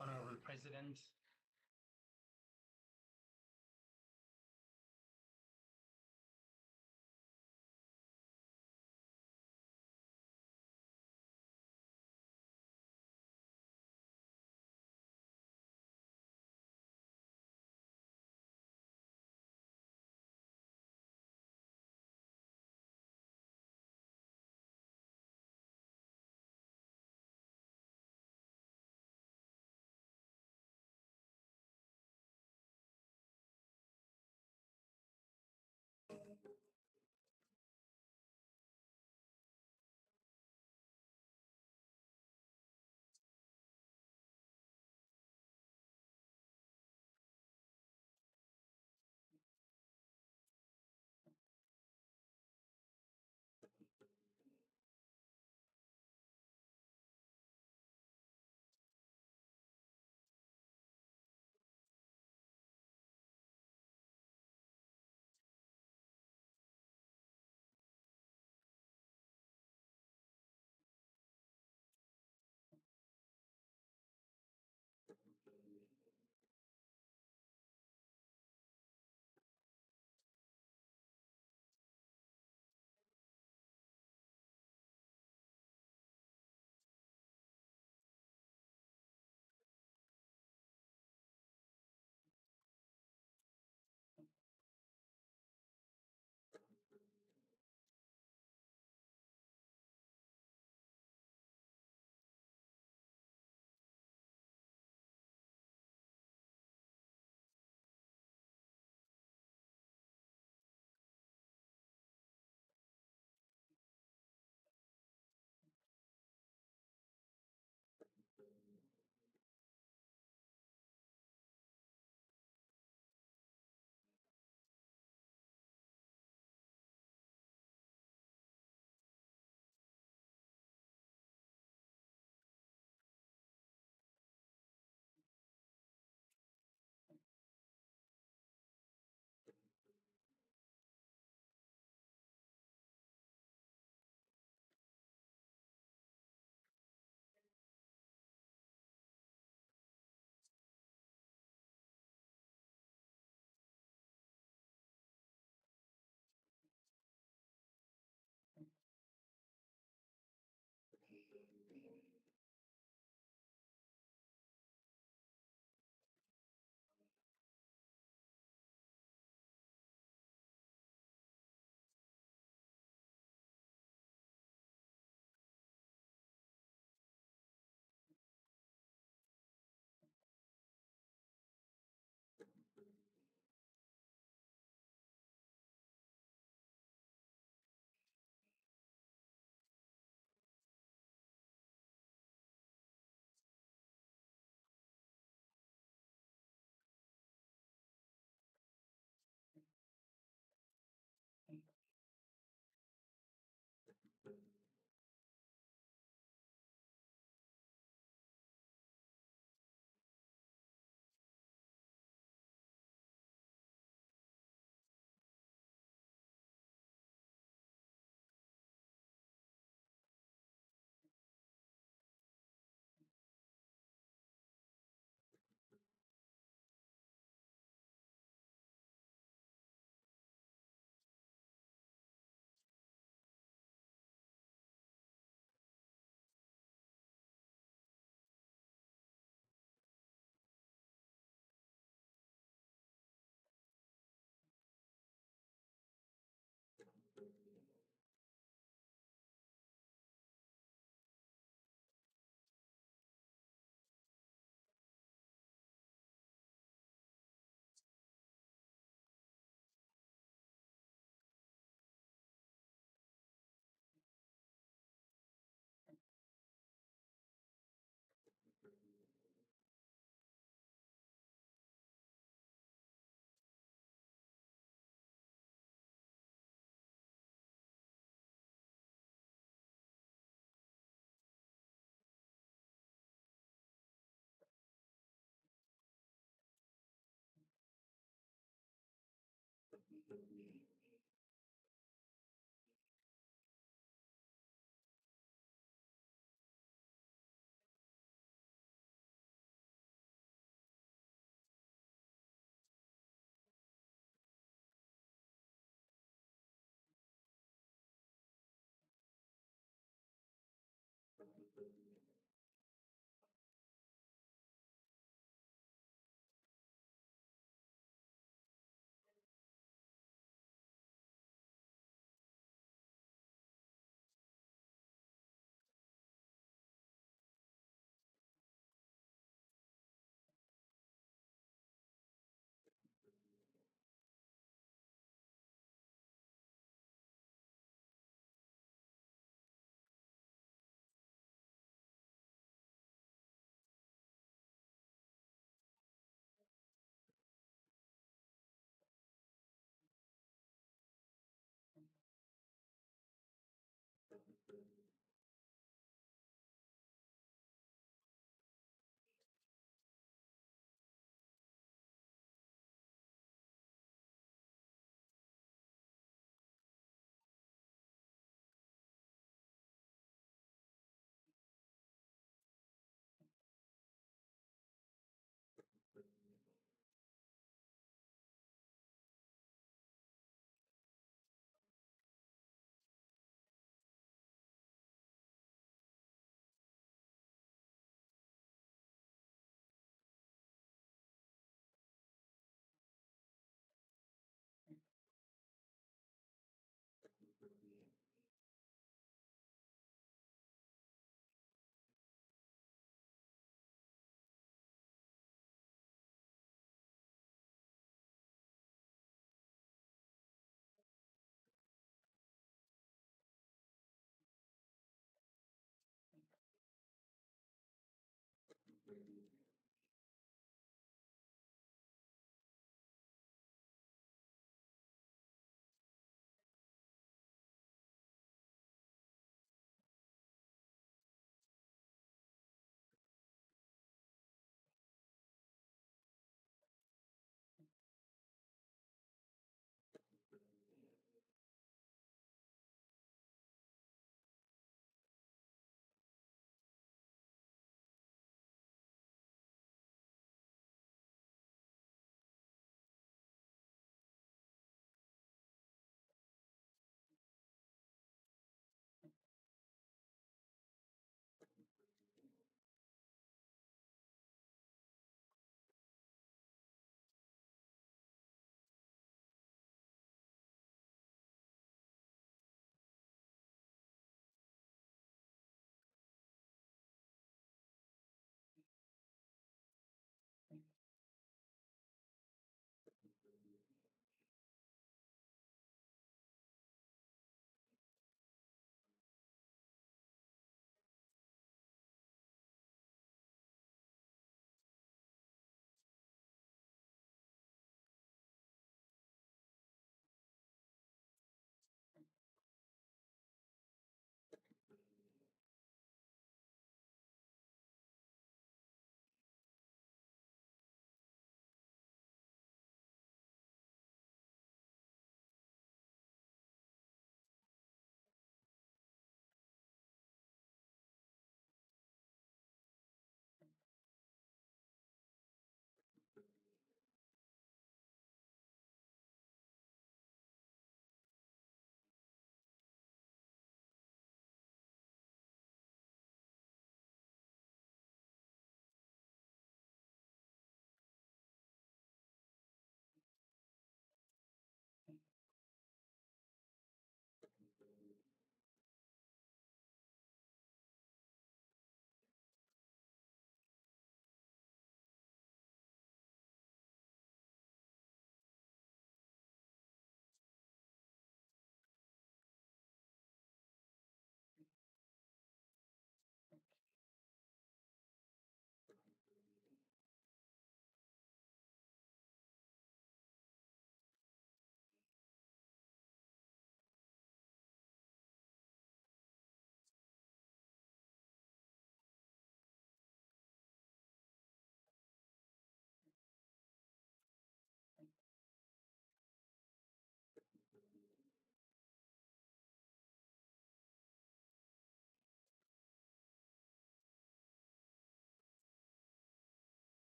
Honorable President,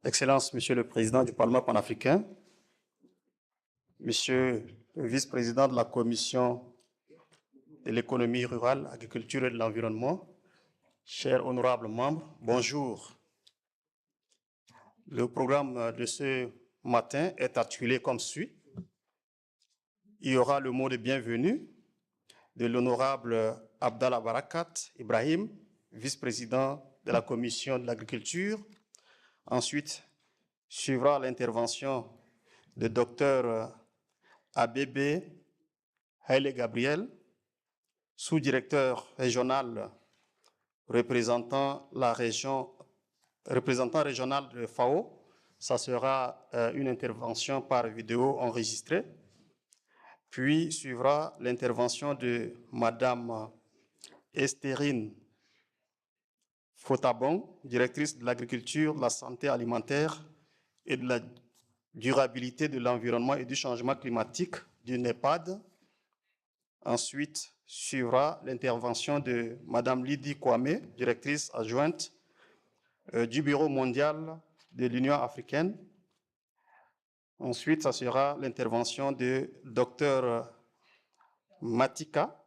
Excellences, Monsieur le Président du Parlement panafricain, Monsieur le Vice-président de la Commission de l'économie rurale, agriculture et de l'environnement, chers honorables membres, bonjour. Le programme de ce matin est articulé comme suit. Il y aura le mot de bienvenue de l'honorable Abdallah Barakat Ibrahim, vice-président de la Commission de l'agriculture. Ensuite, suivra l'intervention de Dr Abebe Haile Gabriel, sous-directeur régional représentant régional de FAO. Ça sera une intervention par vidéo enregistrée. Puis suivra l'intervention de Madame Estherine Fotabon, directrice de l'agriculture, de la santé alimentaire et de la durabilité de l'environnement et du changement climatique du NEPAD. Ensuite, suivra l'intervention de Madame Lydie Kwame, directrice adjointe du Bureau mondial de l'Union africaine. Ensuite, ça sera l'intervention de Dr Matika,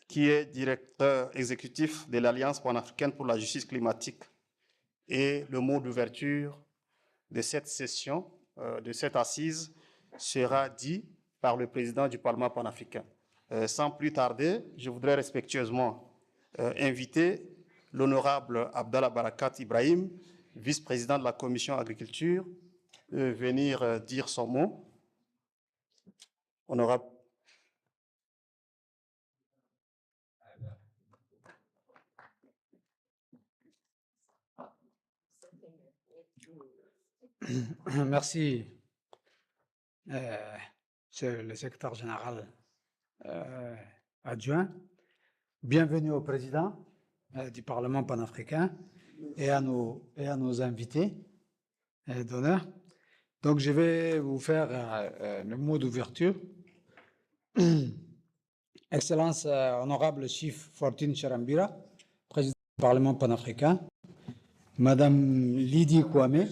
qui est directeur exécutif de l'Alliance panafricaine pour la justice climatique. Et le mot d'ouverture de cette session, de cette assise, sera dit par le président du Parlement panafricain. Sans plus tarder, je voudrais respectueusement inviter l'honorable Abdallah Barakat Ibrahim, vice-président de la Commission agriculture, venir dire son mot. Honorable. Merci, Monsieur le secrétaire général adjoint. Bienvenue au président du Parlement panafricain et à nos invités d'honneur. Donc, je vais vous faire le mot d'ouverture. Excellence, honorable Chief Fortune Charambira, président du Parlement panafricain, Madame Lydie Kwame,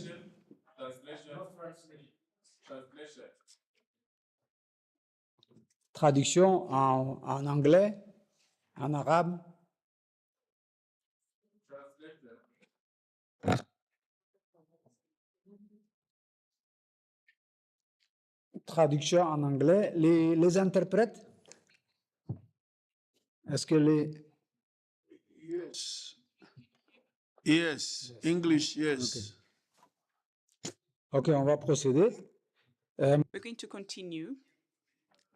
traduction en anglais, en arabe. Traduction en anglais. Les interprètes, est-ce que les... Yes, English, yes. OK, on va procéder. We're going to continue.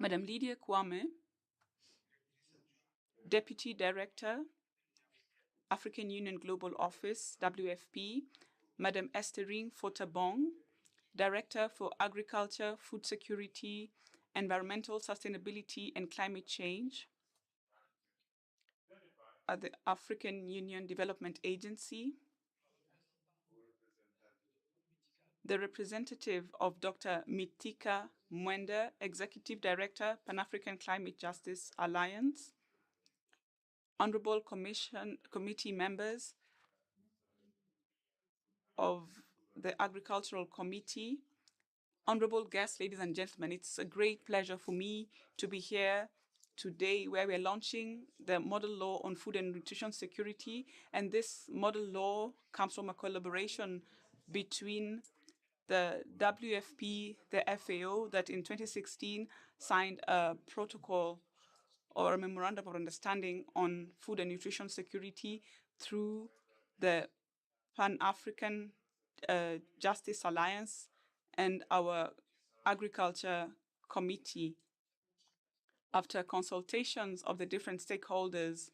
Madame Lydia Kwame, Deputy Director, African Union Global Office, WFP, Madame Estherine Fotabong, Director for Agriculture, Food Security, Environmental Sustainability and Climate Change at the African Union Development Agency, the representative of Dr. Mitika Mwenda, Executive Director, Pan-African Climate Justice Alliance, honorable committee members, of the Agricultural Committee, honorable guests, ladies and gentlemen, it's a great pleasure for me to be here today where we're launching the model law on food and nutrition security. And this model law comes from a collaboration between the WFP, the FAO, that in 2016 signed a protocol or a memorandum of understanding on food and nutrition security through the Pan-African Justice Alliance and our Agriculture Committee. After consultations of the different stakeholders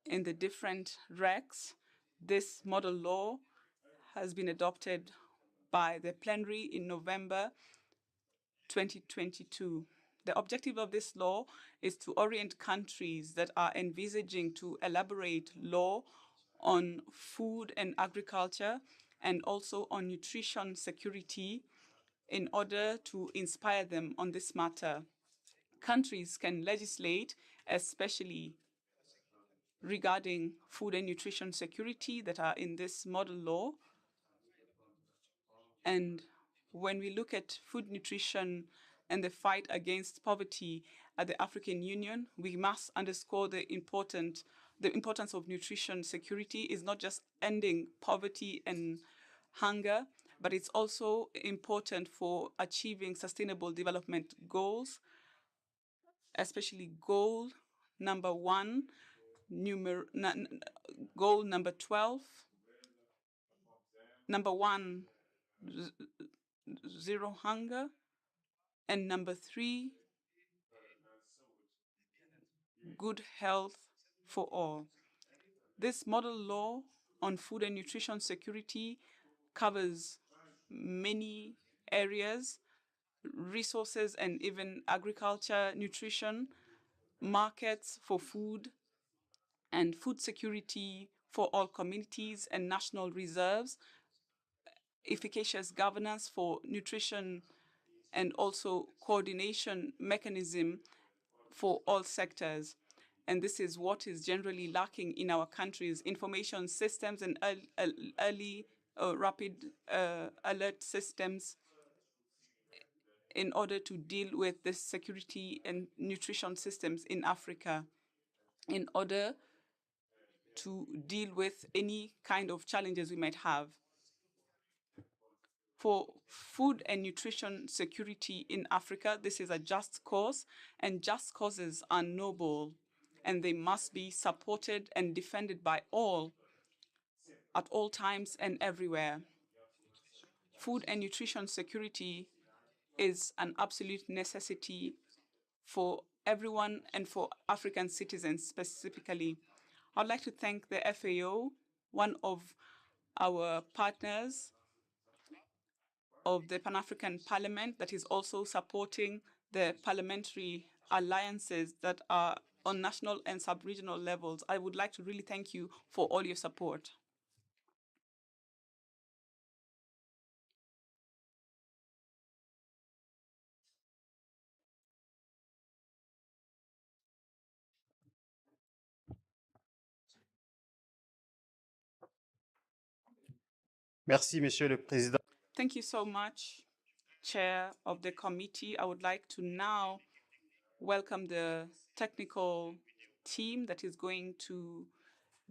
in the different recs, this model law has been adopted by the plenary in November 2022. The objective of this law is to orient countries that are envisaging to elaborate law on food and agriculture and also on nutrition security in order to inspire them on this matter. Countries can legislate, especially regarding food and nutrition security that are in this model law. And when we look at food nutrition and the fight against poverty at the African Union, we must underscore the importance of nutrition security is not just ending poverty and hunger, but it's also important for achieving sustainable development goals, especially goal number 1, goal number 12, number 1, zero hunger, and number 3, good health for all. This model law on food and nutrition security covers many areas: resources and even agriculture, nutrition, markets for food, and food security for all communities and national reserves, efficacious governance for nutrition, and also coordination mechanism for all sectors. And this is what is generally lacking in our countries: information systems and early rapid alert systems in order to deal with the security and nutrition systems in Africa, in order to deal with any kind of challenges we might have. For food and nutrition security in Africa, this is a just cause, and just causes are noble, and they must be supported and defended by all at all times and everywhere. Food and nutrition security is an absolute necessity for everyone and for African citizens specifically. I'd like to thank the FAO, one of our partners of the Pan-African Parliament that is also supporting the parliamentary alliances that are on national and sub-regional levels. I would like to really thank you for all your support. Merci, Monsieur le Président. Thank you so much, Chair of the committee. I would like to now welcome the technical team that is going to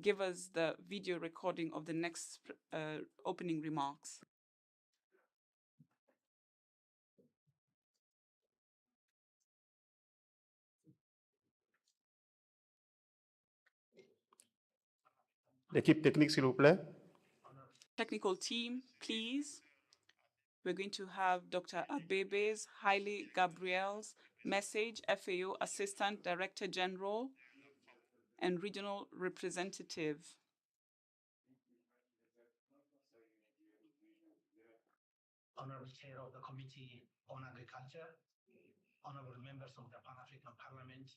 give us the video recording of the next opening remarks. L'équipe technique, s'il vous plaît. Technical team, please. We're going to have Dr. Abebe's Haile Gabriel's message, FAO Assistant Director General and Regional Representative. Honorable Chair of the Committee on Agriculture, honorable members of the Pan-African Parliament,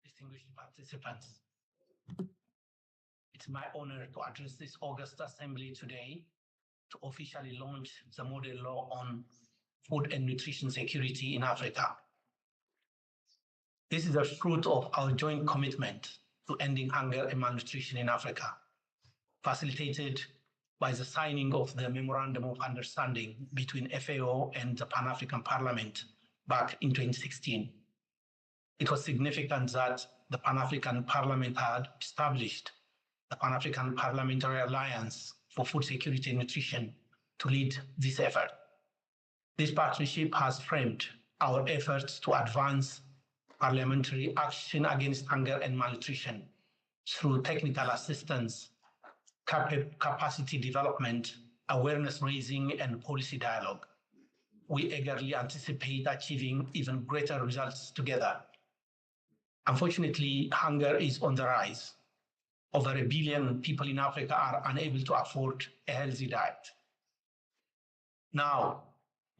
distinguished participants. It's my honor to address this August Assembly today to officially launch the model law on food and nutrition security in Africa. This is a fruit of our joint commitment to ending hunger and malnutrition in Africa, facilitated by the signing of the Memorandum of Understanding between FAO and the Pan-African Parliament back in 2016. It was significant that the Pan-African Parliament had established the Pan-African Parliamentary Alliance for Food Security and Nutrition to lead this effort. This partnership has framed our efforts to advance parliamentary action against hunger and malnutrition through technical assistance, capacity development, awareness raising, and policy dialogue. We eagerly anticipate achieving even greater results together. Unfortunately, hunger is on the rise. Over 1 billion people in Africa are unable to afford a healthy diet. Now,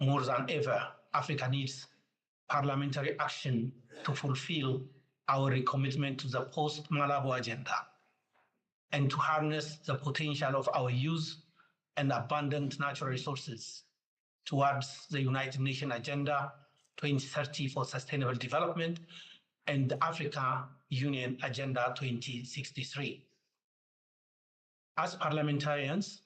more than ever, Africa needs parliamentary action to fulfill our recommitment to the post-Malabo agenda and to harness the potential of our youth and abundant natural resources towards the United Nations Agenda 2030 for Sustainable Development and the Africa Union Agenda 2063. As parliamentarians,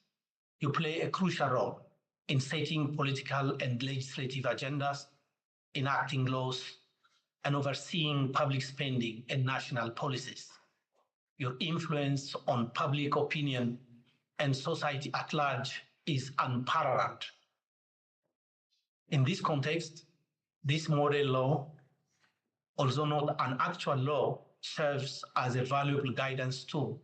you play a crucial role in setting political and legislative agendas, enacting laws, and overseeing public spending and national policies. Your influence on public opinion and society at large is unparalleled. In this context, this model law, although not an actual law, serves as a valuable guidance tool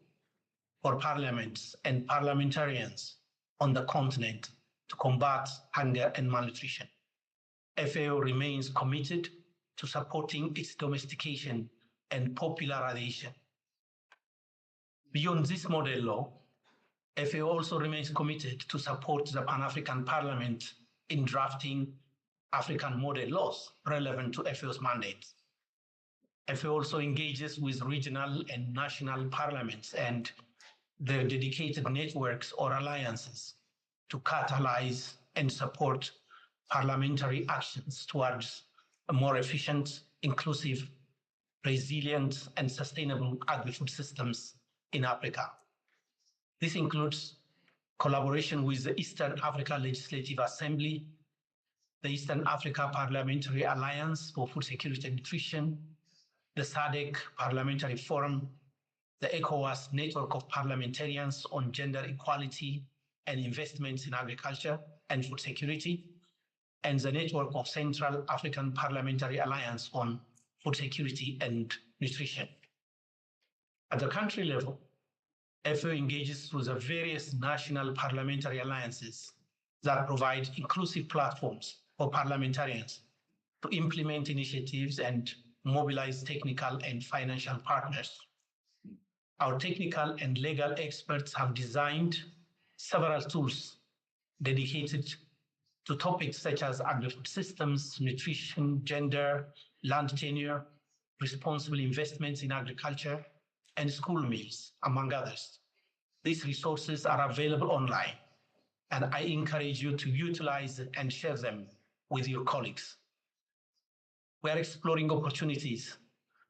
for parliaments and parliamentarians on the continent to combat hunger and malnutrition. FAO remains committed to supporting its domestication and popularization. Beyond this model law, FAO also remains committed to support the Pan-African Parliament in drafting African model laws relevant to FAO's mandate. FAO also engages with regional and national parliaments and their dedicated networks or alliances to catalyze and support parliamentary actions towards a more efficient, inclusive, resilient, and sustainable agri-food systems in Africa. This includes collaboration with the Eastern Africa Legislative Assembly, the Eastern Africa Parliamentary Alliance for Food Security and Nutrition, the SADC Parliamentary Forum, the ECOWAS Network of Parliamentarians on Gender Equality and Investments in Agriculture and Food Security, and the Network of Central African Parliamentary Alliance on Food Security and Nutrition. At the country level, FAO engages with the various national parliamentary alliances that provide inclusive platforms for parliamentarians to implement initiatives and mobilize technical and financial partners. Our technical and legal experts have designed several tools dedicated to topics such as agri-food systems, nutrition, gender, land tenure, responsible investments in agriculture, and school meals, among others. These resources are available online, and I encourage you to utilize and share them with your colleagues. We are exploring opportunities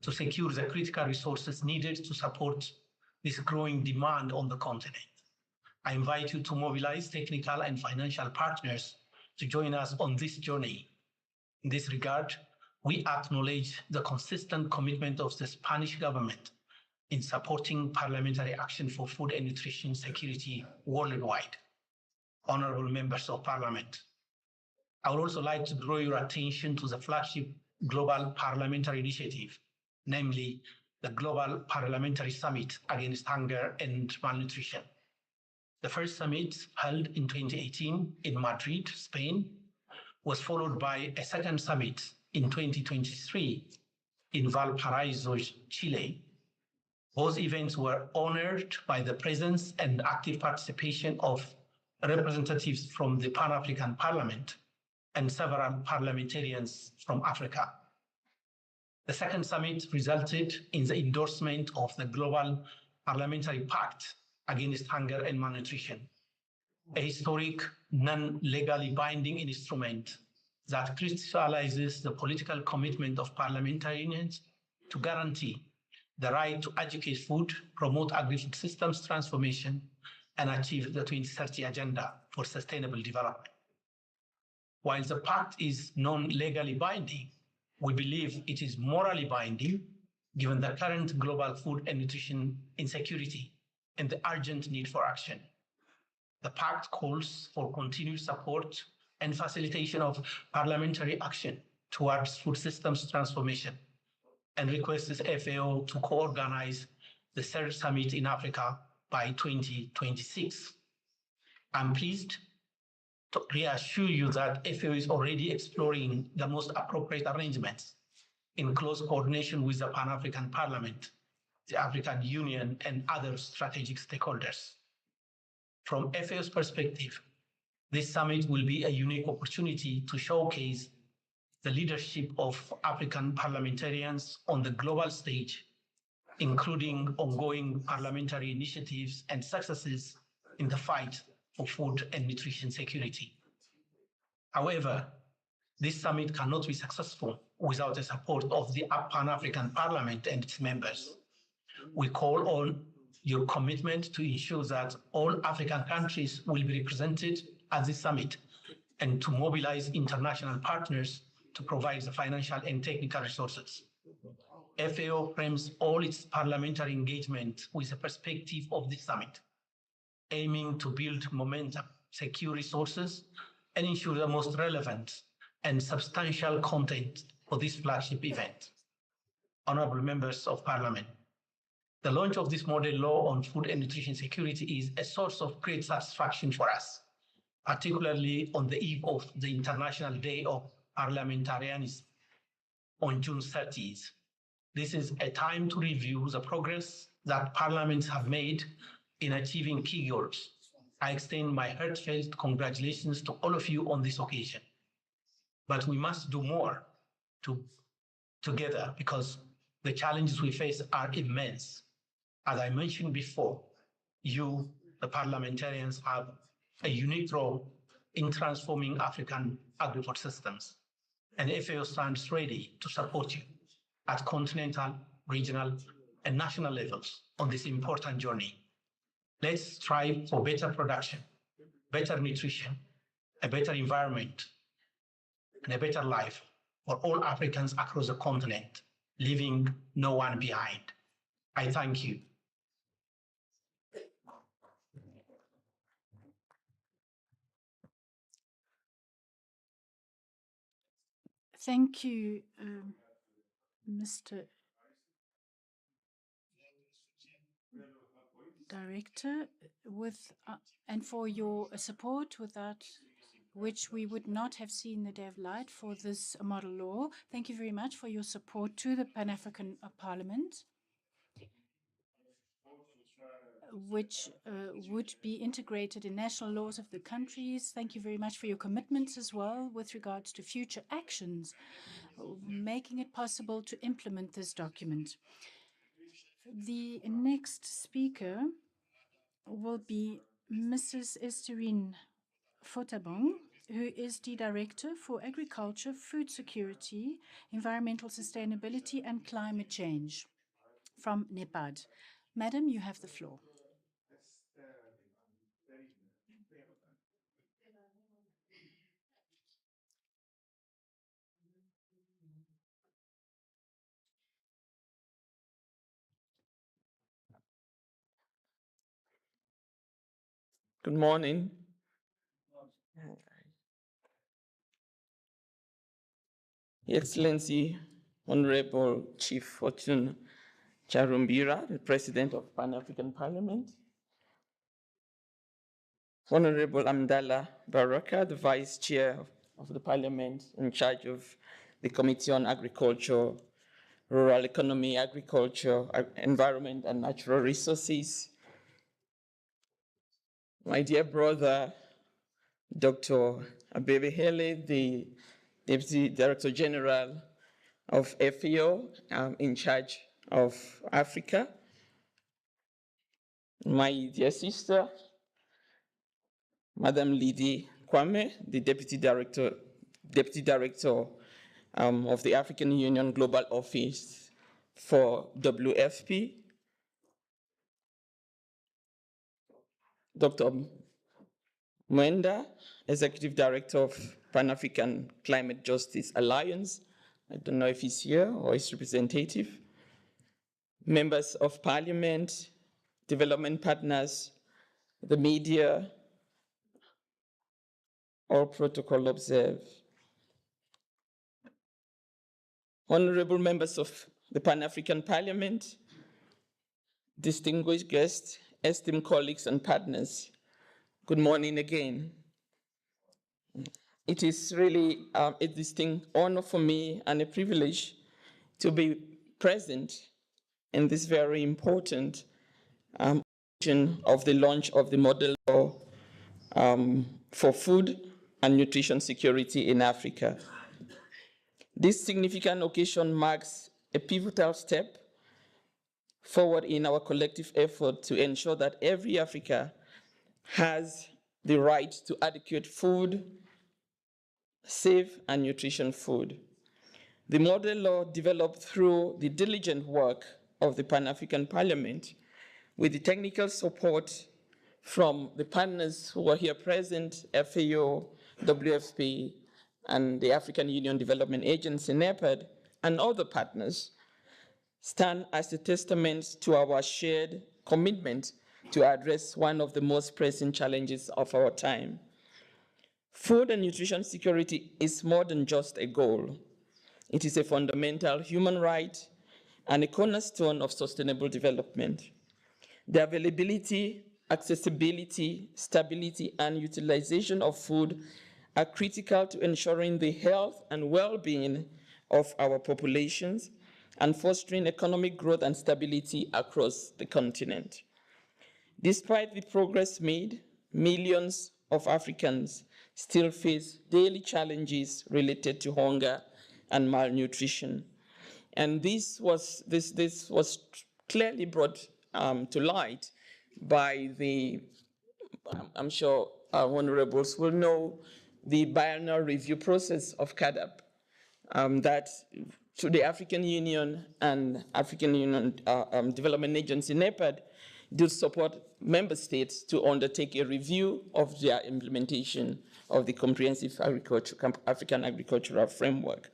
to secure the critical resources needed to support this growing demand on the continent. I invite you to mobilize technical and financial partners to join us on this journey. In this regard, we acknowledge the consistent commitment of the Spanish government in supporting parliamentary action for food and nutrition security worldwide. Honorable members of parliament, I would also like to draw your attention to the flagship global parliamentary initiative, namely the Global Parliamentary Summit Against Hunger and Malnutrition. The first summit, held in 2018 in Madrid, Spain, was followed by a second summit in 2023 in Valparaiso, Chile. Both events were honored by the presence and active participation of representatives from the Pan-African Parliament and several parliamentarians from Africa. The second summit resulted in the endorsement of the Global Parliamentary Pact Against Hunger and Malnutrition, a historic, non-legally binding instrument that crystallizes the political commitment of parliamentarians to guarantee the right to adequate food, promote agri-food systems transformation, and achieve the 2030 Agenda for Sustainable Development. While the pact is non-legally binding, we believe it is morally binding given the current global food and nutrition insecurity and the urgent need for action. The pact calls for continued support and facilitation of parliamentary action towards food systems transformation and requests FAO to co-organize the third summit in Africa by 2026. I'm pleased to reassure you that FAO is already exploring the most appropriate arrangements in close coordination with the Pan-African Parliament, the African Union, and other strategic stakeholders. From FAO's perspective, this summit will be a unique opportunity to showcase the leadership of African parliamentarians on the global stage, including ongoing parliamentary initiatives and successes in the fight for food and nutrition security. However, this summit cannot be successful without the support of the Pan-African Parliament and its members. We call on your commitment to ensure that all African countries will be represented at this summit and to mobilize international partners to provide the financial and technical resources. FAO frames all its parliamentary engagement with the perspective of this summit, aiming to build momentum, secure resources, and ensure the most relevant and substantial content for this flagship event. Honorable members of Parliament, the launch of this model law on food and nutrition security is a source of great satisfaction for us, particularly on the eve of the International Day of Parliamentarianism on June 30th. This is a time to review the progress that parliaments have made in achieving key goals. I extend my heartfelt congratulations to all of you on this occasion. But we must do more together because the challenges we face are immense. As I mentioned before, you, the parliamentarians, have a unique role in transforming African agrifood systems, and FAO stands ready to support you at continental, regional, and national levels on this important journey. Let's strive for better production, better nutrition, a better environment, and a better life for all Africans across the continent, leaving no one behind. I thank you. Thank you, Mr. Director, and for your support without which we would not have seen the day of light for this model law. Thank you very much for your support to the Pan-African Parliament, which would be integrated in national laws of the countries. Thank you very much for your commitments as well with regards to future actions, making it possible to implement this document. The next speaker will be Mrs. Esterine Fotabong, who is the Director for Agriculture, Food Security, Environmental Sustainability and Climate Change from NEPAD. Madam, you have the floor. Good morning. Your Excellency, Honorable Chief Fortune Charumbira, the President of Pan-African Parliament, Honorable Amdallah Baraka, the Vice Chair of the Parliament in charge of the Committee on Agriculture, Rural Economy, Agriculture, Environment and Natural Resources, my dear brother, Dr. Abebe Hele, the Deputy Director General of FAO in charge of Africa, my dear sister, Madam Lydie Kwame, the Deputy Director of the African Union Global Office for WFP, Dr. Mwenda, Executive Director of Pan-African Climate Justice Alliance. I don't know if he's here or his representative. Members of Parliament, development partners, the media, all protocol observed. Honorable members of the Pan-African Parliament, distinguished guests, esteemed colleagues and partners, good morning again. It is really a distinct honor for me and a privilege to be present in this very important occasion of the launch of the model law for food and nutrition security in Africa. This significant occasion marks a pivotal step forward in our collective effort to ensure that every Africa has the right to adequate food, safe and nutritious food. The model law developed through the diligent work of the Pan-African Parliament with the technical support from the partners who are here present, FAO, WFP, and the African Union Development Agency, NEPAD, and other partners, stand as a testament to our shared commitment to address one of the most pressing challenges of our time. Food and nutrition security is more than just a goal. It is a fundamental human right and a cornerstone of sustainable development. The availability, accessibility, stability, and utilization of food are critical to ensuring the health and well-being of our populations and fostering economic growth and stability across the continent. Despite the progress made, millions of Africans still face daily challenges related to hunger and malnutrition. And this was clearly brought to light by the, I'm sure our honorables will know, the biennial review process of CAADP that through the African Union and African Union Development Agency, NEPAD, do support member states to undertake a review of their implementation of the comprehensive African agricultural framework.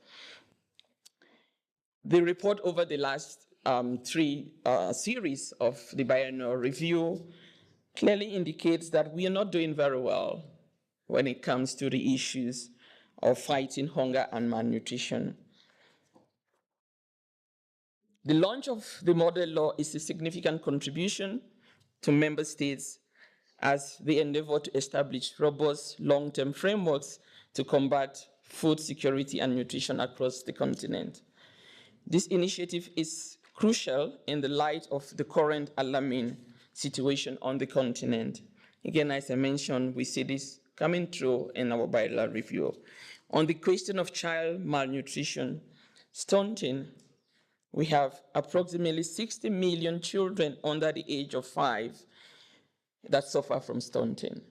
The report over the last three series of the biennial review clearly indicates that we are not doing very well when it comes to the issues of fighting hunger and malnutrition. The launch of the model law is a significant contribution to member states as they endeavor to establish robust long-term frameworks to combat food security and nutrition across the continent. This initiative is crucial in the light of the current alarming situation on the continent. Again, as I mentioned, we see this coming through in our biennial review. On the question of child malnutrition, stunting, we have approximately 60 million children under the age of 5 that suffer from stunting.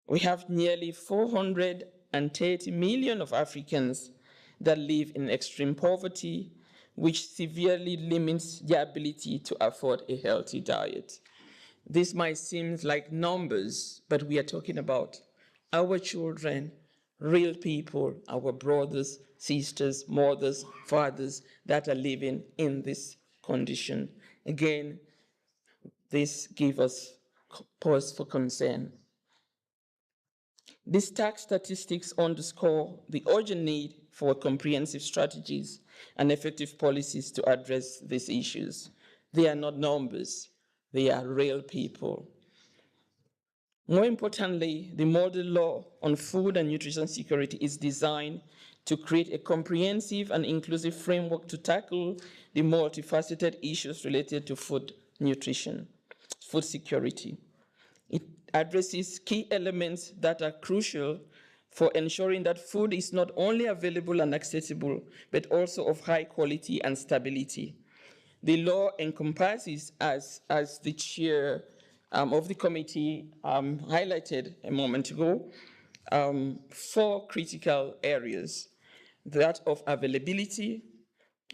We have nearly 430 million of Africans that live in extreme poverty, which severely limits their ability to afford a healthy diet. This might seem like numbers, but we are talking about our children, real people, our brothers, sisters, mothers, fathers that are living in this condition. Again, this gives us cause for concern. These stark statistics underscore the urgent need for comprehensive strategies and effective policies to address these issues. They are not numbers, they are real people. More importantly, the model law on food and nutrition security is designed to create a comprehensive and inclusive framework to tackle the multifaceted issues related to food nutrition, food security. It addresses key elements that are crucial for ensuring that food is not only available and accessible, but also of high quality and stability. The law encompasses, as the chair of the committee highlighted a moment ago, 4 critical areas. That of availability,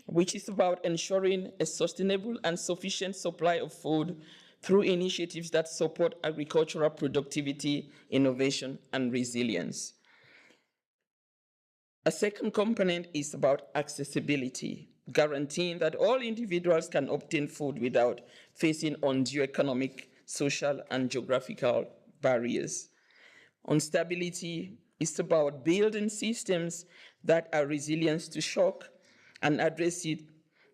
which is about ensuring a sustainable and sufficient supply of food through initiatives that support agricultural productivity, innovation, and resilience. A second component is about accessibility, guaranteeing that all individuals can obtain food without facing undue economic, social, and geographical barriers. On stability, it's about building systems that are resilient to shock and address it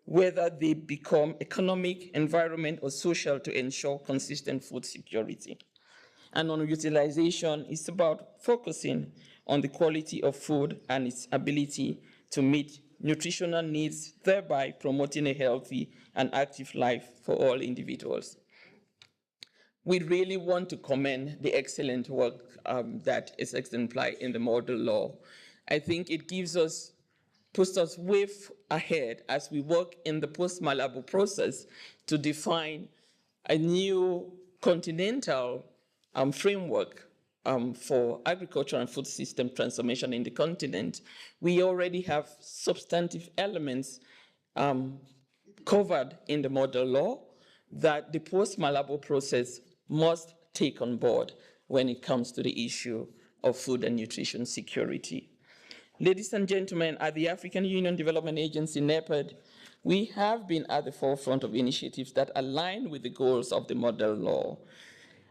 whether they become economic, environment, or social to ensure consistent food security. And on utilization, it's about focusing on the quality of food and its ability to meet nutritional needs, thereby promoting a healthy and active life for all individuals. We really want to commend the excellent work that is exemplified in the model law. I think it puts us way ahead as we work in the post-Malabo process to define a new continental framework for agriculture and food system transformation in the continent. We already have substantive elements covered in the model law that the post-Malabo process must take on board when it comes to the issue of food and nutrition security. Ladies and gentlemen, at the African Union Development Agency, NEPAD, we have been at the forefront of initiatives that align with the goals of the model law.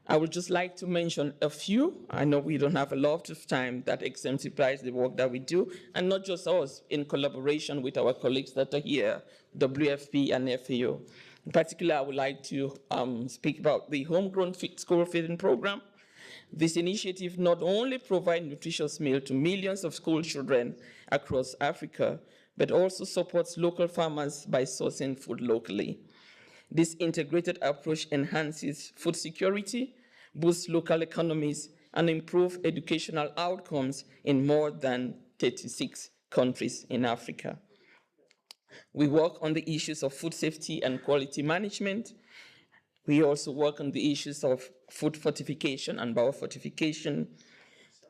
I would just like to mention a few. I know we don't have a lot of time that exemplifies the work that we do, and not just us, in collaboration with our colleagues that are here, WFP and FAO. In particular, I would like to speak about the Homegrown School Feeding Program. This initiative not only provides nutritious meals to millions of school children across Africa, but also supports local farmers by sourcing food locally. This integrated approach enhances food security, boosts local economies, and improves educational outcomes in more than 36 countries in Africa. We work on the issues of food safety and quality management. We also work on the issues of food fortification and biofortification.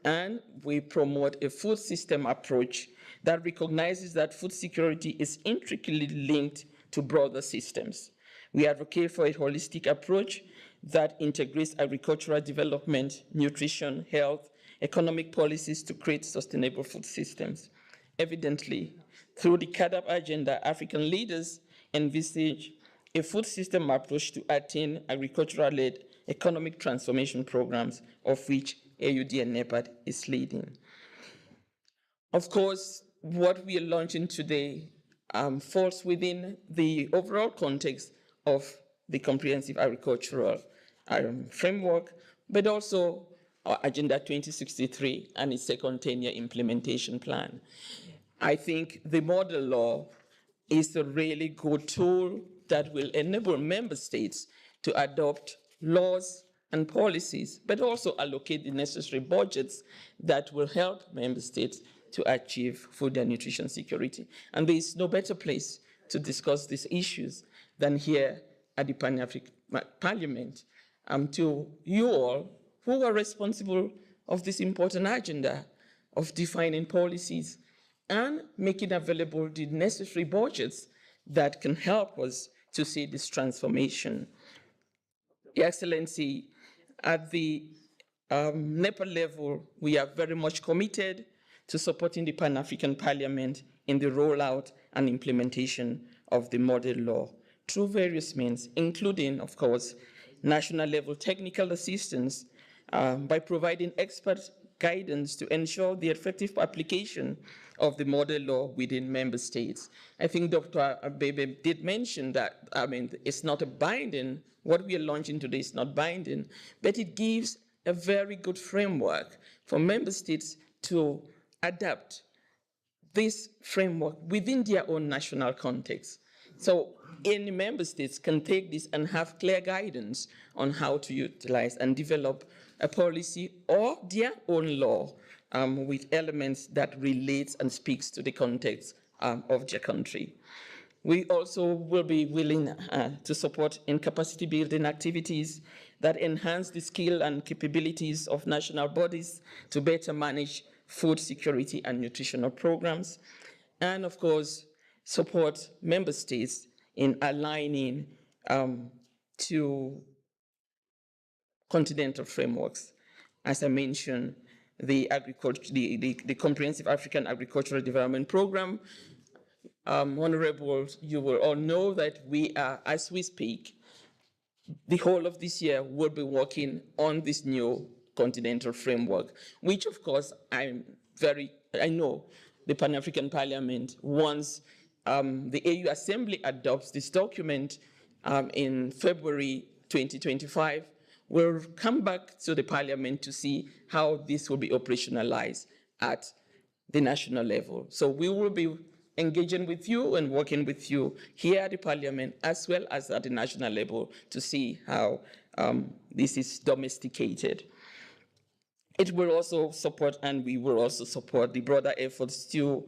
And we promote a food system approach that recognizes that food security is intricately linked to broader systems. We advocate for a holistic approach that integrates agricultural development, nutrition, health, economic policies to create sustainable food systems. Evidently, through the CAADP agenda, African leaders envisage a food system approach to attain agricultural-led economic transformation programs, of which AUD and NEPAD is leading. Of course, what we are launching today falls within the overall context of the comprehensive agricultural framework, but also our Agenda 2063 and its second 10-year implementation plan. I think the model law is a really good tool that will enable member states to adopt laws and policies, but also allocate the necessary budgets that will help member states to achieve food and nutrition security. And there is no better place to discuss these issues than here at the Pan-African Parliament. To you all who are responsible of this important agenda of defining policies and making available the necessary budgets that can help us to see this transformation. Your Excellency, at the NEPA level, we are very much committed to supporting the Pan-African Parliament in the rollout and implementation of the model law through various means, including, of course, national level technical assistance by providing expert guidance to ensure the effective application of the model law within member states. I think Dr. Abebe did mention that, it's not a binding, what we are launching today is not binding, but it gives a very good framework for member states to adapt this framework within their own national context. So any member states can take this and have clear guidance on how to utilize and develop a policy or their own law with elements that relates and speaks to the context of their country. We also will be willing to support in capacity building activities that enhance the skill and capabilities of national bodies to better manage food security and nutritional programs, and of course, support member states in aligning to continental frameworks. As I mentioned, the Comprehensive African Agricultural Development Program. Honorables, you will all know that we are, as we speak, the whole of this year will be working on this new continental framework, which of course I know the Pan-African Parliament, once the AU Assembly adopts this document in February 2025, will come back to the Parliament to see how this will be operationalized at the national level. So we will be engaging with you and working with you here at the Parliament as well as at the national level to see how this is domesticated. It will also support, and we will also support, the broader efforts to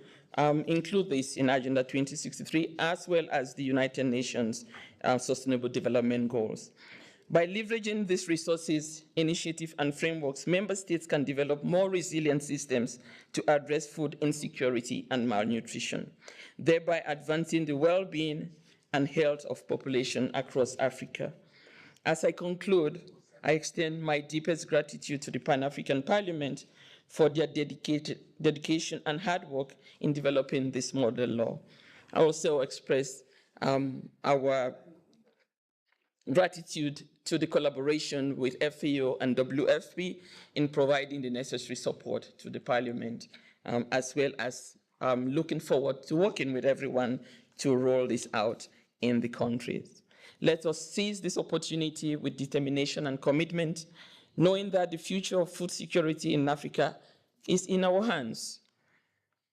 include this in Agenda 2063 as well as the United Nations Sustainable Development Goals. By leveraging these resources, initiatives, and frameworks, member states can develop more resilient systems to address food insecurity and malnutrition, thereby advancing the well-being and health of population across Africa. As I conclude, I extend my deepest gratitude to the Pan-African Parliament for their dedication and hard work in developing this model law. I also express our gratitude to the collaboration with FAO and WFP in providing the necessary support to the Parliament, as well as looking forward to working with everyone to roll this out in the countries. Let us seize this opportunity with determination and commitment, knowing that the future of food security in Africa is in our hands.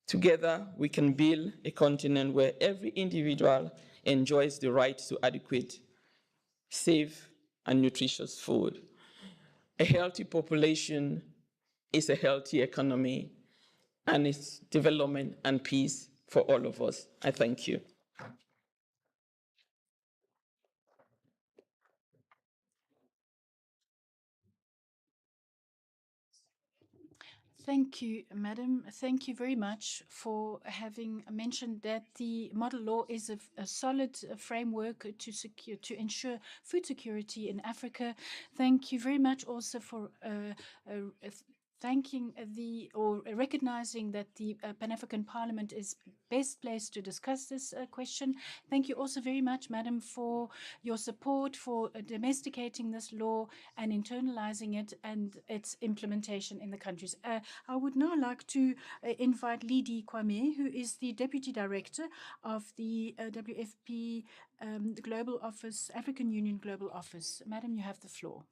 Together, we can build a continent where every individual enjoys the right to adequate, safe, and nutritious food. A healthy population is a healthy economy, and it's development and peace for all of us. I thank you. Thank you, Madam. Thank you very much for having mentioned that the model law is a solid framework to ensure food security in Africa. Thank you very much also for recognizing that the Pan-African Parliament is best placed to discuss this question. Thank you also very much, Madam, for your support for domesticating this law and internalizing it and its implementation in the countries. I would now like to invite Lydie Kwame, who is the Deputy Director of the WFP Global Office, African Union Global Office. Madam, you have the floor.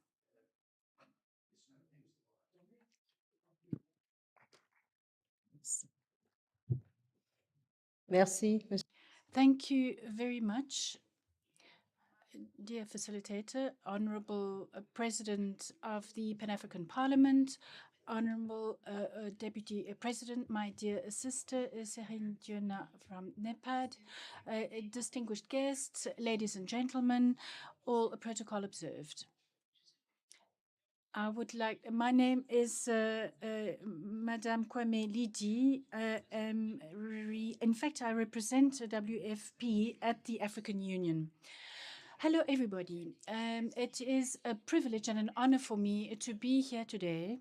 Merci. Thank you very much, dear facilitator, Honorable President of the Pan-African Parliament, Honorable Deputy President, my dear sister, Serine Diona from NEPAD, distinguished guests, ladies and gentlemen, all protocol observed. My name is Madame Kwame Lydie. In fact, I represent WFP at the African Union. Hello, everybody. It is a privilege and an honor for me to be here today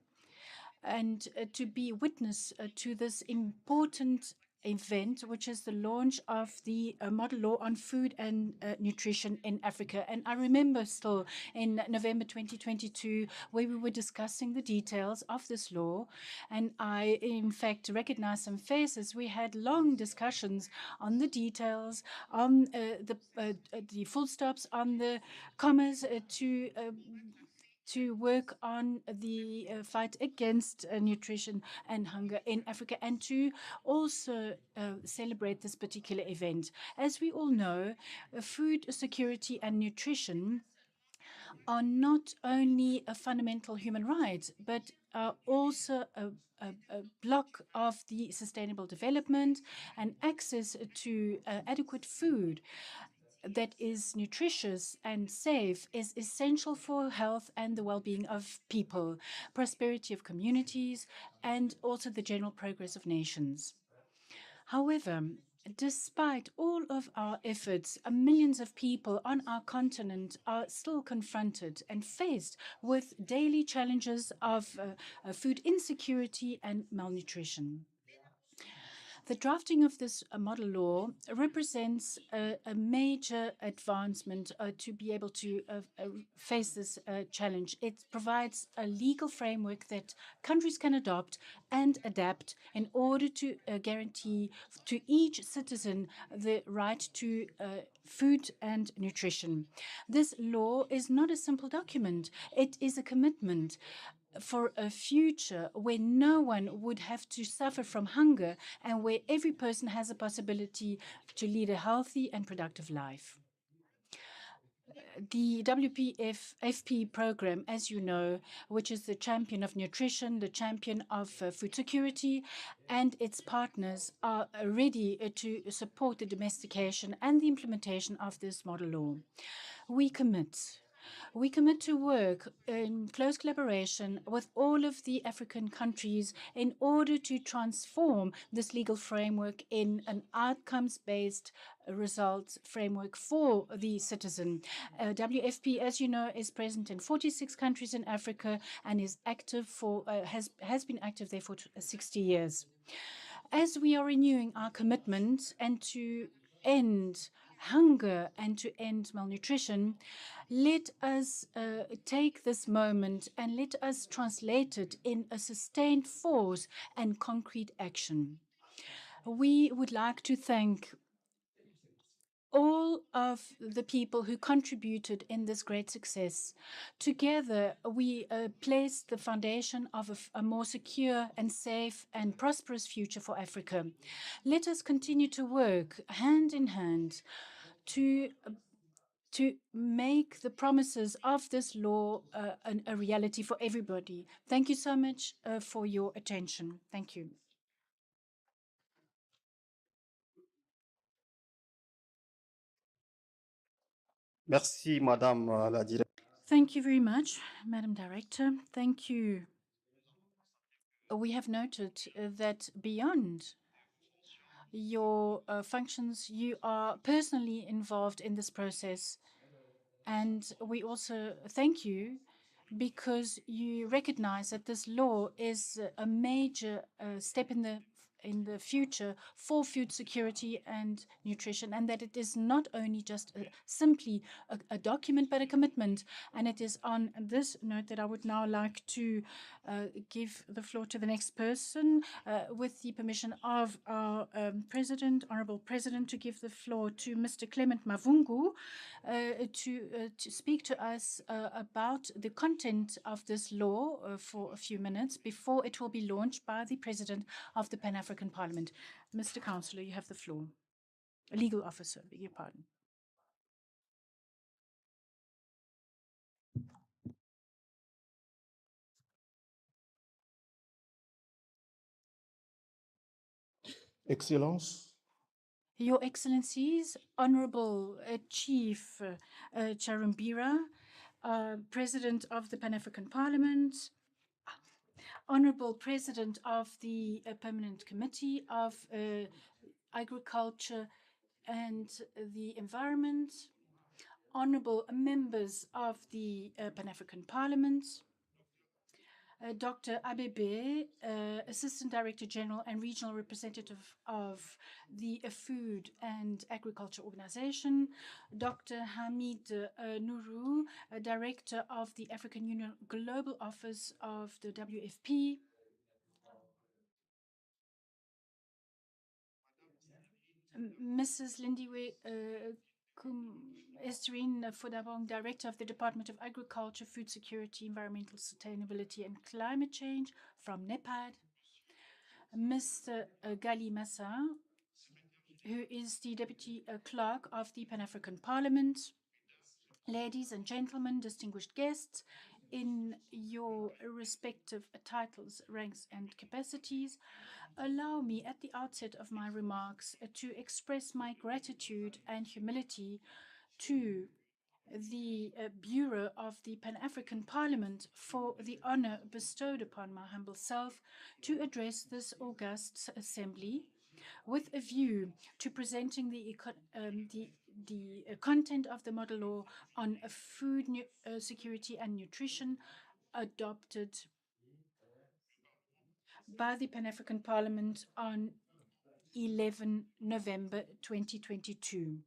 and to be witness to this important event, which is the launch of the model law on food and nutrition in Africa. And I remember still in November 2022, where we were discussing the details of this law. And I, in fact, recognize some faces. We had long discussions on the details, on the full stops, on the commas, to work on the fight against nutrition and hunger in Africa, and to also celebrate this particular event. As we all know, food security and nutrition are not only a fundamental human right, but are also a block of the sustainable development, and access to adequate food that is nutritious and safe is essential for health and the well-being of people, prosperity of communities, and also the general progress of nations. However, Despite all of our efforts, millions of people on our continent are still confronted and faced with daily challenges of food insecurity and malnutrition. The drafting of this model law represents a major advancement to be able to face this challenge. It provides a legal framework that countries can adopt and adapt in order to guarantee to each citizen the right to food and nutrition. This law is not a simple document. It is a commitment for a future where no one would have to suffer from hunger and where every person has a possibility to lead a healthy and productive life. The WFP program, as you know, which is the champion of nutrition, the champion of food security, and its partners are ready to support the domestication and the implementation of this model law. We commit to work in close collaboration with all of the African countries in order to transform this legal framework in an outcomes-based results framework for the citizen. WFP, as you know, is present in 46 countries in Africa and is active for has been active there for 60 years. As we are renewing our commitment and to end hunger and to end malnutrition, let us take this moment and let us translate it in a sustained force and concrete action. We would like to thank all of the people who contributed in this great success. Together, we placed the foundation of a more secure and safe and prosperous future for Africa. Let us continue to work hand in hand to make the promises of this law a reality for everybody. Thank you so much for your attention. Thank you. Merci, Madame la Directrice. Thank you very much, Madam Director. Thank you. We have noted that beyond your functions, you are personally involved in this process. And we also thank you because you recognize that this law is a major step in the future for food security and nutrition, and that it is not only just simply a document, but a commitment. And it is on this note that I would now like to give the floor to the next person, with the permission of our Honorable President, to give the floor to Mr. Clement Mavungu to speak to us about the content of this law for a few minutes before it will be launched by the President of the Pan-African Parliament. Mr. Councillor, you have the floor. A legal officer, beg your pardon. Excellence, Your Excellencies, Honorable Chief Charumbira, President of the Pan-African Parliament, Honorable President of the Permanent Committee of Agriculture and the Environment, Honorable members of the Pan-African Parliament, Dr. Abebe, Assistant Director General and Regional Representative of the Food and Agriculture Organization, Dr. Hamid Nourou, Director of the African Union Global Office of the WFP, Mrs. Lindiwe Estherine Fodabong, Director of the Department of Agriculture, Food Security, Environmental Sustainability and Climate Change from NEPAD, Mr. Gali Massa, who is the Deputy Clerk of the Pan-African Parliament. Ladies and gentlemen, distinguished guests, in your respective titles, ranks, and capacities, allow me at the outset of my remarks to express my gratitude and humility to the Bureau of the Pan-African Parliament for the honor bestowed upon my humble self to address this august assembly with a view to presenting the content of the model law on food security and nutrition adopted by the Pan-African Parliament on 11 November 2022.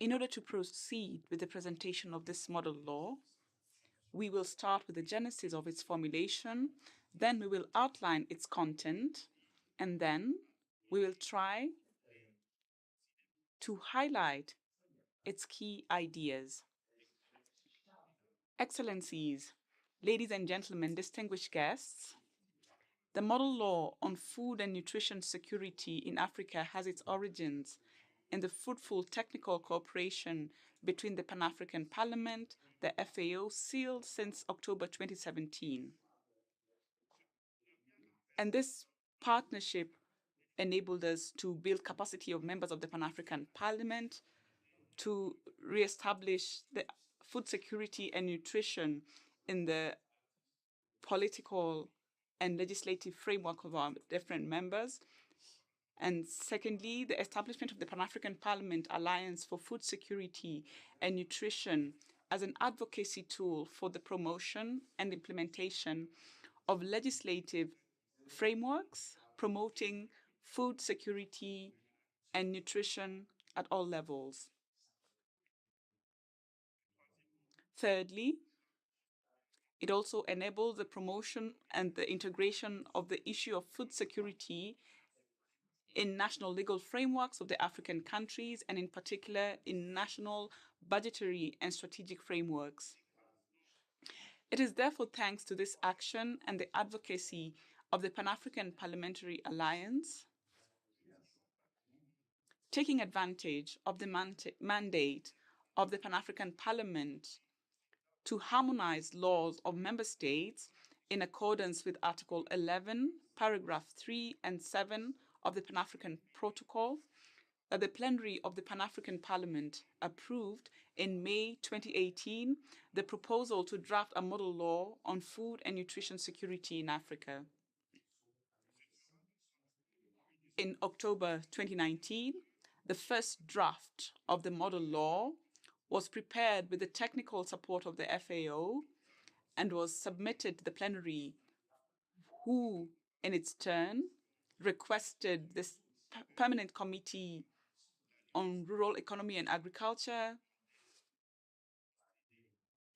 In order to proceed with the presentation of this model law, we will start with the genesis of its formulation, then we will outline its content, and then we will try to highlight its key ideas. Excellencies, ladies and gentlemen, distinguished guests, the model law on food and nutrition security in Africa has its origins in the fruitful technical cooperation between the Pan-African Parliament, the FAO, sealed since October 2017. And this partnership enabled us to build capacity of members of the Pan-African Parliament to reestablish the food security and nutrition in the political and legislative framework of our different members. And secondly, the establishment of the Pan-African Parliament Alliance for Food Security and Nutrition as an advocacy tool for the promotion and implementation of legislative frameworks promoting food security and nutrition at all levels. Thirdly, it also enables the promotion and the integration of the issue of food security in national legal frameworks of the African countries, and in particular in national budgetary and strategic frameworks. It is therefore thanks to this action and the advocacy of the Pan-African Parliamentary Alliance, taking advantage of the mandate of the Pan-African Parliament to harmonize laws of member states in accordance with Article 11, paragraph 3 and 7 of the Pan-African Protocol, that the plenary of the Pan-African Parliament approved in May 2018 the proposal to draft a model law on food and nutrition security in Africa. In October 2019, the first draft of the model law was prepared with the technical support of the FAO and was submitted to the plenary, who, in its turn, requested this Permanent Committee on Rural Economy and Agriculture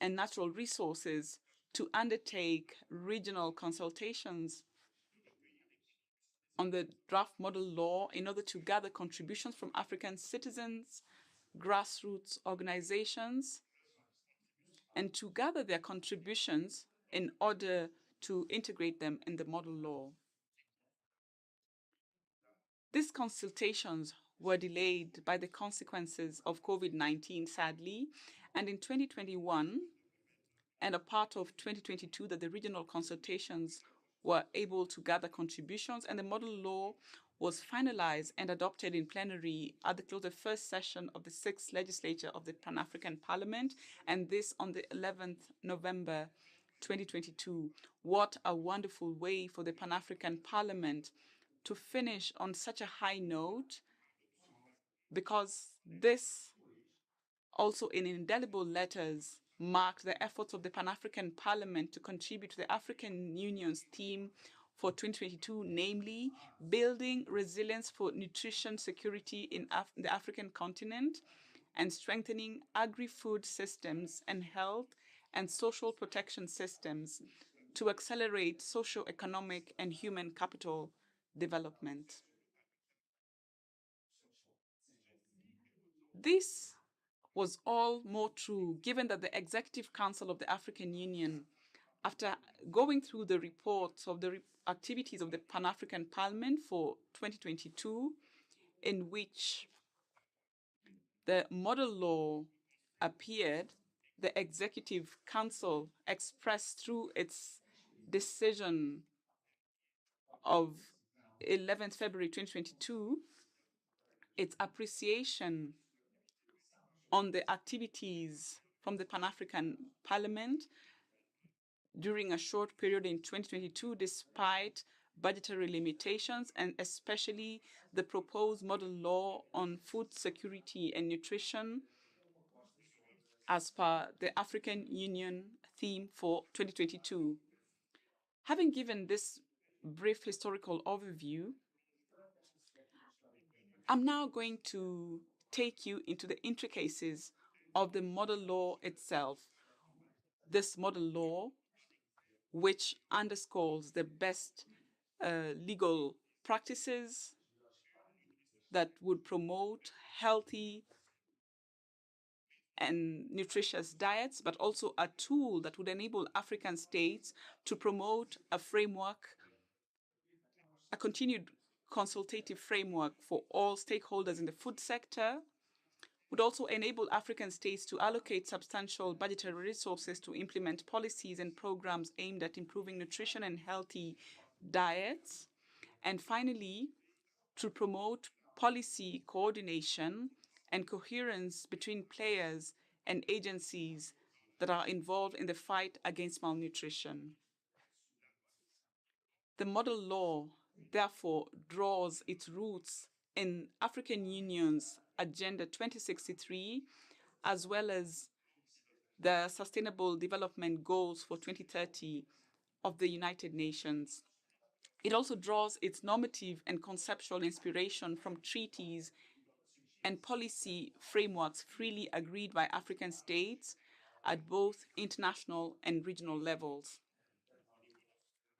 and Natural Resources to undertake regional consultations on the draft model law in order to gather contributions from African citizens, grassroots organizations, and to gather their contributions in order to integrate them in the model law. These consultations were delayed by the consequences of COVID-19, sadly, and in 2021 and a part of 2022 that the regional consultations were able to gather contributions, and the model law was finalized and adopted in plenary at the close of the first session of the 6th legislature of the Pan-African Parliament, and this on the 11th November 2022. What a wonderful way for the Pan-African Parliament to finish on such a high note, because this also in indelible letters marked the efforts of the Pan-African Parliament to contribute to the African Union's theme for 2022, namely building resilience for nutrition security in the African continent and strengthening agri-food systems and health and social protection systems to accelerate socio-economic and human capital development. This was all more true given that the Executive Council of the African Union, after going through the reports of the activities of the Pan-African Parliament for 2022, in which the model law appeared, the Executive Council expressed through its decision of 11th February 2022 its appreciation on the activities from the Pan-African Parliament during a short period in 2022, despite budgetary limitations, and especially the proposed model law on food security and nutrition as per the African Union theme for 2022. Having given this brief historical overview, I'm now going to take you into the intricacies of the model law itself. This model law, which underscores the best legal practices that would promote healthy and nutritious diets, but also a tool that would enable African states to promote a framework, a continued consultative framework for all stakeholders in the food sector, would also enable African states to allocate substantial budgetary resources to implement policies and programs aimed at improving nutrition and healthy diets, and finally, to promote policy coordination and coherence between players and agencies that are involved in the fight against malnutrition. The model law, therefore, draws its roots in African Union's Agenda 2063, as well as the Sustainable Development Goals for 2030 of the United Nations. It also draws its normative and conceptual inspiration from treaties and policy frameworks freely agreed by African states at both international and regional levels.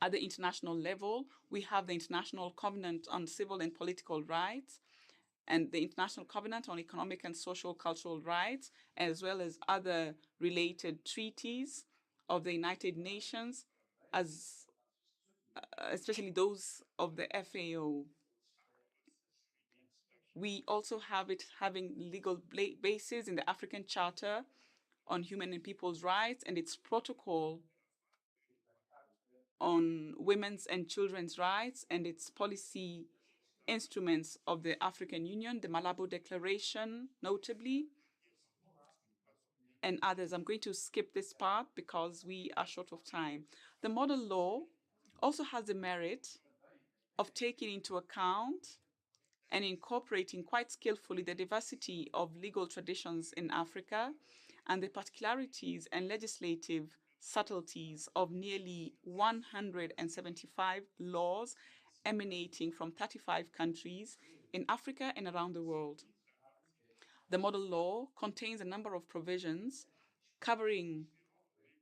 At the international level, we have the International Covenant on Civil and Political Rights and the International Covenant on Economic and Social Cultural Rights, as well as other related treaties of the United Nations, especially those of the FAO. We also have it having legal basis in the African Charter on Human and People's Rights and its protocol on women's and children's rights and its policy instruments of the African Union, the Malabo Declaration, notably, and others. I'm going to skip this part because we are short of time. The model law also has the merit of taking into account and incorporating quite skillfully the diversity of legal traditions in Africa and the particularities and legislative subtleties of nearly 175 laws emanating from 35 countries in Africa and around the world. The model law contains a number of provisions covering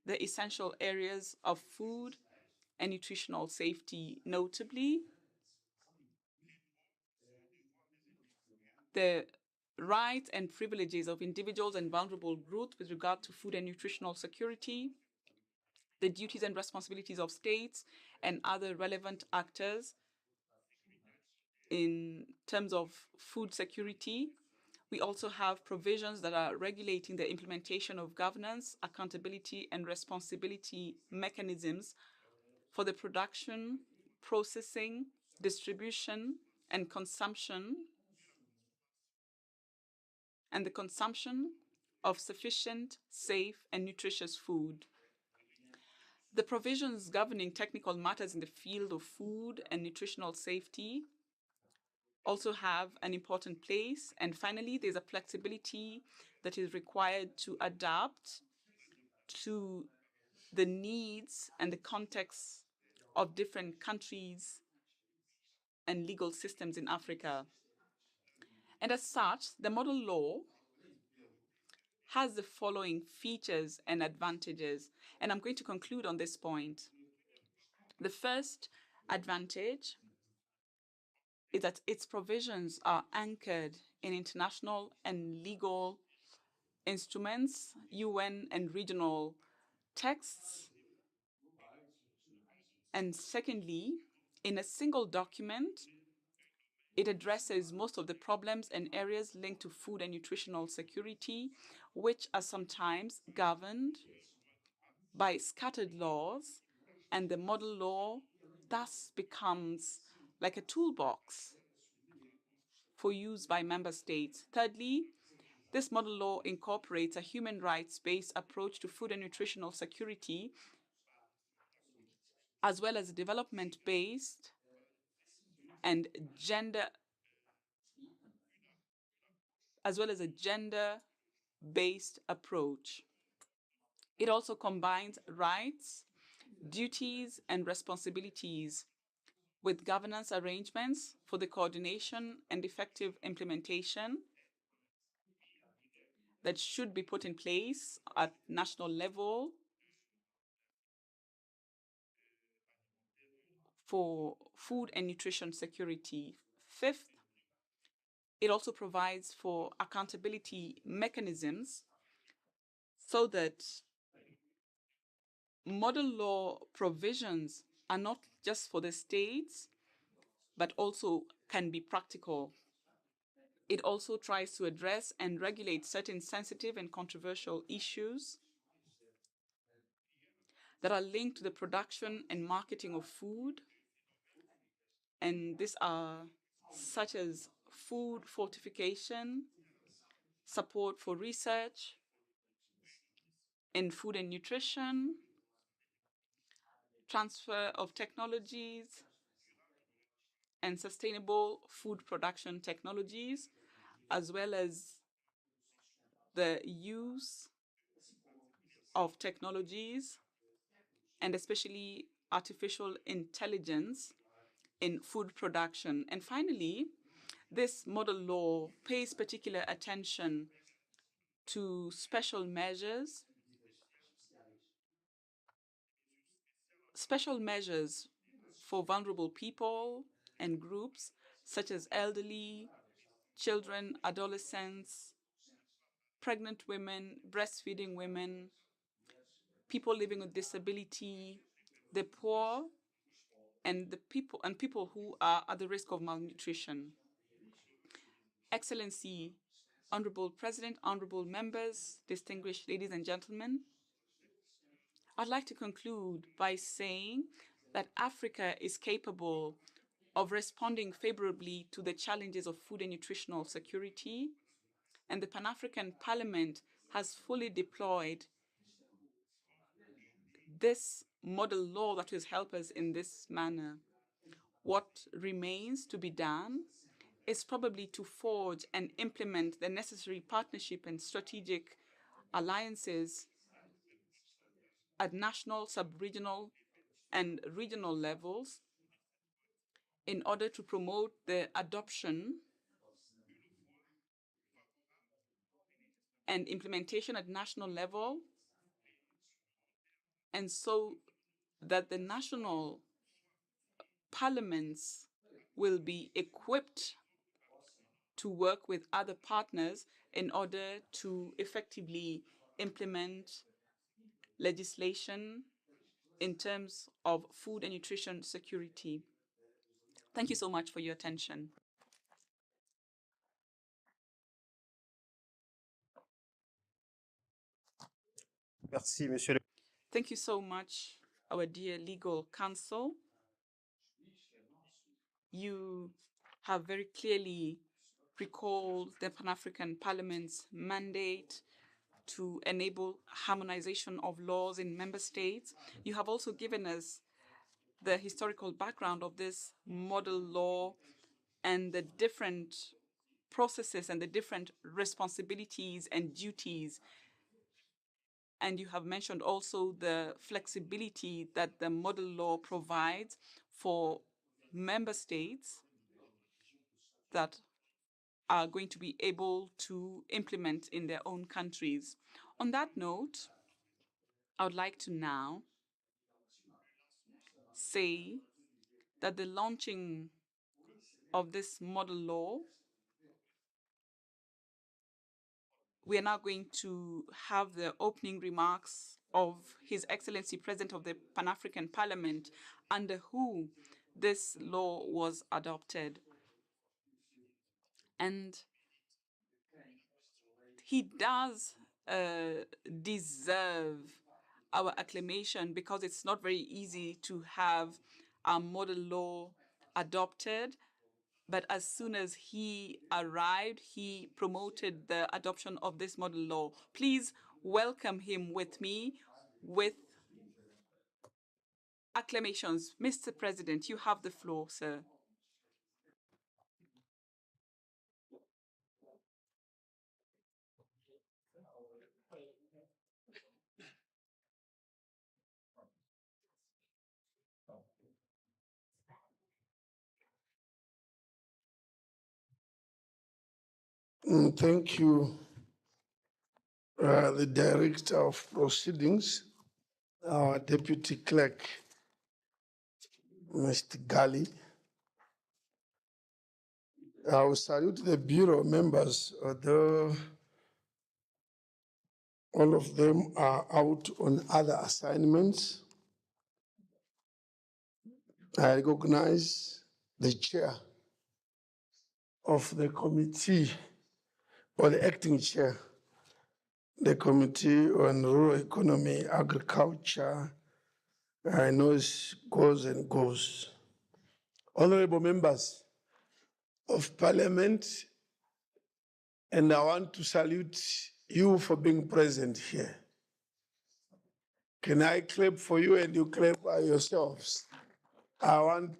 the essential areas of food and nutritional safety, notably the rights and privileges of individuals and vulnerable groups with regard to food and nutritional security, the duties and responsibilities of states and other relevant actors in terms of food security. We also have provisions that are regulating the implementation of governance, accountability, and responsibility mechanisms for the production, processing, distribution, and consumption of sufficient, safe, and nutritious food. The provisions governing technical matters in the field of food and nutritional safety also have an important place. And finally, there's a flexibility that is required to adapt to the needs and the context of different countries and legal systems in Africa. And as such, the model law has the following features and advantages, and I'm going to conclude on this point. The first advantage is that its provisions are anchored in international and legal instruments, UN and regional texts. And secondly, in a single document, it addresses most of the problems and areas linked to food and nutritional security, which are sometimes governed by scattered laws, and the model law thus becomes like a toolbox for use by member states. Thirdly, this model law incorporates a human rights-based approach to food and nutritional security, as well as a development-based and gender, as well as a gender-based approach. It also combines rights, duties, and responsibilities with governance arrangements for the coordination and effective implementation that should be put in place at national level for food and nutrition security. Fifth, it also provides for accountability mechanisms so that model law provisions are not just for the states, but also can be practical. It also tries to address and regulate certain sensitive and controversial issues that are linked to the production and marketing of food. And these are such as food fortification, support for research in food and nutrition, transfer of technologies, and sustainable food production technologies, as well as the use of technologies, and especially artificial intelligence in food production. And finally, this model law pays particular attention to special measures for vulnerable people and groups such as elderly, children, adolescents, pregnant women, breastfeeding women, people living with disability, the poor, and people who are at the risk of malnutrition. Excellency, Honorable President, honorable members, distinguished ladies and gentlemen, I'd like to conclude by saying that Africa is capable of responding favorably to the challenges of food and nutritional security, and the Pan-African Parliament has fully deployed this model law that will help us in this manner. What remains to be done is probably to forge and implement the necessary partnership and strategic alliances at national, sub-regional, and regional levels in order to promote the adoption and implementation at national level, and so that the national parliaments will be equipped to work with other partners in order to effectively implement legislation in terms of food and nutrition security. Thank you so much for your attention. Merci, Monsieur le Thank you so much, our dear legal counsel. You have very clearly recalled the Pan-African Parliament's mandate to enable harmonization of laws in member states. You have also given us the historical background of this model law and the different processes and the different responsibilities and duties. And you have mentioned also the flexibility that the model law provides for member states that are going to be able to implement in their own countries. On that note, I would like to now say that the launching of this model law, we are now going to have the opening remarks of His Excellency President of the Pan-African Parliament, under whom this law was adopted. And he does deserve our acclamation, because it's not very easy to have a model law adopted. But as soon as he arrived, he promoted the adoption of this model law. Please welcome him with me with acclamations. Mr. President, you have the floor, sir. Thank you, the Director of Proceedings, our Deputy Clerk, Mr. Gali. I will salute the Bureau members, although all of them are out on other assignments. I recognize the chair of the committee, or the acting chair, the Committee on Rural Economy, Agriculture. I know it goes and goes. Honorable members of Parliament, and I want to salute you for being present here. Can I clap for you and you clap by yourselves? I want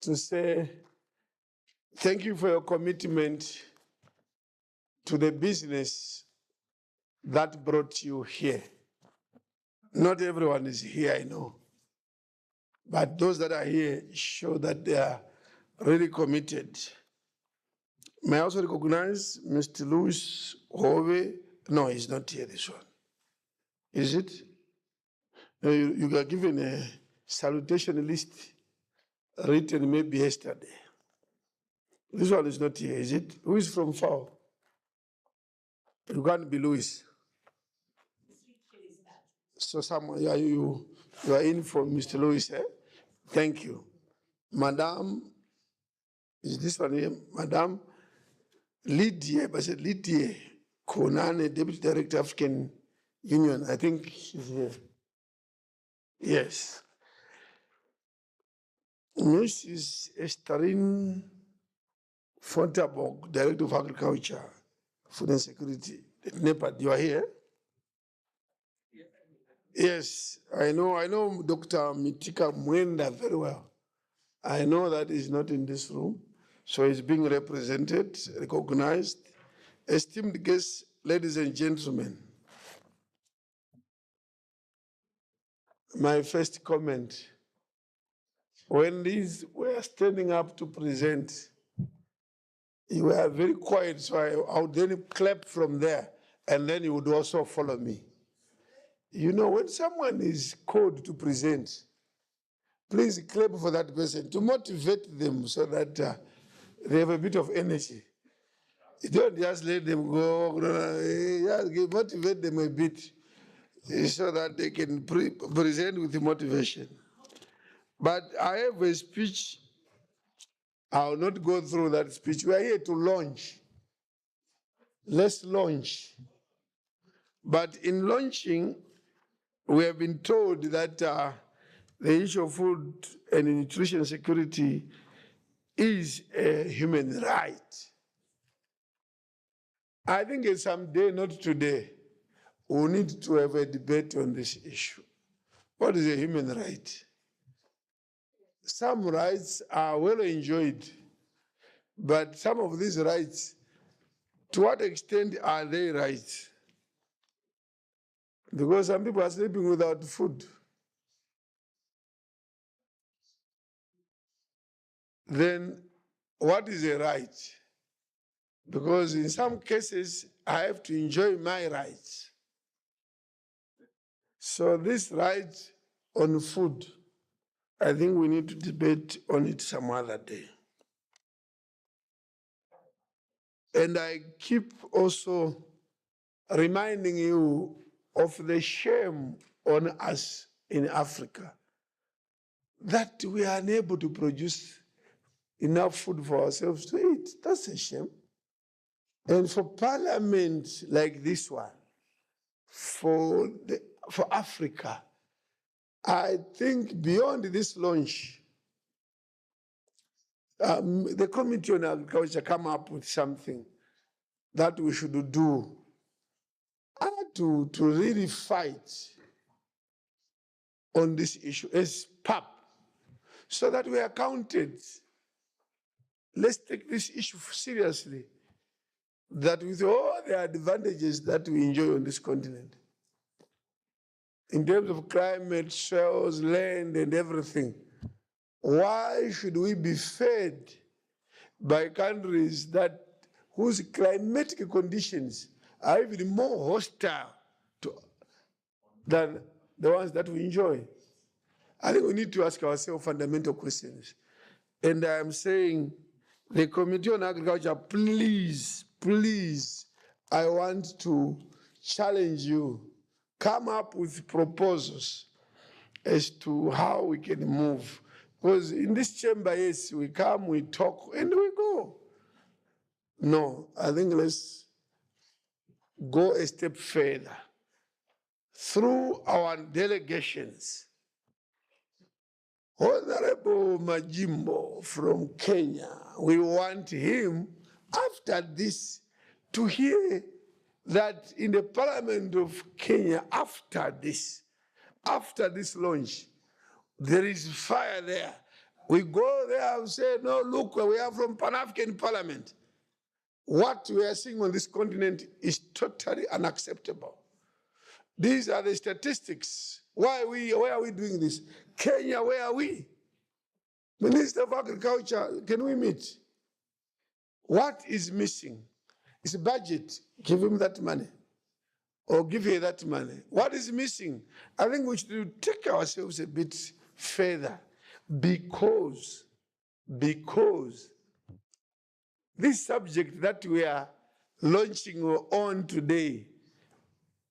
to say thank you for your commitment to the business that brought you here. Not everyone is here, I know. But those that are here show that they are really committed. May I also recognize Mr. Louis Hove? No, he's not here, this one. Is it? No, you got given a salutation list written maybe yesterday. This one is not here, is it? Who is from FAO? You can't be Louis. So someone, you are in for Mr. Louis, eh? Thank you. Madam, is this one here? Madam Lydia, but I said Lydia Konane, Deputy Director, African Union. I think she's here. Yes. Mrs. Estarine Fontabog, Director of Agriculture, Food and Security. NEPAD, you are here? Yes, I know Dr. Mitika Mwenda very well. I know that he's not in this room, so he's being represented, recognized. Esteemed guests, ladies and gentlemen, my first comment, when these were standing up to present, you were very quiet, so I would then clap from there, and then you would also follow me. You know, when someone is called to present, please clap for that person to motivate them so that they have a bit of energy. You don't just let them go, just motivate them a bit so that they can present with motivation. But I have a speech. I will not go through that speech. We are here to launch. Let's launch. But in launching, we have been told that the issue of food and nutrition security is a human right. I think it's someday, not today, we need to have a debate on this issue. What is a human right? Some rights are well enjoyed, but some of these rights, to what extent are they rights? Because some people are sleeping without food. Then what is a right? Because in some cases, I have to enjoy my rights. So this right on food, I think we need to debate on it some other day. And I keep also reminding you of the shame on us in Africa that we are unable to produce enough food for ourselves to eat. That's a shame. And for parliament like this one, for Africa, I think beyond this launch, the Committee on Agriculture come up with something that we should do to really fight on this issue as PAP, so that we are counted. Let's take this issue seriously, that with all the advantages that we enjoy on this continent, in terms of climate, soils, land, and everything, why should we be fed by countries that whose climatic conditions are even more hostile than the ones that we enjoy. I think we need to ask ourselves fundamental questions. And I'm saying, the Committee on Agriculture, please, please, I want to challenge you. Come up with proposals as to how we can move. Because in this chamber, yes, we come, we talk, and we go. No, I think let's go a step further. Through our delegations, Honorable Majimbo from Kenya, we want him, after this, to hear that in the Parliament of Kenya, after this launch, there is fire there. We go there and say, no, look, we are from Pan-African Parliament. What we are seeing on this continent is totally unacceptable. These are the statistics. Where are we doing this? Kenya, where are we? Minister of Agriculture, can we meet? What is missing? It's a budget. Give him that money. Or give her that money. What is missing? I think we should take ourselves a bit further because this subject that we are launching on today,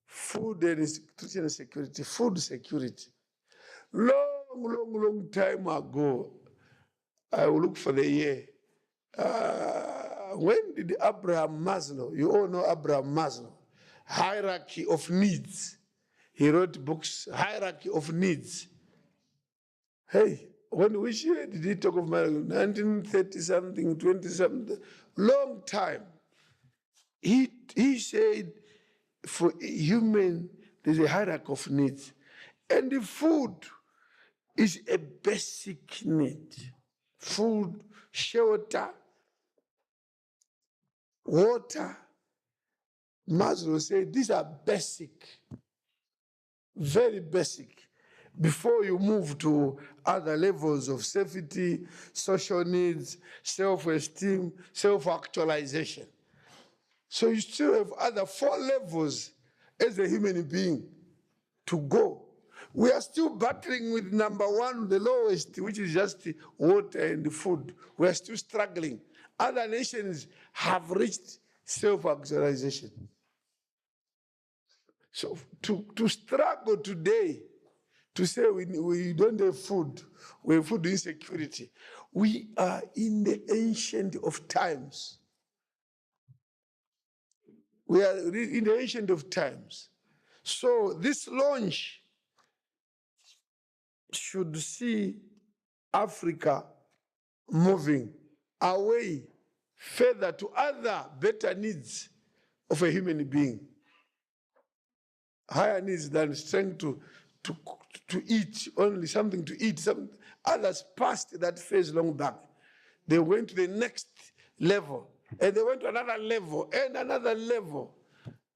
food and nutrition security, food security. Long time ago, I will look for the year. When did Abraham Maslow, you all know Abraham Maslow, hierarchy of needs. He wrote books, hierarchy of needs. Hey, which year did he talk of Maslow? 1930-something, 20-something, long time. He said, for human, there's a hierarchy of needs. And the food is a basic need. Food, shelter, water. Maslow said these are basic, very basic, before you move to other levels of safety, social needs, self-esteem, self-actualization. So you still have other 4 levels as a human being to go. We are still battling with number 1, the lowest, which is just water and food. We are still struggling. Other nations have reached self-actualization. So to struggle today, to say we don't have food, we have food insecurity, we are in the ancient of times. We are in the ancient of times. So this launch should see Africa moving away further to other better needs of a human being. Higher needs than strength to eat, only something to eat. Others passed that phase long back. They went to the next level, and they went to another level, and another level.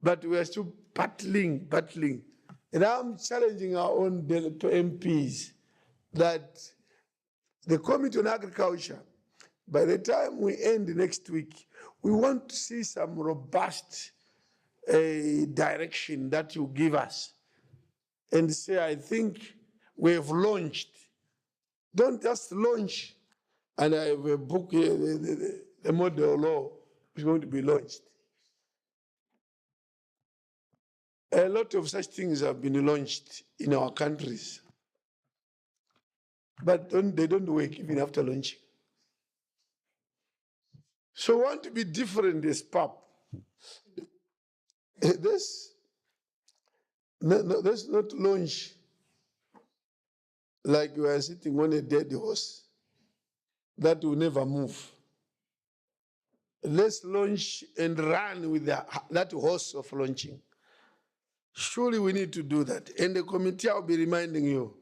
But we are still battling. And I'm challenging our own MPs that the Committee on Agriculture, by the time we end next week, we want to see some robust direction that you give us. And say, I think we have launched. Don't just launch, and I have a book here, the model law is going to be launched. A lot of such things have been launched in our countries, but they don't work even after launching. So want to be different as PAP. Let's not launch like we are sitting on a dead horse that will never move. Let's launch and run with that horse of launching. Surely we need to do that. And the committee, I'll be reminding you,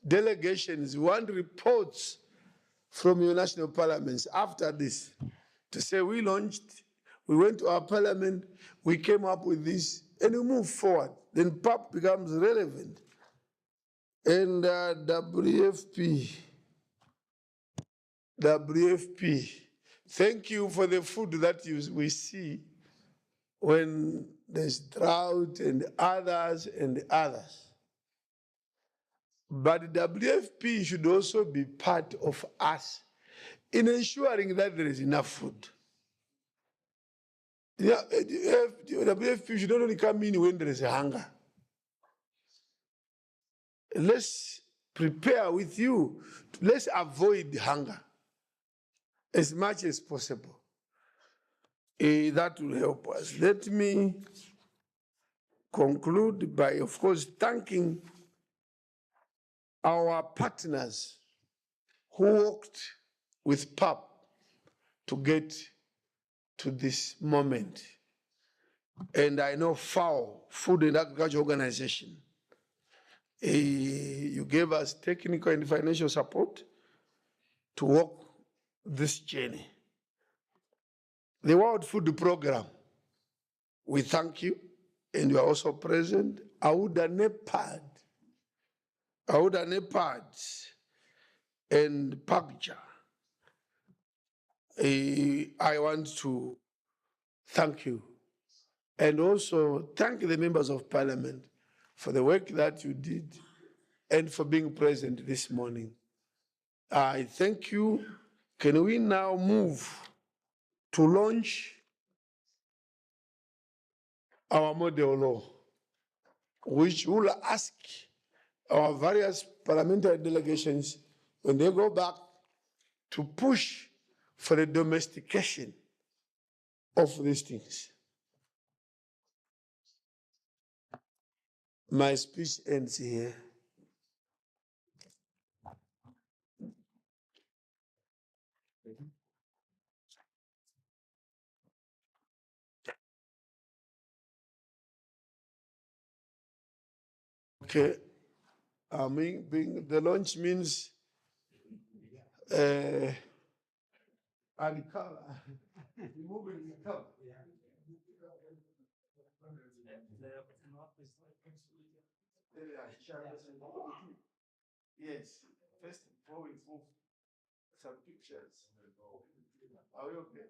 delegations want reports from your national parliaments after this to say we launched, we went to our parliament, we came up with this, and we move forward. Then PAP becomes relevant. And WFP, Thank you for the food that we see when there's drought and others and others. But WFP should also be part of us in ensuring that there is enough food. Yeah, WFP should not only come in when there is a hunger. Let's prepare with you. Let's avoid hunger as much as possible. That will help us. Let me conclude by, of course, thanking our partners who worked with PAP to get to this moment. And I know FAO, Food and Agriculture Organization, you gave us technical and financial support to walk this journey. The World Food Program, we thank you, and you are also present. Auda NEPAD, and PAGJA. I want to thank you, and also thank the members of Parliament for the work that you did and for being present this morning. I thank you. Can we now move to launch our model law, which will ask our various parliamentary delegations, when they go back, to push for the domestication of these things. My speech ends here. Okay. I mean, the launch means uncover. Removing the cover. Yes. First, before we move some pictures. Are we okay?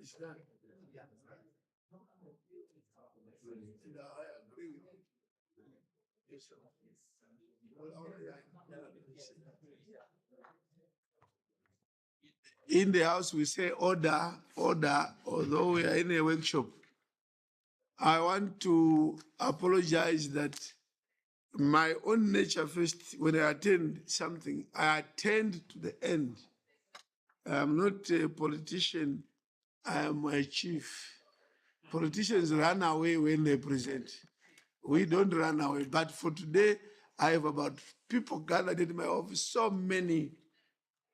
It's done. I agree with you. Yes, sir. In the house, we say order, order, although we are in a workshop. I want to apologize that my own nature first, when I attend something, I attend to the end. I'm not a politician, I am a chief. Politicians run away when they present. We don't run away. But for today, I have about people gathered in my office, so many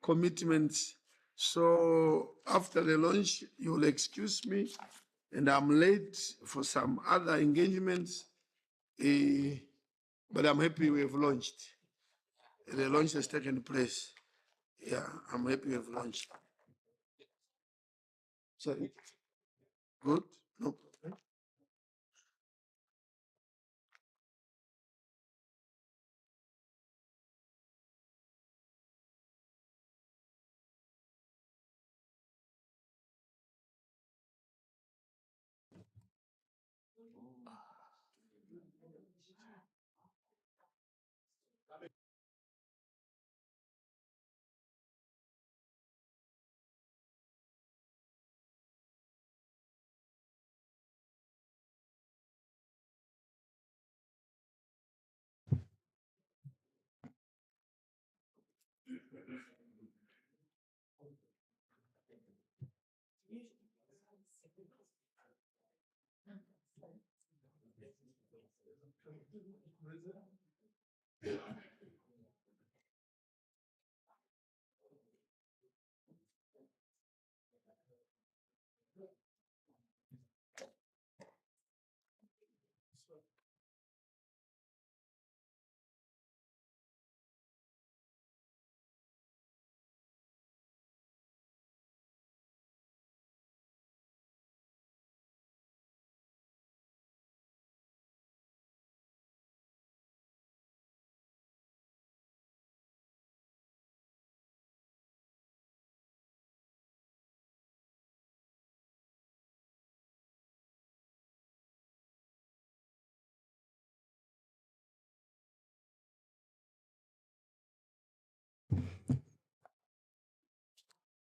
commitments. So after the launch, you will excuse me, and I'm late for some other engagements. But I'm happy we have launched. The launch has taken place. Yeah, I'm happy we have launched. Sorry. Good? No.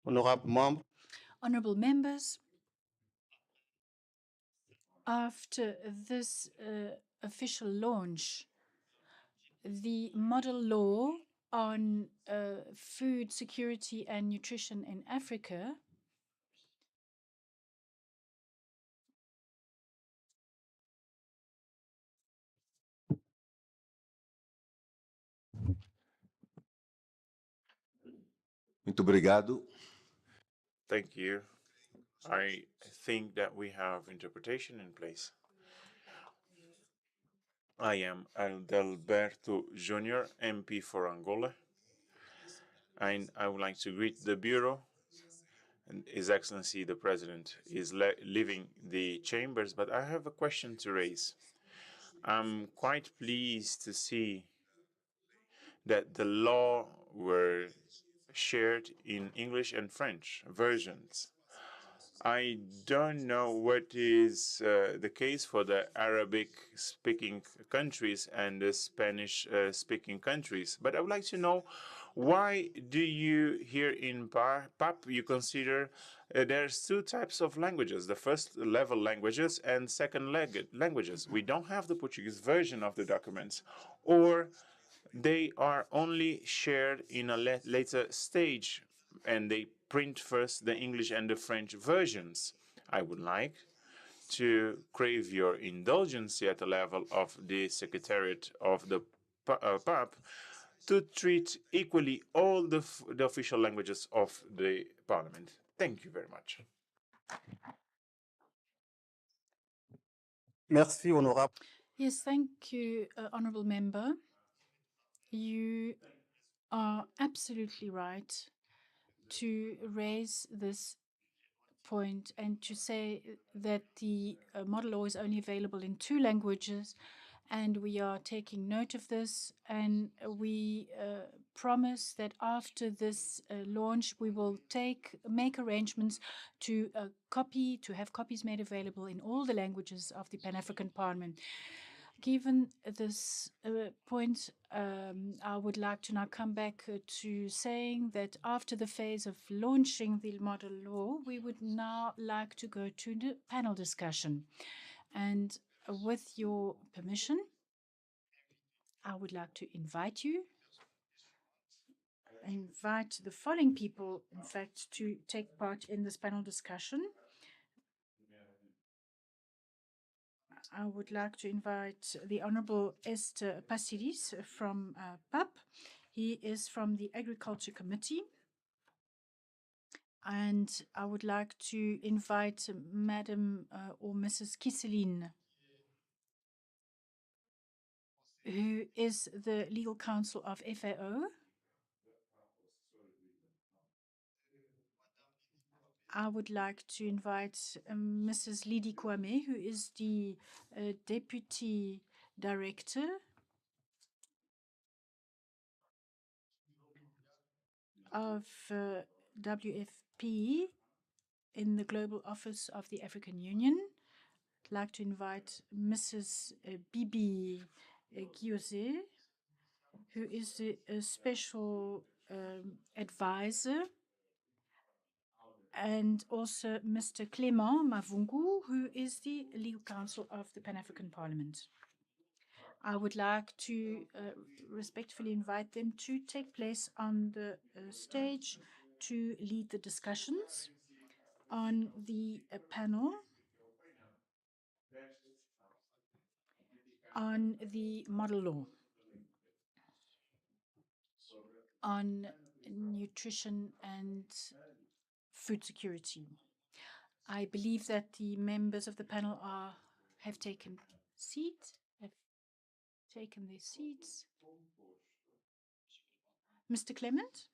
Honorables membres, Honorable members, after this official launch, the model law on food security and nutrition in Africa Muito obrigado. Thank you. I think that we have interpretation in place. I am Adalberto Jr., MP for Angola, and I would like to greet the Bureau. And His Excellency the President is leaving the chambers, but I have a question to raise. I'm quite pleased to see that the law were shared in English and French versions. I don't know what is the case for the Arabic-speaking countries and the Spanish-speaking countries, but I would like to know, why do you here in PAP you consider there's two types of languages, the first level languages and second languages? We don't have the Portuguese version of the documents, or they are only shared in a later stage and they print first the English and the French versions. I would like to crave your indulgence at the level of the Secretariat of the PAP to treat equally all the official languages of the Parliament. Thank you very much. merci, honorable. Yes, thank you, honorable member. You are absolutely right to raise this point and to say that the model law is only available in 2 languages, and we are taking note of this, and we promise that after this launch we will make arrangements to have copies made available in all the languages of the Pan-African Parliament. Given this point, I would like to now come back to saying that after the phase of launching the model law, we would now like to go to the panel discussion. And with your permission, I would like to invite the following people, in fact, to take part in this panel discussion. I would like to invite the Honorable Esther Passiris from PAP. He is from the Agriculture Committee. And I would like to invite Madam or Mrs. Kiselin, who is the legal counsel of FAO. I would like to invite Mrs. Lydie Kwame, who is the Deputy Director of WFP in the Global Office of the African Union. I'd like to invite Mrs. Bibi Giose, who is the special advisor, and also Mr. Clément Mavungu, who is the legal counsel of the Pan-African Parliament. I would like to respectfully invite them to take place on the stage to lead the discussions on the panel. on the model law on nutrition and food security. I believe that the members of the panel have taken their seats. Mr. Clement,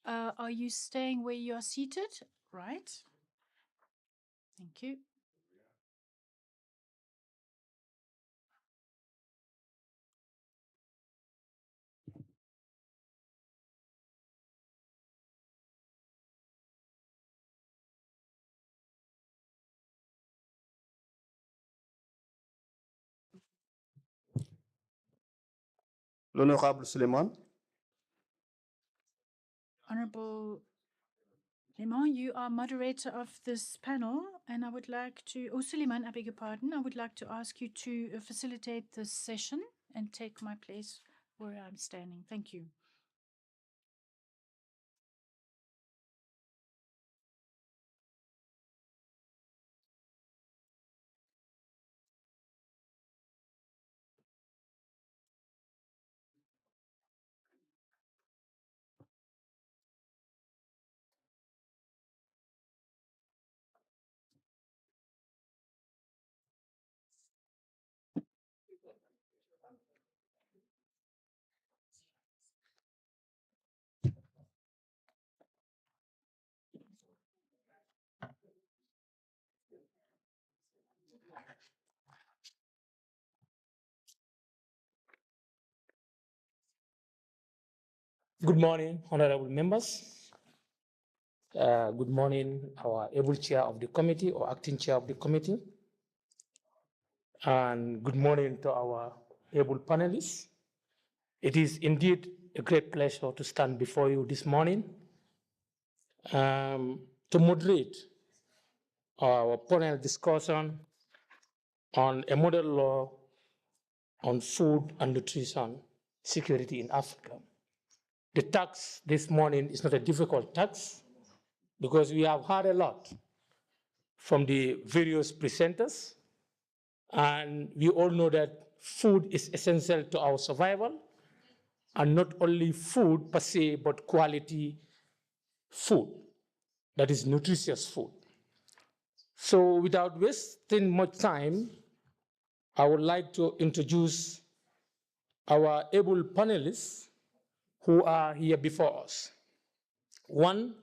are you staying where you are seated? Right. Thank you. L'honorable Suleiman. Honorable Lemon, you are moderator of this panel, and I would like to, Suleiman, I beg your pardon, I would like to ask you to facilitate this session and take my place where I'm standing. Thank you. Good morning, honorable members. Good morning, our able chair of the committee or acting chair of the committee. And good morning to our able panelists. It is indeed a great pleasure to stand before you this morning to moderate our panel discussion on a model law on food and nutrition security in Africa. The task this morning is not a difficult task because we have heard a lot from the various presenters, and we all know that food is essential to our survival, and not only food per se, but quality food, that is nutritious food. So without wasting much time, I would like to introduce our able panelists who are here before us. One,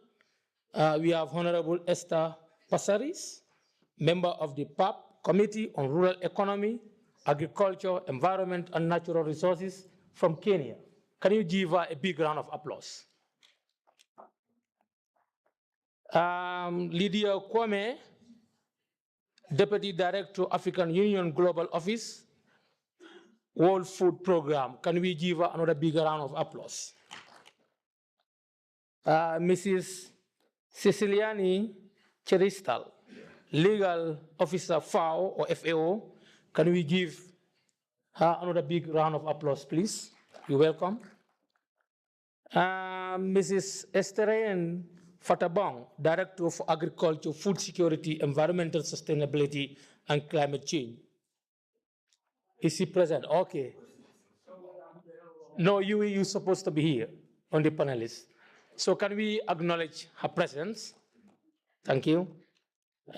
we have Honorable Esther Passaris, member of the PAP Committee on Rural Economy, Agriculture, Environment, and Natural Resources from Kenya. Can you give her a big round of applause? Lydia Kwame, Deputy Director, African Union Global Office, World Food Program. Can we give her another big round of applause? Mrs. Ceciliani Cheristal, Legal Officer FAO or FAO. Can we give her another big round of applause, please? You're welcome. Mrs. Estherine Fatabong, Director for Agriculture, Food Security, Environmental Sustainability, and Climate Change. Is she present? Okay. No, you're supposed to be here on the panelists. So can we acknowledge her presence? Thank you.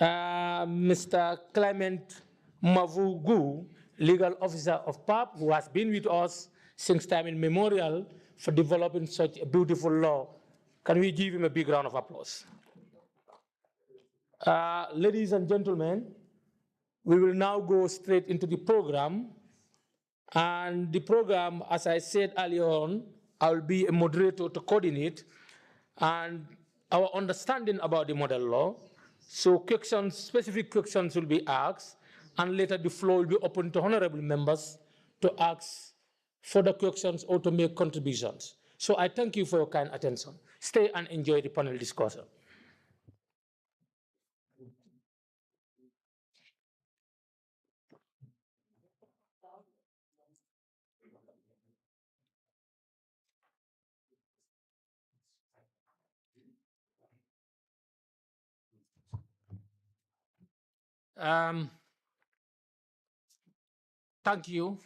Mr. Clement Mavugu, Legal Officer of PAP, who has been with us since time immemorial for developing such a beautiful law. Can we give him a big round of applause? Ladies and gentlemen, we will now go straight into the program. And the program, as I said earlier on, I'll be a moderator to coordinate and our understanding about the model law. So questions, specific questions will be asked, and later the floor will be open to honorable members to ask further questions or to make contributions. So I thank you for your kind attention. Stay and enjoy the panel discussion. Thank you,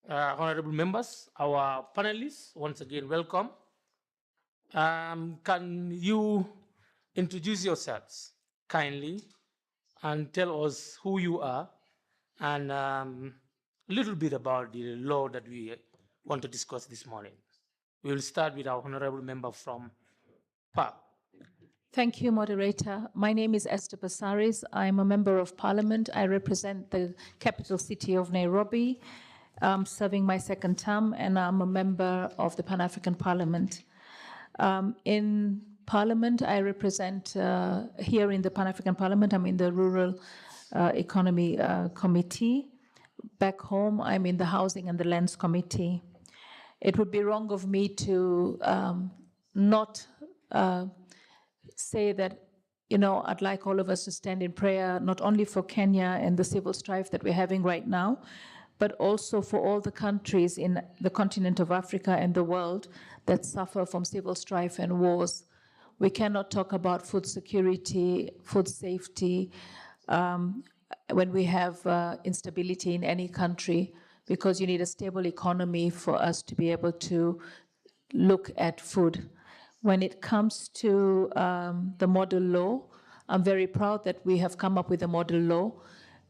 honorable members, our panelists. Once again, welcome. Can you introduce yourselves kindly and tell us who you are and a little bit about the law that we want to discuss this morning? We will start with our honorable member from PAC. Thank you, moderator. My name is Esther Basaris. I'm a member of parliament. I represent the capital city of Nairobi. I'm serving my second term, and I'm a member of the Pan-African Parliament. In parliament, I represent, here in the Pan-African Parliament, I'm in the Rural Economy Committee. Back home, I'm in the Housing and the Lands Committee. It would be wrong of me to not say that, I'd like all of us to stand in prayer, not only for Kenya and the civil strife that we're having right now, but also for all the countries in the continent of Africa and the world that suffer from civil strife and wars. We cannot talk about food security, food safety, when we have instability in any country, because you need a stable economy for us to be able to look at food. When it comes to the model law, I'm very proud that we have come up with a model law,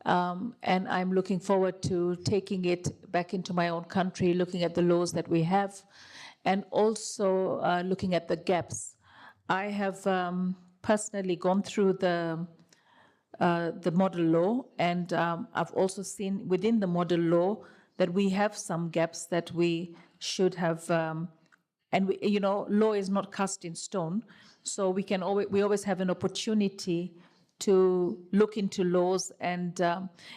and I'm looking forward to taking it back into my own country, looking at the laws that we have, and also looking at the gaps. I have personally gone through the model law, and I've also seen within the model law that we have some gaps that we should have. And law is not cast in stone, so we always have an opportunity to look into laws and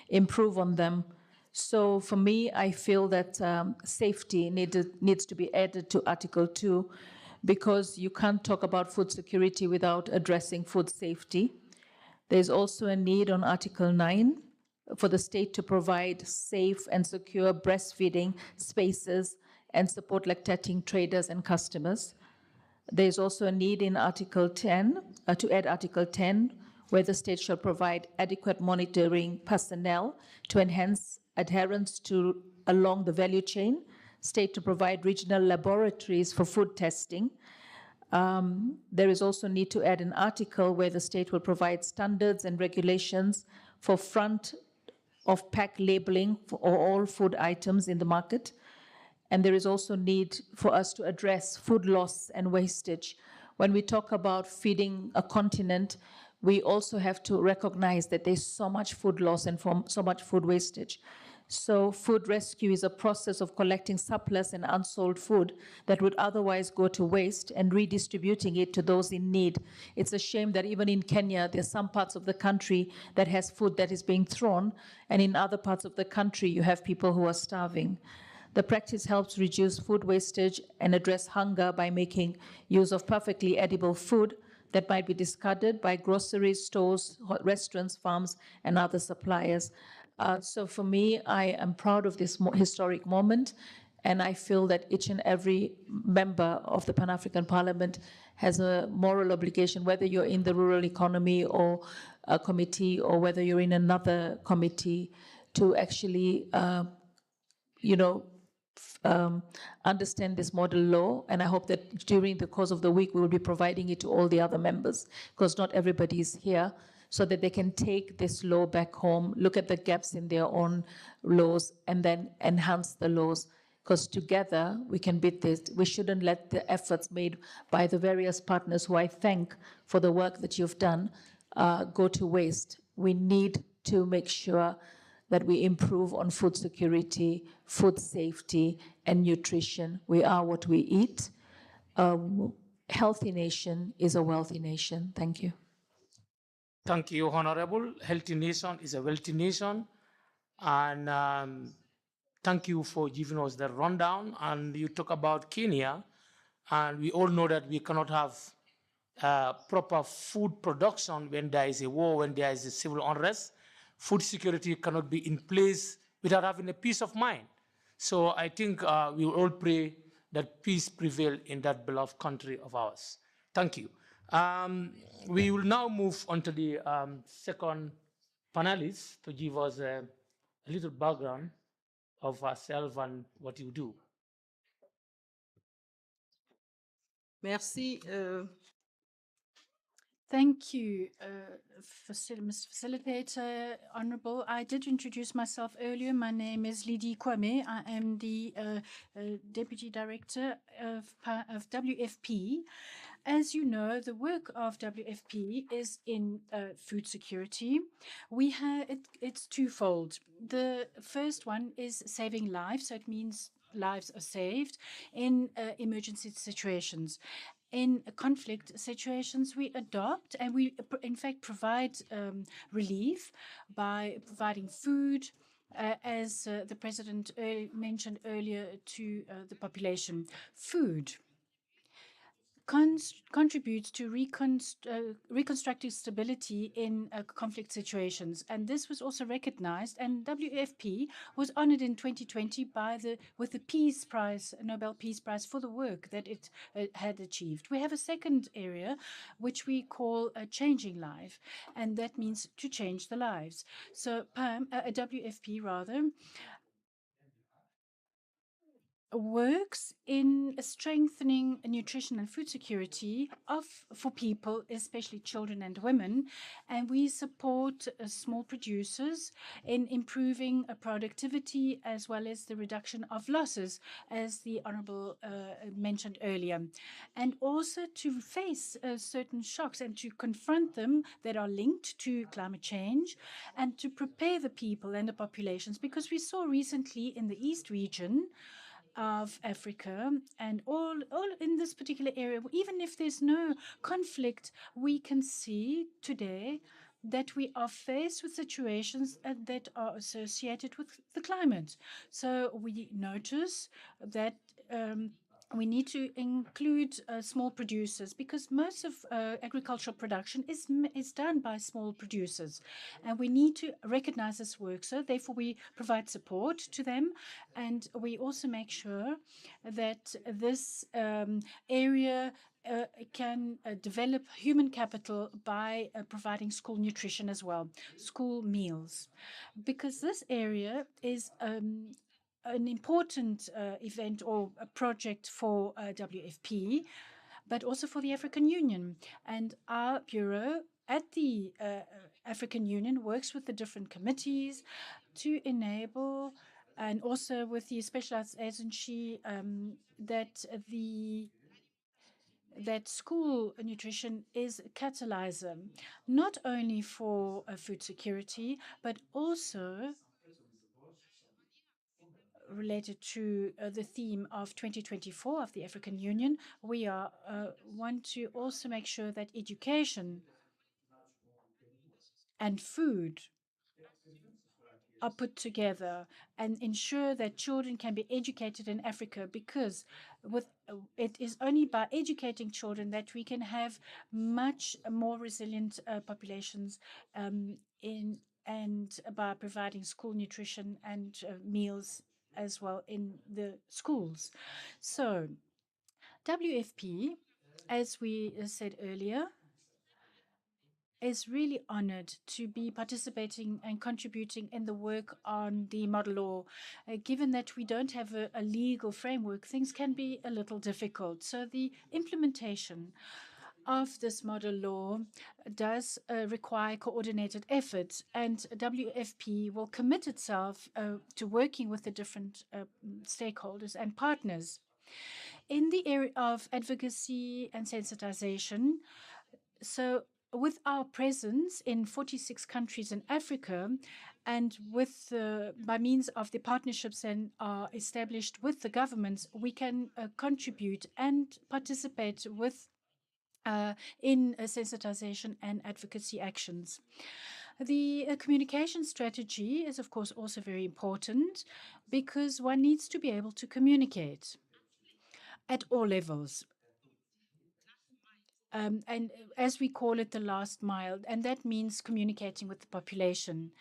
improve on them. So for me, I feel that safety needs to be added to Article 2, because you can't talk about food security without addressing food safety. There's also a need on Article 9 for the state to provide safe and secure breastfeeding spaces and support lactating traders and customers. There's also a need in Article 10, to add Article 10, where the state shall provide adequate monitoring personnel to enhance adherence along the value chain, state to provide regional laboratories for food testing. There is also need to add an article where the state will provide standards and regulations for front of pack labeling for all food items in the market. And there is also need for us to address food loss and wastage. When we talk about feeding a continent, we also have to recognize that there's so much food loss and so much food wastage. So food rescue is a process of collecting surplus and unsold food that would otherwise go to waste and redistributing it to those in need. It's a shame that even in Kenya, there's some parts of the country that has food that is being thrown, and in other parts of the country, you have people who are starving. The practice helps reduce food wastage and address hunger by making use of perfectly edible food that might be discarded by grocery stores, restaurants, farms, and other suppliers. So for me, I am proud of this historic moment, and I feel that each and every member of the Pan-African Parliament has a moral obligation, whether you're in the rural economy or a committee, or whether you're in another committee, to actually, understand this model law. And I hope that during the course of the week, we will be providing it to all the other members, because not everybody is here, so that they can take this law back home, look at the gaps in their own laws, and then enhance the laws. Because together we can beat this. We shouldn't let the efforts made by the various partners, who I thank for the work that you've done, go to waste. We need to make sure that we improve on food security, food safety, and nutrition. We are what we eat. A healthy nation is a wealthy nation. Thank you. Thank you, Honorable. Healthy nation is a wealthy nation. And thank you for giving us the rundown. And you talk about Kenya, and we all know that we cannot have proper food production when there is a war, when there is a civil unrest. Food security cannot be in place without having a peace of mind. So I think we will all pray that peace prevail in that beloved country of ours. Thank you. We will now move on to the second panelist to give us a little background of yourself and what you do. Merci. Thank you, Mr. Facilitator, Honourable. I did introduce myself earlier. My name is Lydie Kwame. I am the Deputy Director of WFP. As you know, the work of WFP is in food security. It's twofold. The first one is saving lives, so it means lives are saved in emergency situations. In conflict situations, we adopt and we, in fact, provide relief by providing food, as the President mentioned earlier, to the population. Food contributes to reconstructive stability in conflict situations. And this was also recognized, and WFP was honored in 2020 with the Peace Prize, Nobel Peace Prize, for the work that it had achieved. We have a second area, which we call changing life, and that means to change the lives. So WFP rather, works in strengthening nutrition and food security for people, especially children and women, and we support small producers in improving productivity as well as the reduction of losses, as the Honourable mentioned earlier, and also to face certain shocks and to confront them that are linked to climate change, and to prepare the people and the populations, because we saw recently in the East region of Africa and all in this particular area, even if there's no conflict, we can see today that we are faced with situations that are associated with the climate. So we notice that we need to include small producers, because most of agricultural production is done by small producers, and we need to recognize this work. So therefore, we provide support to them, and we also make sure that this area can develop human capital by providing school nutrition as well, school meals, because this area is an important event or a project for WFP, but also for the African Union. And our bureau at the African Union works with the different committees to enable, and also with the specialized agency, that school nutrition is a catalyzer, not only for food security, but also related to the theme of 2024 of the African Union. We want to also make sure that education and food are put together and ensure that children can be educated in Africa, because it is only by educating children that we can have much more resilient populations, and by providing school nutrition and meals as well in the schools. So WFP, as we said earlier, is really honored to be participating and contributing in the work on the model law. Given that we don't have a legal framework, things can be a little difficult. So the implementation of this model law does require coordinated efforts, and WFP will commit itself to working with the different stakeholders and partners. In the area of advocacy and sensitization, so with our presence in 46 countries in Africa, and by means of the partnerships that are established with the governments, we can contribute and participate in sensitization and advocacy actions. The communication strategy is, of course, also very important, because one needs to be able to communicate at all levels. And as we call it, the last mile, and that means communicating with the population.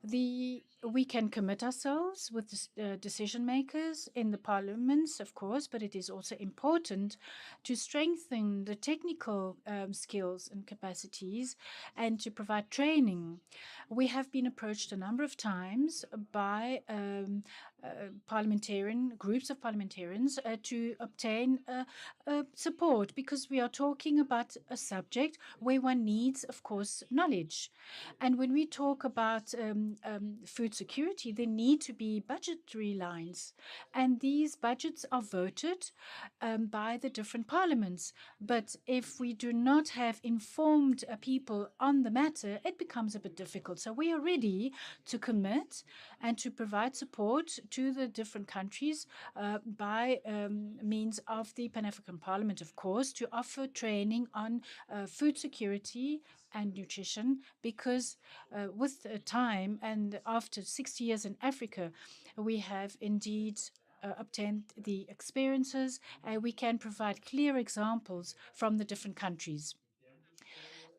The we can commit ourselves with decision makers in the parliaments, of course, but it is also important to strengthen the technical skills and capacities and to provide training. We have been approached a number of times by groups of parliamentarians to obtain support, because we are talking about a subject where one needs, of course, knowledge. And when we talk about food security, there need to be budgetary lines, and these budgets are voted by the different parliaments. But if we do not have informed people on the matter, it becomes a bit difficult. So we are ready to commit and to provide support to the different countries by means of the Pan-African Parliament, of course, to offer training on food security and nutrition, because with time and after 60 years in Africa, we have indeed obtained the experiences. We can provide clear examples from the different countries.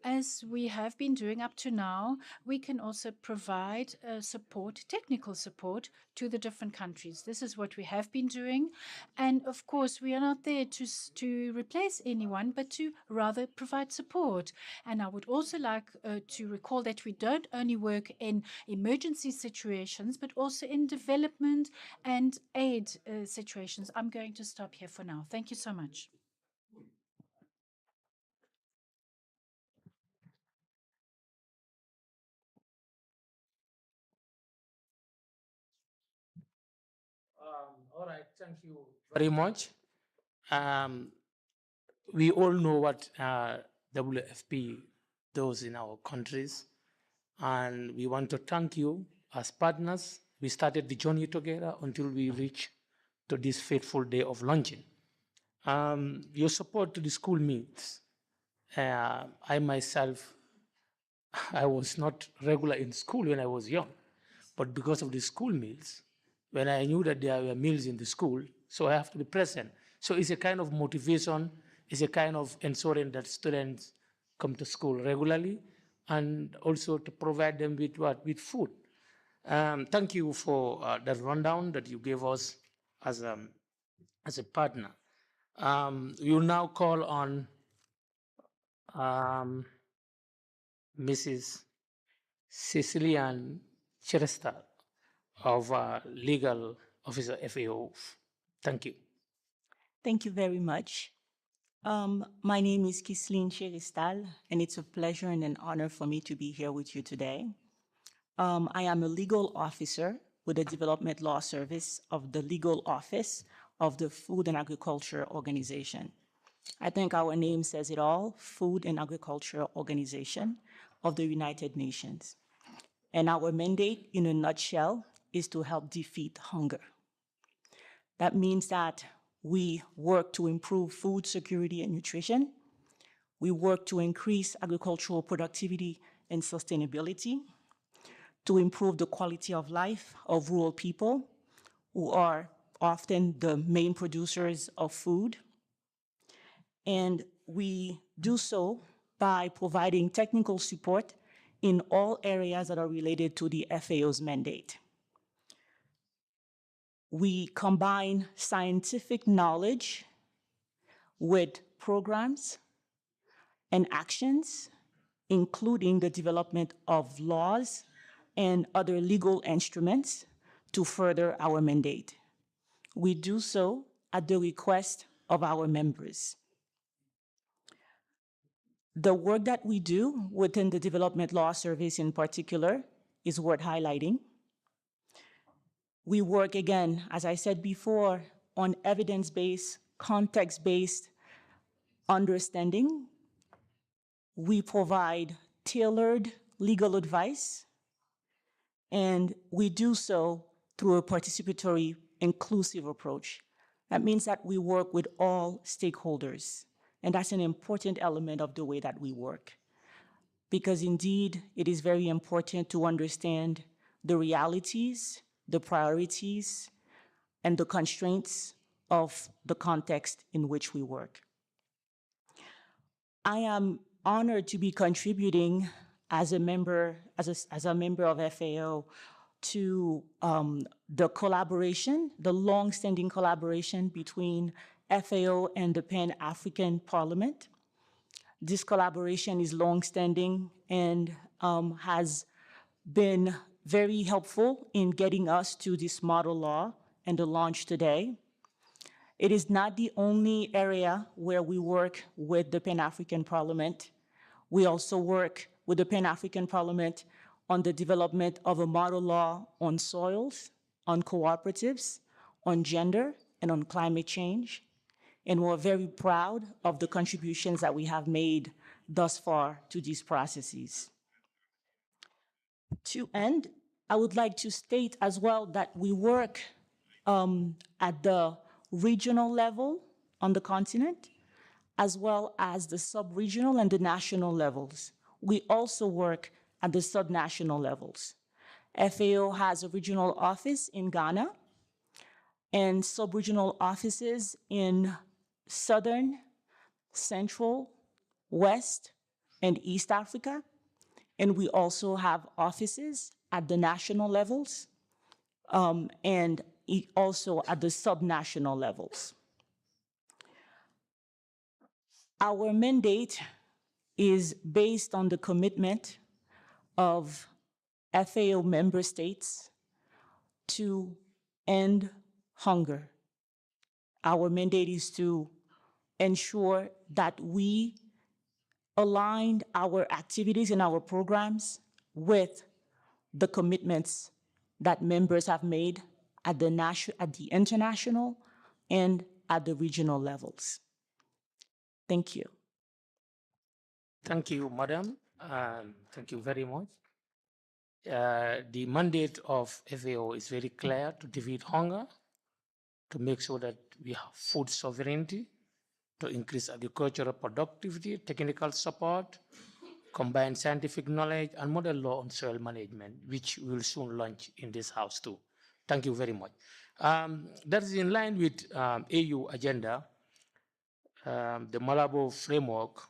As we have been doing up to now, we can also provide support, technical support, to the different countries. This is what we have been doing. And of course, we are not there to replace anyone, but to rather provide support. And I would also like to recall that we don't only work in emergency situations, but also in development and aid situations. I'm going to stop here for now. Thank you so much. All right, thank you very much. We all know what WFP does in our countries, and we want to thank you as partners. We started the journey together until we reach to this fateful day of launching. Your support to the school meals. I myself, I was not regular in school when I was young, but because of the school meals, when I knew that there were meals in the school, so I have to be present. So it's a kind of motivation, it's a kind of ensuring that students come to school regularly, and also to provide them with what? With food. Thank you for that rundown that you gave us as a partner. We will now call on Mrs. Cecilian Cheresta of Legal Officer FAO. Thank you. Thank you very much. My name is Kisleen Cheristal, and it's a pleasure and an honor for me to be here with you today. I am a legal officer with the Development Law Service of the Legal Office of the Food and Agriculture Organization. I think our name says it all, Food and Agriculture Organization of the United Nations. And our mandate, in a nutshell, is to help defeat hunger. That means that we work to improve food security and nutrition. We work to increase agricultural productivity and sustainability, to improve the quality of life of rural people, who are often the main producers of food. And we do so by providing technical support in all areas that are related to the FAO's mandate. We combine scientific knowledge with programs and actions, including the development of laws and other legal instruments to further our mandate. We do so at the request of our members. The work that we do within the Development Law Service in particular is worth highlighting. We work, again, as I said before, on evidence-based, context-based understanding. We provide tailored legal advice, and we do so through a participatory, inclusive approach. That means that we work with all stakeholders, and that's an important element of the way that we work. Because indeed, it is very important to understand the realities, the priorities, and the constraints of the context in which we work. I am honored to be contributing as a member of FAO to the collaboration, the long-standing collaboration between FAO and the Pan-African Parliament. This collaboration is long-standing and has been very helpful in getting us to this model law and the launch today. It is not the only area where we work with the Pan-African Parliament. We also work with the Pan-African Parliament on the development of a model law on soils, on cooperatives, on gender, and on climate change. And we're very proud of the contributions that we have made thus far to these processes. To end, I would like to state as well that we work at the regional level on the continent, as well as the sub-regional and the national levels. We also work at the subnational levels. FAO has a regional office in Ghana and sub-regional offices in Southern, Central, West, and East Africa. And we also have offices at the national levels and also at the subnational levels. Our mandate is based on the commitment of FAO member states to end hunger. Our mandate is to ensure that we aligned our activities and our programs with the commitments that members have made at the international and at the regional levels. Thank you. Thank you, Madam. Thank you very much. The mandate of FAO is very clear: to defeat hunger, to make sure that we have food sovereignty, to increase agricultural productivity, technical support, combine scientific knowledge, and model law on soil management, which we will soon launch in this house too. Thank you very much. That is in line with AU agenda, the Malabo framework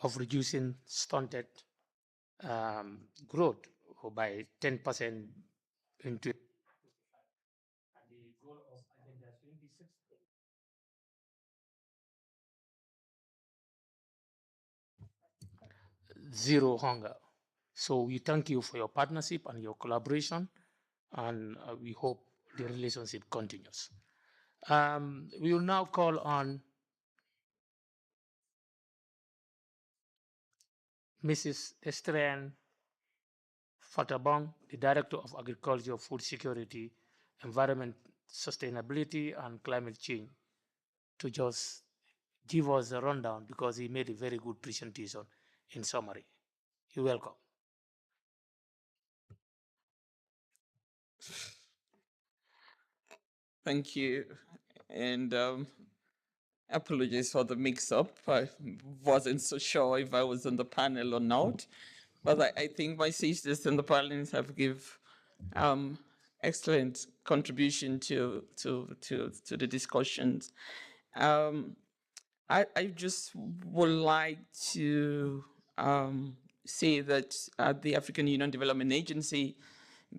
of reducing stunted growth by 10% into the goal of Agenda 2060. Zero hunger. So we thank you for your partnership and your collaboration, and we hope the relationship continues. We will now call on Mrs. Estran Fatabong, the Director of Agriculture, Food Security, Environment, Sustainability, and Climate Change, to just give us a rundown, because he made a very good presentation in summary. You're welcome. Thank you. And apologies for the mix-up. I wasn't so sure if I was on the panel or not. But I think my sisters in the panelists have given excellent contribution to the discussions. I just would like to say that the African Union Development Agency,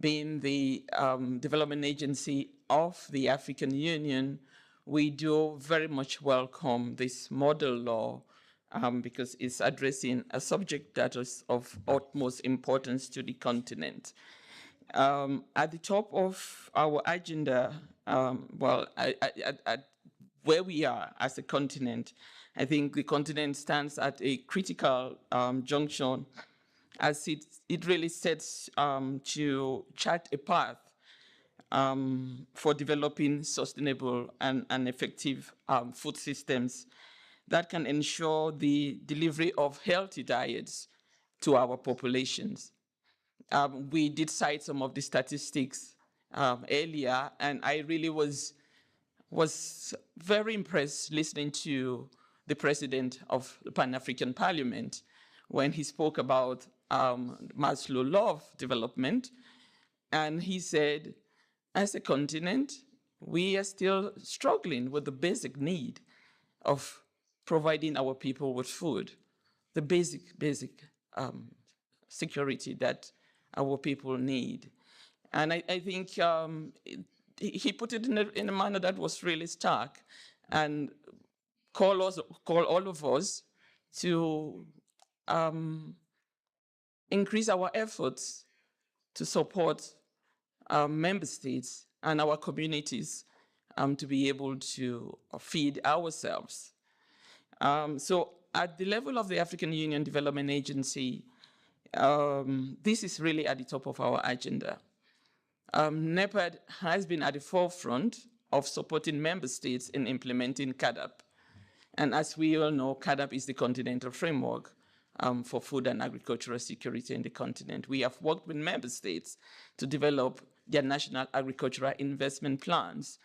being the development agency of the African Union, we do very much welcome this model law because it's addressing a subject that is of utmost importance to the continent. At the top of our agenda, where we are as a continent, I think the continent stands at a critical junction, as it really sets to chart a path for developing sustainable and effective food systems that can ensure the delivery of healthy diets to our populations. We did cite some of the statistics earlier, and I really was very impressed listening to the president of the Pan-African Parliament when he spoke about Maslow's law of development. And he said, as a continent, we are still struggling with the basic need of providing our people with food, the basic security that our people need. And I think he put it in a manner that was really stark, and call all of us to increase our efforts to support our member states and our communities to be able to feed ourselves. So at the level of the African Union Development Agency, this is really at the top of our agenda. NEPAD has been at the forefront of supporting member states in implementing CAADP. And as we all know, CAADP is the continental framework for food and agricultural security in the continent. We have worked with member states to develop their national agricultural investment plans.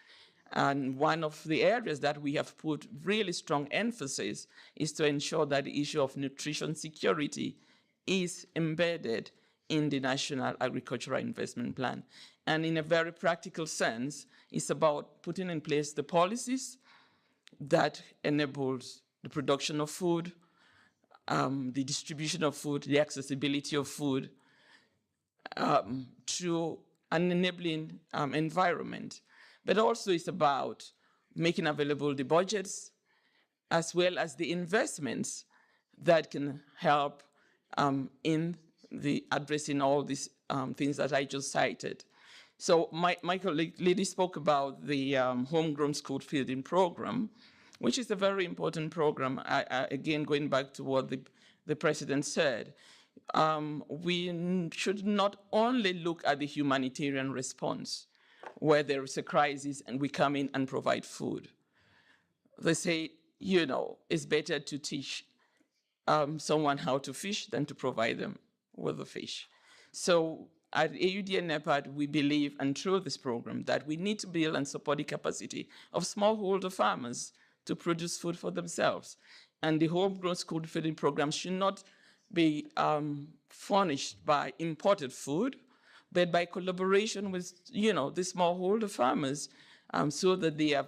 And one of the areas that we have put really strong emphasis is to ensure that the issue of nutrition security is embedded in the National Agricultural Investment Plan. And in a very practical sense, it's about putting in place the policies that enables the production of food, the distribution of food, the accessibility of food through an enabling environment. But also it's about making available the budgets as well as the investments that can help in the addressing all these things that I just cited. So my colleague Lady spoke about the homegrown school feeding program, which is a very important program. Again, going back to what the president said, we should not only look at the humanitarian response, where there is a crisis and we come in and provide food. They say, you know, it's better to teach someone how to fish than to provide them with the fish. So at AUD and NEPAD, we believe, and through this program, that we need to build and support the capacity of smallholder farmers to produce food for themselves. And the homegrown school feeding program should not be furnished by imported food, but by collaboration with, you know, the smallholder farmers, so that they are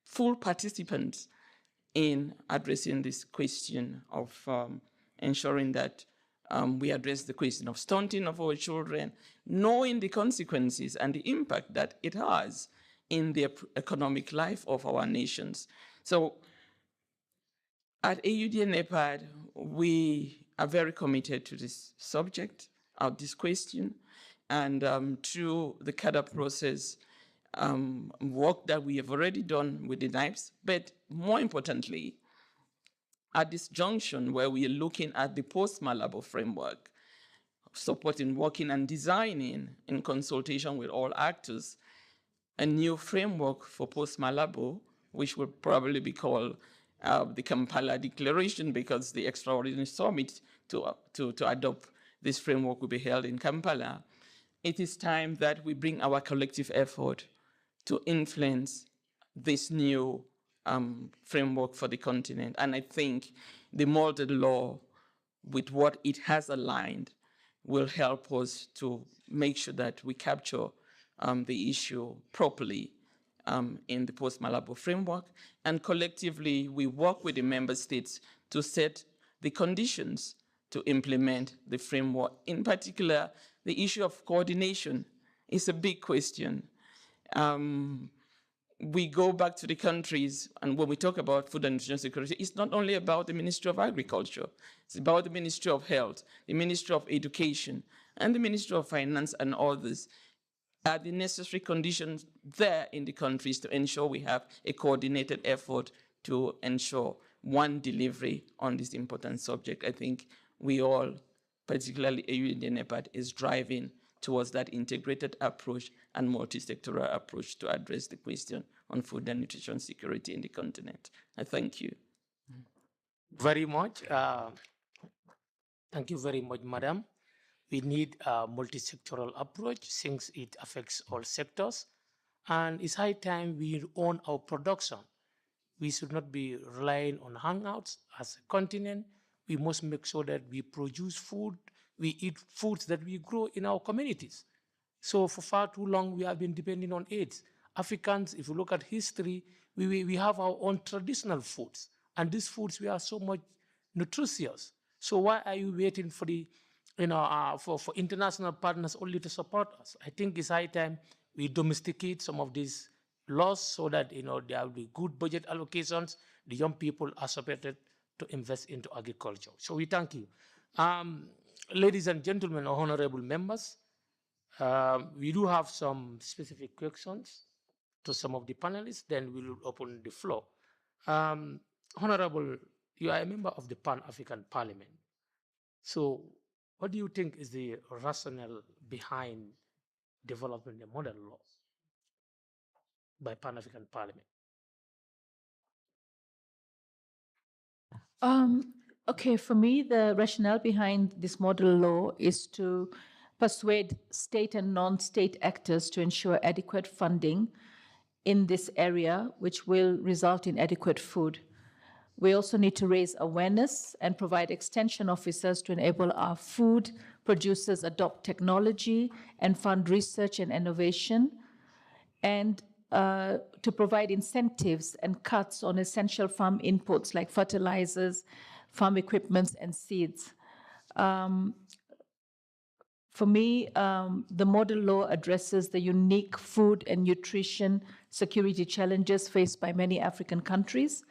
full participants in addressing this question of ensuring that we address the question of stunting of our children, knowing the consequences and the impact that it has in the economic life of our nations. So at AUD and NEPAD, we are very committed to this subject, this question, and through the CAADP process, work that we have already done with the NIPES, but more importantly, at this junction where we are looking at the post-Malabo framework, supporting, working, and designing in consultation with all actors, a new framework for post-Malabo, which will probably be called the Kampala Declaration, because the extraordinary summit to adopt this framework will be held in Kampala. It is time that we bring our collective effort to influence this new framework for the continent. And I think the molded law, with what it has aligned, will help us to make sure that we capture the issue properly in the post-Malabo framework. And collectively, we work with the member states to set the conditions to implement the framework. In particular, the issue of coordination is a big question. We go back to the countries, and when we talk about food and nutrition security, it's not only about the Ministry of Agriculture, it's about the Ministry of Health, the Ministry of Education, and the Ministry of Finance and others. Are the necessary conditions there in the countries to ensure we have a coordinated effort to ensure one delivery on this important subject? I think we all, particularly AUD and NEPAD, is driving towards that integrated approach and multi-sectoral approach to address the question on food and nutrition security in the continent. I thank you. Very much. Thank you very much, Madam. We need a multi-sectoral approach since it affects all sectors. And it's high time we own our production. We should not be relying on hangouts as a continent. We must make sure that we produce food, we eat foods that we grow in our communities. So for far too long, we have been depending on aid. Africans, if you look at history, we have our own traditional foods. And these foods, we are so much nutritious. So why are you waiting for the for international partners only to support us. I think it's high time we domesticate some of these laws so that there will be good budget allocations. The young people are supported to invest into agriculture. So we thank you. Ladies and gentlemen, honorable members, we do have some specific questions to some of the panelists, then we will open the floor. Honorable, you are a member of the Pan-African Parliament. So what do you think is the rationale behind developing the model law by Pan-African Parliament? Okay, for me, the rationale behind this model law is to persuade state and non-state actors to ensure adequate funding in this area, which will result in adequate food. We also need to raise awareness and provide extension officers to enable our food producers adopt technology and fund research and innovation, and to provide incentives and cuts on essential farm inputs like fertilizers, farm equipment, and seeds. For me, the model law addresses the unique food and nutrition security challenges faced by many African countries.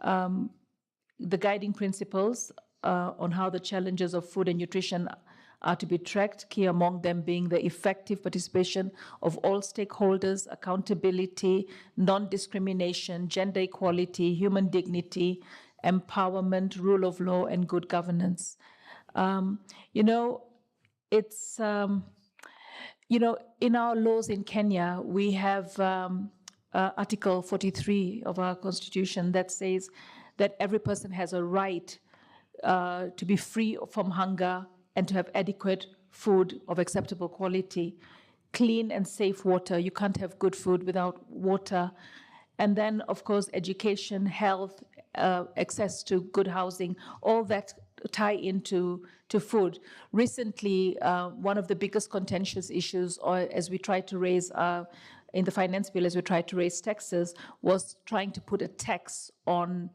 The guiding principles on how the challenges of food and nutrition are to be tracked, key among them being the effective participation of all stakeholders, accountability, non-discrimination, gender equality, human dignity, empowerment, rule of law, and good governance. It's, in our laws in Kenya, we have Article 43 of our constitution that says that every person has a right to be free from hunger and to have adequate food of acceptable quality, clean and safe water. You can't have good food without water. And then, of course, education, health, access to good housing, all that tie into food. Recently, one of the biggest contentious issues, or as we tried to raise in the finance bill, as we tried to raise taxes, was trying to put a tax on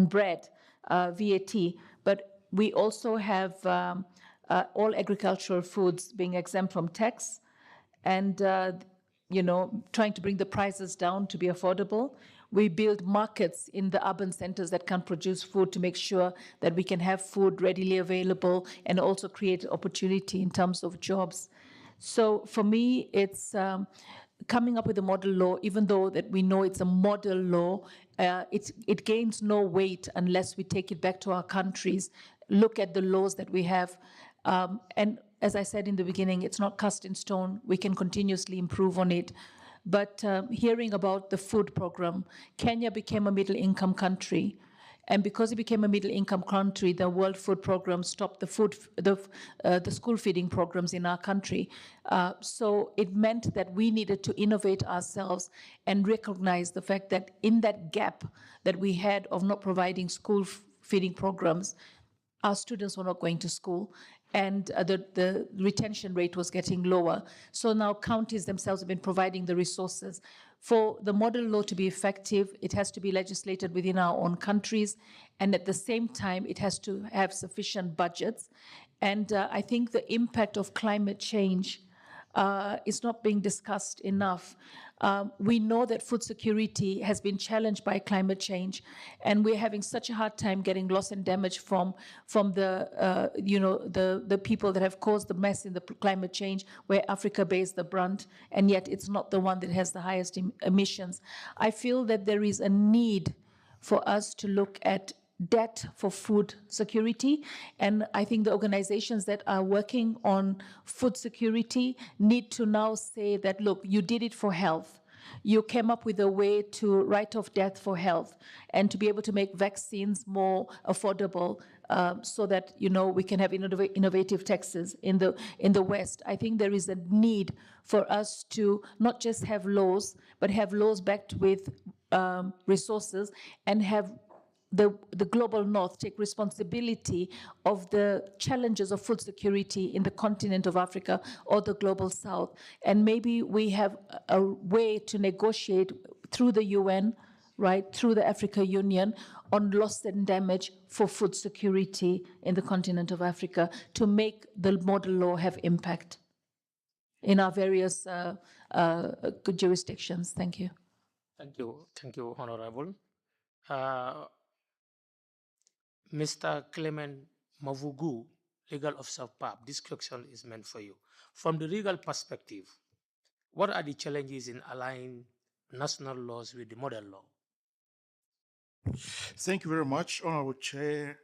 bread, VAT. But we also have all agricultural foods being exempt from tax, and trying to bring the prices down to be affordable. We build markets in the urban centers that can produce food to make sure that we can have food readily available and also create opportunity in terms of jobs. So for me, it's coming up with a model law, even though that we know it's a model law, it gains no weight unless we take it back to our countries, look at the laws that we have, and as I said in the beginning, it's not cast in stone. We can continuously improve on it. But hearing about the food program, Kenya became a middle-income country. And because it became a middle-income country, the World Food Program stopped the school feeding programs in our country. So it meant that we needed to innovate ourselves and recognize the fact that in that gap that we had of not providing school feeding programs, our students were not going to school, and the retention rate was getting lower. So now counties themselves have been providing the resources. For the model law to be effective, it has to be legislated within our own countries, and at the same time, it has to have sufficient budgets. And I think the impact of climate change is not being discussed enough. We know that food security has been challenged by climate change, and we're having such a hard time getting loss and damage from the people that have caused the mess in the climate change, where Africa bears the brunt, and yet it's not the one that has the highest emissions. I feel that there is a need for us to look at debt for food security. And I think the organizations that are working on food security need to now say that, look, you did it for health. You came up with a way to write off debt for health and to be able to make vaccines more affordable so that, we can have innovative taxes in the West. I think there is a need for us to not just have laws, but have laws backed with resources, and have the global north take responsibility of the challenges of food security in the continent of Africa or the global south. And maybe we have a way to negotiate through the UN right, through the Africa Union on loss and damage for food security in the continent of Africa to make the model law have impact in our various jurisdictions. Thank you. Thank you, Honorable. Mr. Clement Mavugu, Legal Officer of PAP, this question is meant for you. From the legal perspective, what are the challenges in aligning national laws with the model law? Thank you very much, Honorable Chair,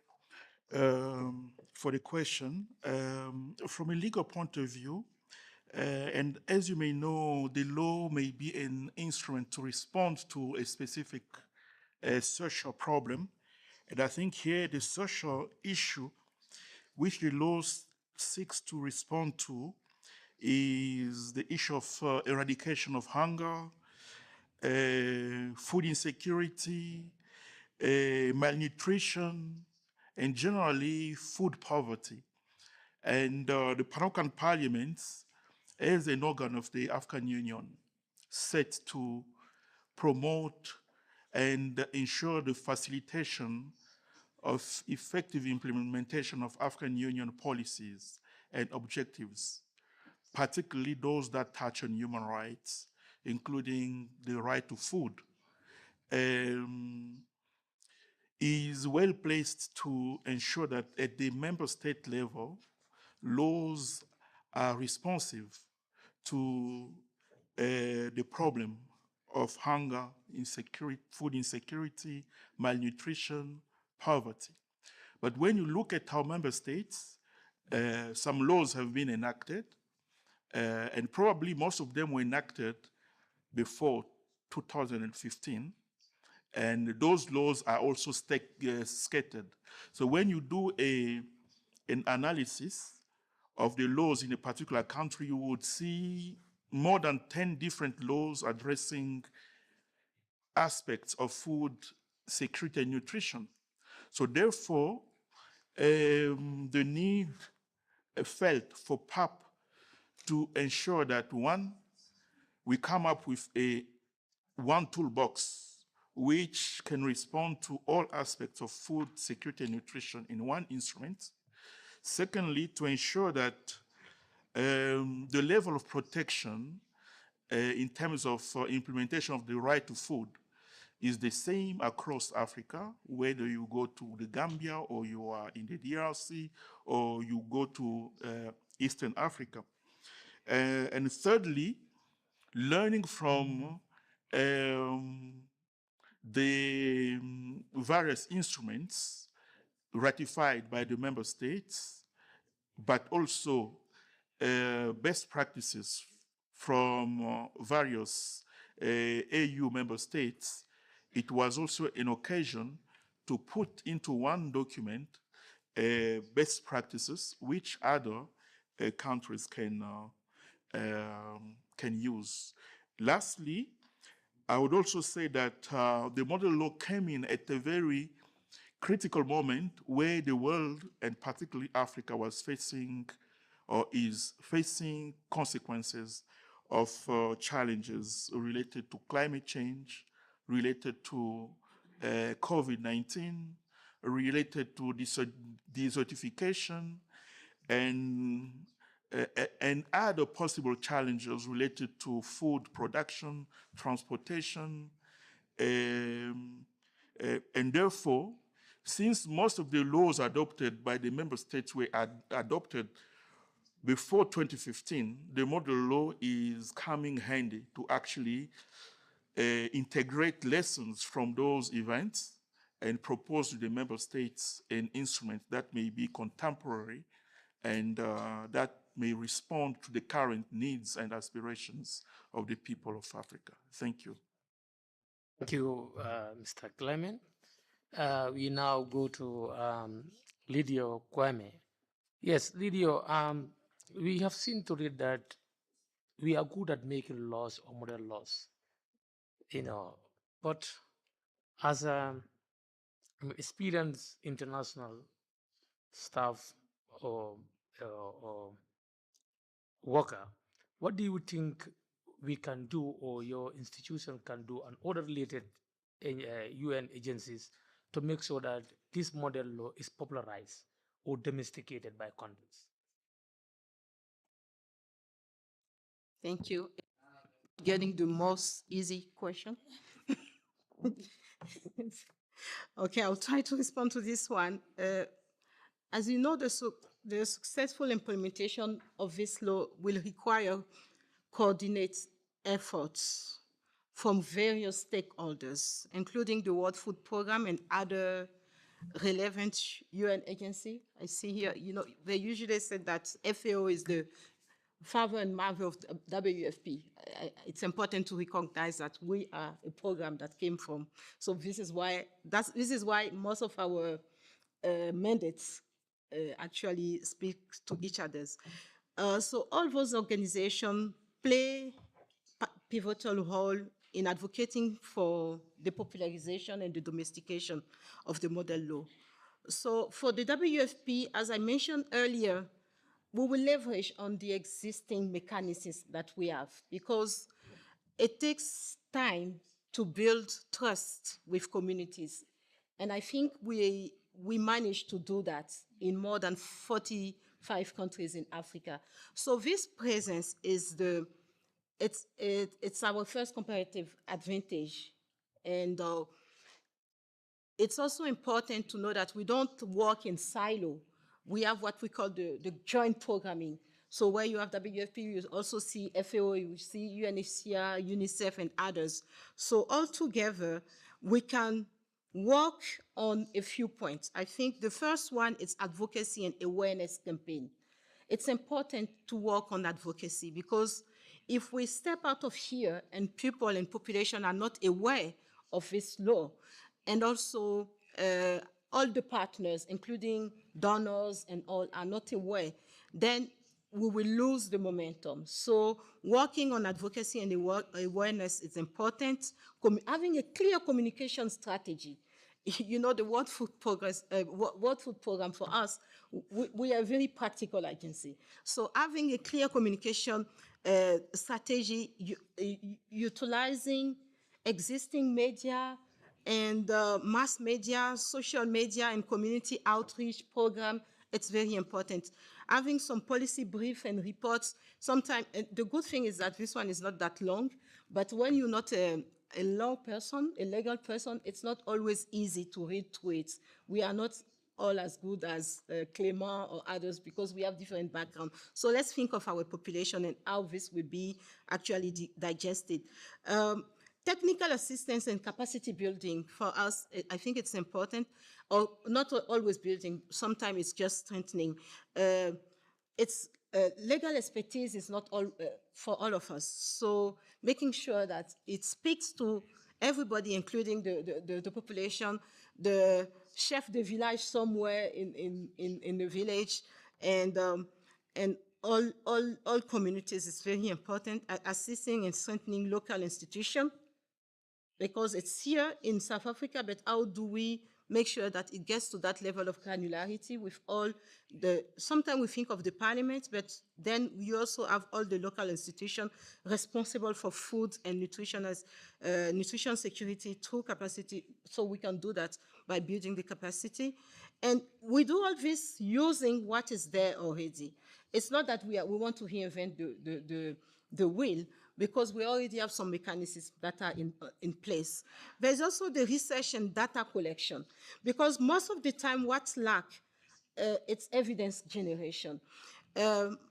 for the question. From a legal point of view, and as you may know, the law may be an instrument to respond to a specific social problem. And I think here the social issue which the law seeks to respond to is the issue of eradication of hunger, food insecurity, malnutrition, and generally food poverty. And the Pan-African Parliament, as an organ of the African Union, set to promote and ensure the facilitation of effective implementation of African Union policies and objectives, particularly those that touch on human rights, including the right to food, is well placed to ensure that at the member state level, laws are responsive to the problem of hunger, insecurity, food insecurity, malnutrition, poverty. But when you look at our member states, some laws have been enacted, and probably most of them were enacted before 2015. And those laws are also scattered. So when you do an analysis of the laws in a particular country, you would see more than 10 different laws addressing aspects of food security and nutrition. So therefore, the need felt for PAP to ensure that, one, we come up with one toolbox which can respond to all aspects of food security and nutrition in one instrument. Secondly, to ensure that the level of protection in terms of implementation of the right to food is the same across Africa, whether you go to the Gambia or you are in the DRC or you go to Eastern Africa. And thirdly, learning from the various instruments ratified by the member states, but also best practices from various AU member states, it was also an occasion to put into one document best practices which other countries can use. Lastly, I would also say that the model law came in at a very critical moment where the world, and particularly Africa, was facing or is facing consequences of challenges related to climate change, related to COVID-19, related to desertification, and other possible challenges related to food production, transportation, and therefore, since most of the laws adopted by the member states were adopted before 2015, the model law is coming handy to actually integrate lessons from those events and propose to the member states an instrument that may be contemporary and that may respond to the current needs and aspirations of the people of Africa. Thank you. Thank you, Mr. Clement. We now go to Lydia Kwame. Yes, Lydia, we have seen to read that we are good at making laws or model laws, but as an experienced international staff or worker, what do you think we can do or your institution can do on other related UN agencies to make sure that this model law is popularized or domesticated by countries? Thank you. Getting the most easy question. Okay, I'll try to respond to this one. As you know, the successful implementation of this law will require coordinated efforts from various stakeholders, including the World Food Programme and other relevant UN agency. I see here, you know, they usually say that FAO is the father and mother of the WFP. It's important to recognize that we are a program that came from. So this is why most of our mandates actually speak to each other's. So all those organizations play pivotal role in advocating for the popularization and the domestication of the model law. So for the WFP, as I mentioned earlier, we will leverage on the existing mechanisms that we have because it takes time to build trust with communities. And I think we managed to do that in more than 45 countries in Africa. So this presence is it's our first comparative advantage. And it's also important to know that we don't work in silo. We have what we call the joint programming. So where you have WFP, you also see FAO, you see UNHCR, UNICEF, and others. So all together, we can work on a few points. I think the first one is advocacy and awareness campaign. It's important to work on advocacy because if we step out of here and people and population are not aware of this law, and also all the partners, including donors and all, are not aware, then we will lose the momentum. So working on advocacy and awareness is important. Having a clear communication strategy. You know, the World Food Programme for us, we are a very practical agency. So having a clear communication strategy, utilizing existing media and mass media, social media, and community outreach program, it's very important. Having some policy brief and reports, sometimes, the good thing is that this one is not that long, but when you're not a law person, a legal person, it's not always easy to read through it. We are not all as good as Clément or others because we have different backgrounds. So let's think of our population and how this will be actually digested. Technical assistance and capacity building for us, I think it's important, or not always building, sometimes it's just strengthening. Legal expertise is not all for all of us. So making sure that it speaks to everybody, including the population, the chef de village somewhere in the village, and all communities is very important. Assisting and strengthening local institutions, because it's here in South Africa, but how do we make sure that it gets to that level of granularity with all sometimes we think of the parliament, but then we also have all the local institutions responsible for food and nutrition security through capacity, so we can do that by building the capacity. And we do all this using what is there already. It's not that we want to reinvent the wheel, because we already have some mechanisms that are in place. There's also the research and data collection, because most of the time what's lacked, it's evidence generation.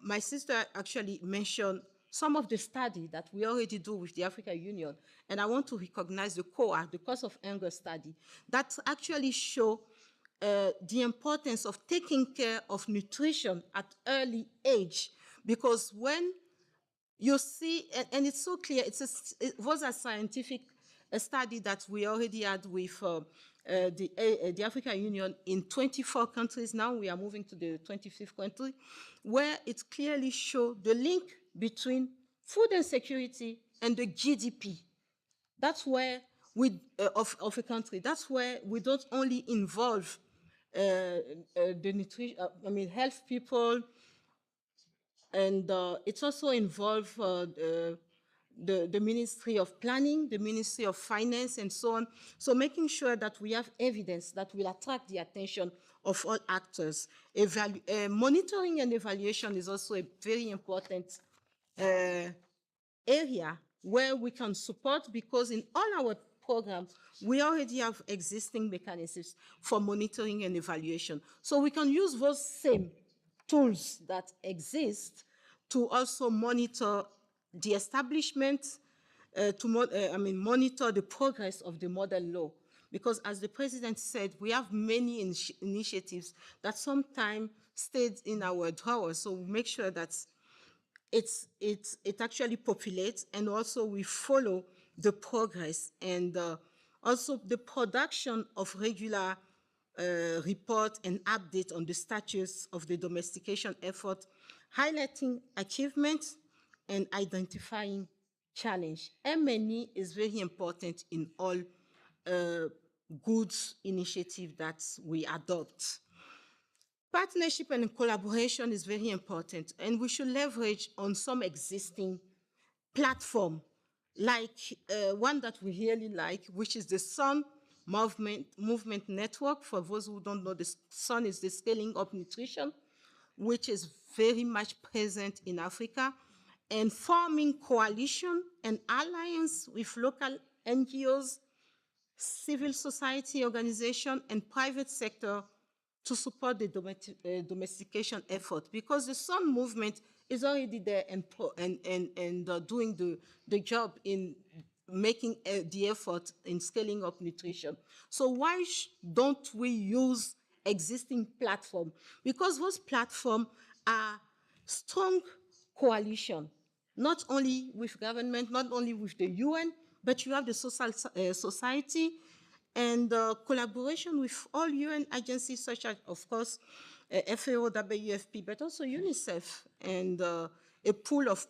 My sister actually mentioned some of the study that we already do with the African Union, and I want to recognize the COA, the Cost of Hunger study, that actually show the importance of taking care of nutrition at early age, because when you see, and it's so clear, it was a scientific study that we already had with the African Union in 24 countries. Now we are moving to the 25th country, where it clearly showed the link between food insecurity and the GDP. That's where of a country, that's where we don't only involve the nutrition, health people, and it's also involved the Ministry of Planning, the Ministry of Finance, and so on. So making sure that we have evidence that will attract the attention of all actors. Monitoring and evaluation is also a very important area where we can support, because in all our programs, we already have existing mechanisms for monitoring and evaluation. So we can use those same tools that exist to also monitor the establishment, monitor the progress of the model law. Because as the president said, we have many initiatives that sometimes stayed in our drawers. So we make sure that it actually populates, and also we follow the progress, and also the production of regular report and update on the status of the domestication effort, highlighting achievements and identifying challenge. M&E is very important in all good initiatives that we adopt. Partnership and collaboration is very important, and we should leverage on some existing platform, like one that we really like, which is the SUN Movement Network. For those who don't know, the SUN is the Scaling Up Nutrition, which is very much present in Africa, and forming coalition and alliance with local NGOs, civil society organization, and private sector to support the domestication effort, because the SUN movement is already there and doing the job in making the effort in scaling up nutrition. So why don't we use existing platform? Because those platforms are strong coalition, not only with government, not only with the UN, but you have the social society, and collaboration with all UN agencies such as, of course, FAO, WFP, but also UNICEF, and a pool of,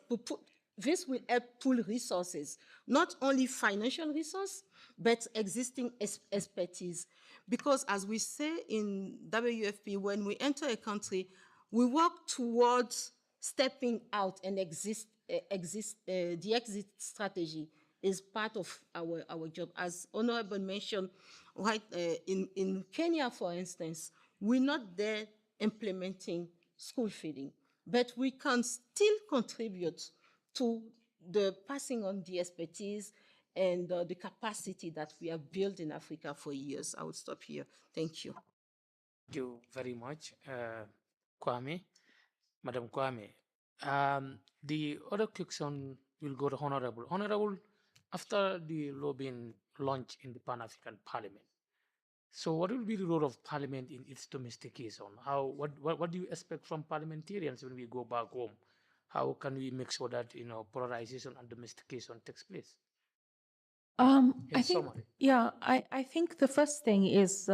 this will help pool resources, not only financial resource, but existing expertise. Because as we say in WFP, when we enter a country, we work towards stepping out, and the exit strategy is part of our job. As Honorable mentioned, right, in Kenya, for instance, we're not there implementing school feeding, but we can still contribute to the passing on the expertise and the capacity that we have built in Africa for years. I will stop here. Thank you. Thank you very much, Kwame, Madam Kwame. The other question will go to Honorable. Honorable, after the law being launched in the Pan-African Parliament, so what will be the role of Parliament in its domestication? What do you expect from parliamentarians when we go back home? How can we make sure that polarization and domestication takes place? I think the first thing is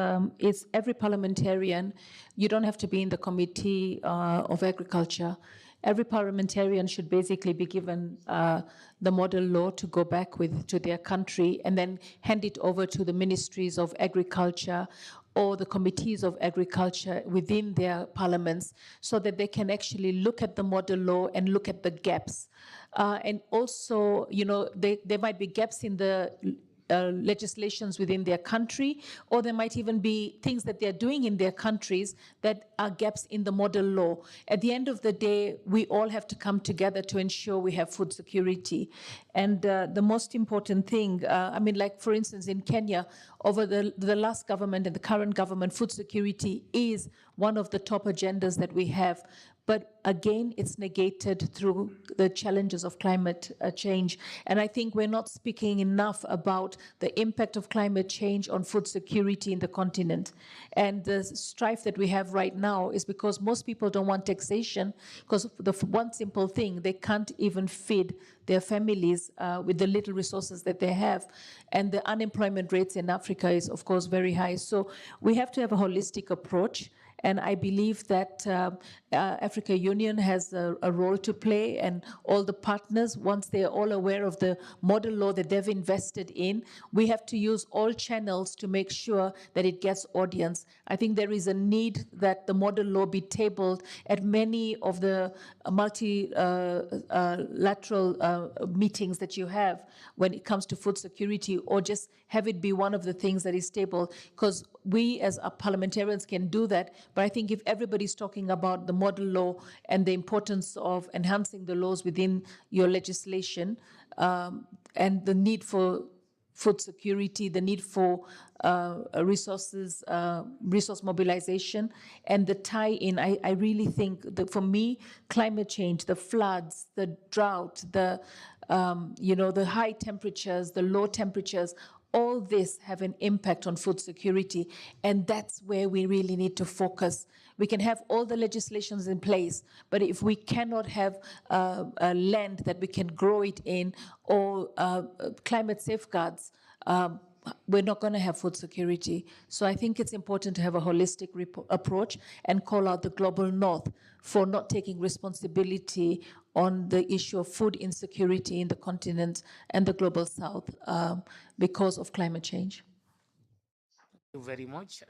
every parliamentarian. You don't have to be in the Committee of Agriculture. Every parliamentarian should basically be given the model law to go back with to their country, and then hand it over to the ministries of agriculture or the committees of agriculture within their parliaments, so that they can actually look at the model law and look at the gaps. And also, there might be gaps in the legislations within their country, or there might even be things that they're doing in their countries that are gaps in the model law. At the end of the day, we all have to come together to ensure we have food security. And the most important thing, like for instance in Kenya, over the last government and the current government, food security is one of the top agendas that we have. But again, it's negated through the challenges of climate change. And I think we're not speaking enough about the impact of climate change on food security in the continent. And the strife that we have right now is because most people don't want taxation, because the one simple thing, they can't even feed their families with the little resources that they have. And the unemployment rates in Africa is, of course, very high. So we have to have a holistic approach. And I believe that Africa Union has a role to play, and all the partners, once they're all aware of the model law that they've invested in, we have to use all channels to make sure that it gets audience. I think there is a need that the model law be tabled at many of the multilateral meetings that you have when it comes to food security, or just have it be one of the things that is tabled, because we as parliamentarians can do that. But I think if everybody's talking about the model law and the importance of enhancing the laws within your legislation, and the need for food security, the need for resource mobilization, and the tie-in, I really think that for me, climate change, the floods, the drought, the high temperatures, the low temperatures, all this have an impact on food security, and that's where we really need to focus. We can have all the legislations in place, but if we cannot have a land that we can grow it in, or climate safeguards, we're not going to have food security. So I think it's important to have a holistic approach and call out the global north for not taking responsibility on the issue of food insecurity in the continent and the global south because of climate change. Thank you very much.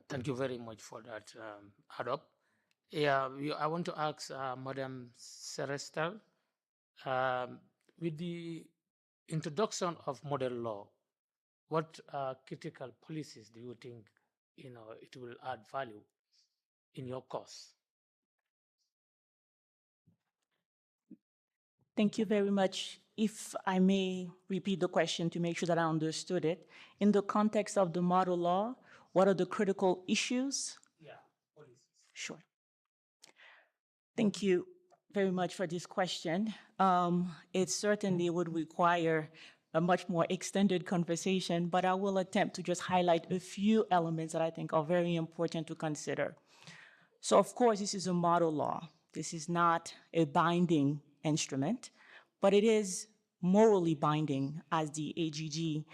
Thank you very much for that, Adopt. Yeah, I want to ask Madam Serestal, with the introduction of model law, what critical policies do you think it will add value in your cause? Thank you very much. If I may repeat the question to make sure that I understood it. In the context of the model law, what are the critical issues? Yeah, policies. Sure. Thank you very much for this question. It certainly would require a much more extended conversation, but I will attempt to just highlight a few elements that I think are very important to consider. So of course, this is a model law. This is not a binding instrument, but it is morally binding, as the AGG,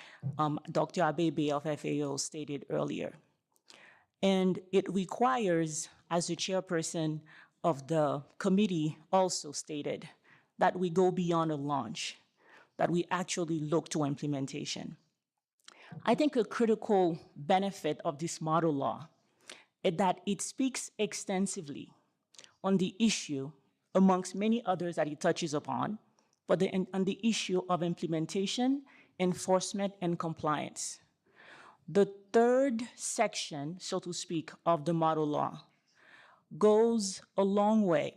Dr. Abebe of FAO stated earlier. And it requires, as the chairperson of the committee also stated, that we go beyond a launch, that we actually look to implementation. I think a critical benefit of this model law is that it speaks extensively on the issue, amongst many others that it touches upon, but on the issue of implementation, enforcement, and compliance. The third section, so to speak, of the model law goes a long way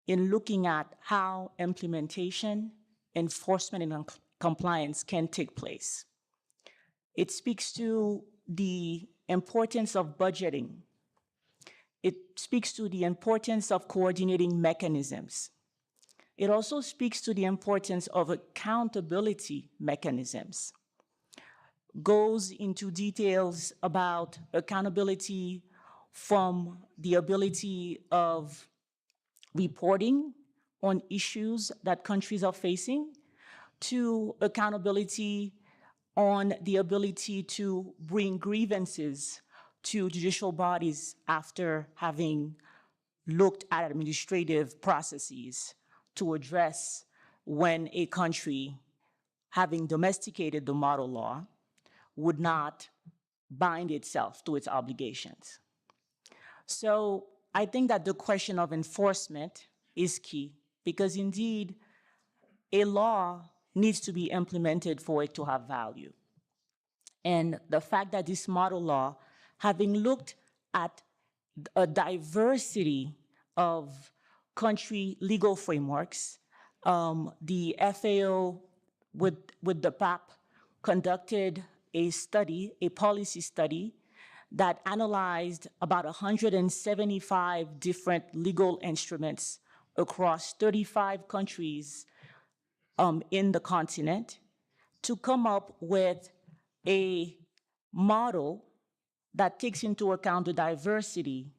in looking at how implementation, enforcement, and compliance can take place. It speaks to the importance of budgeting. It speaks to the importance of coordinating mechanisms. It also speaks to the importance of accountability mechanisms. Goes into details about accountability from the ability of reporting on issues that countries are facing, to accountability on the ability to bring grievances to judicial bodies after having looked at administrative processes to address when a country, having domesticated the model law, would not bind itself to its obligations. So I think that the question of enforcement is key, because indeed a law needs to be implemented for it to have value. And the fact that this model law, having looked at a diversity of country legal frameworks, the FAO with the PAP conducted a study, a policy study, that analyzed about 175 different legal instruments across 35 countries in the continent to come up with a model that takes into account the diversity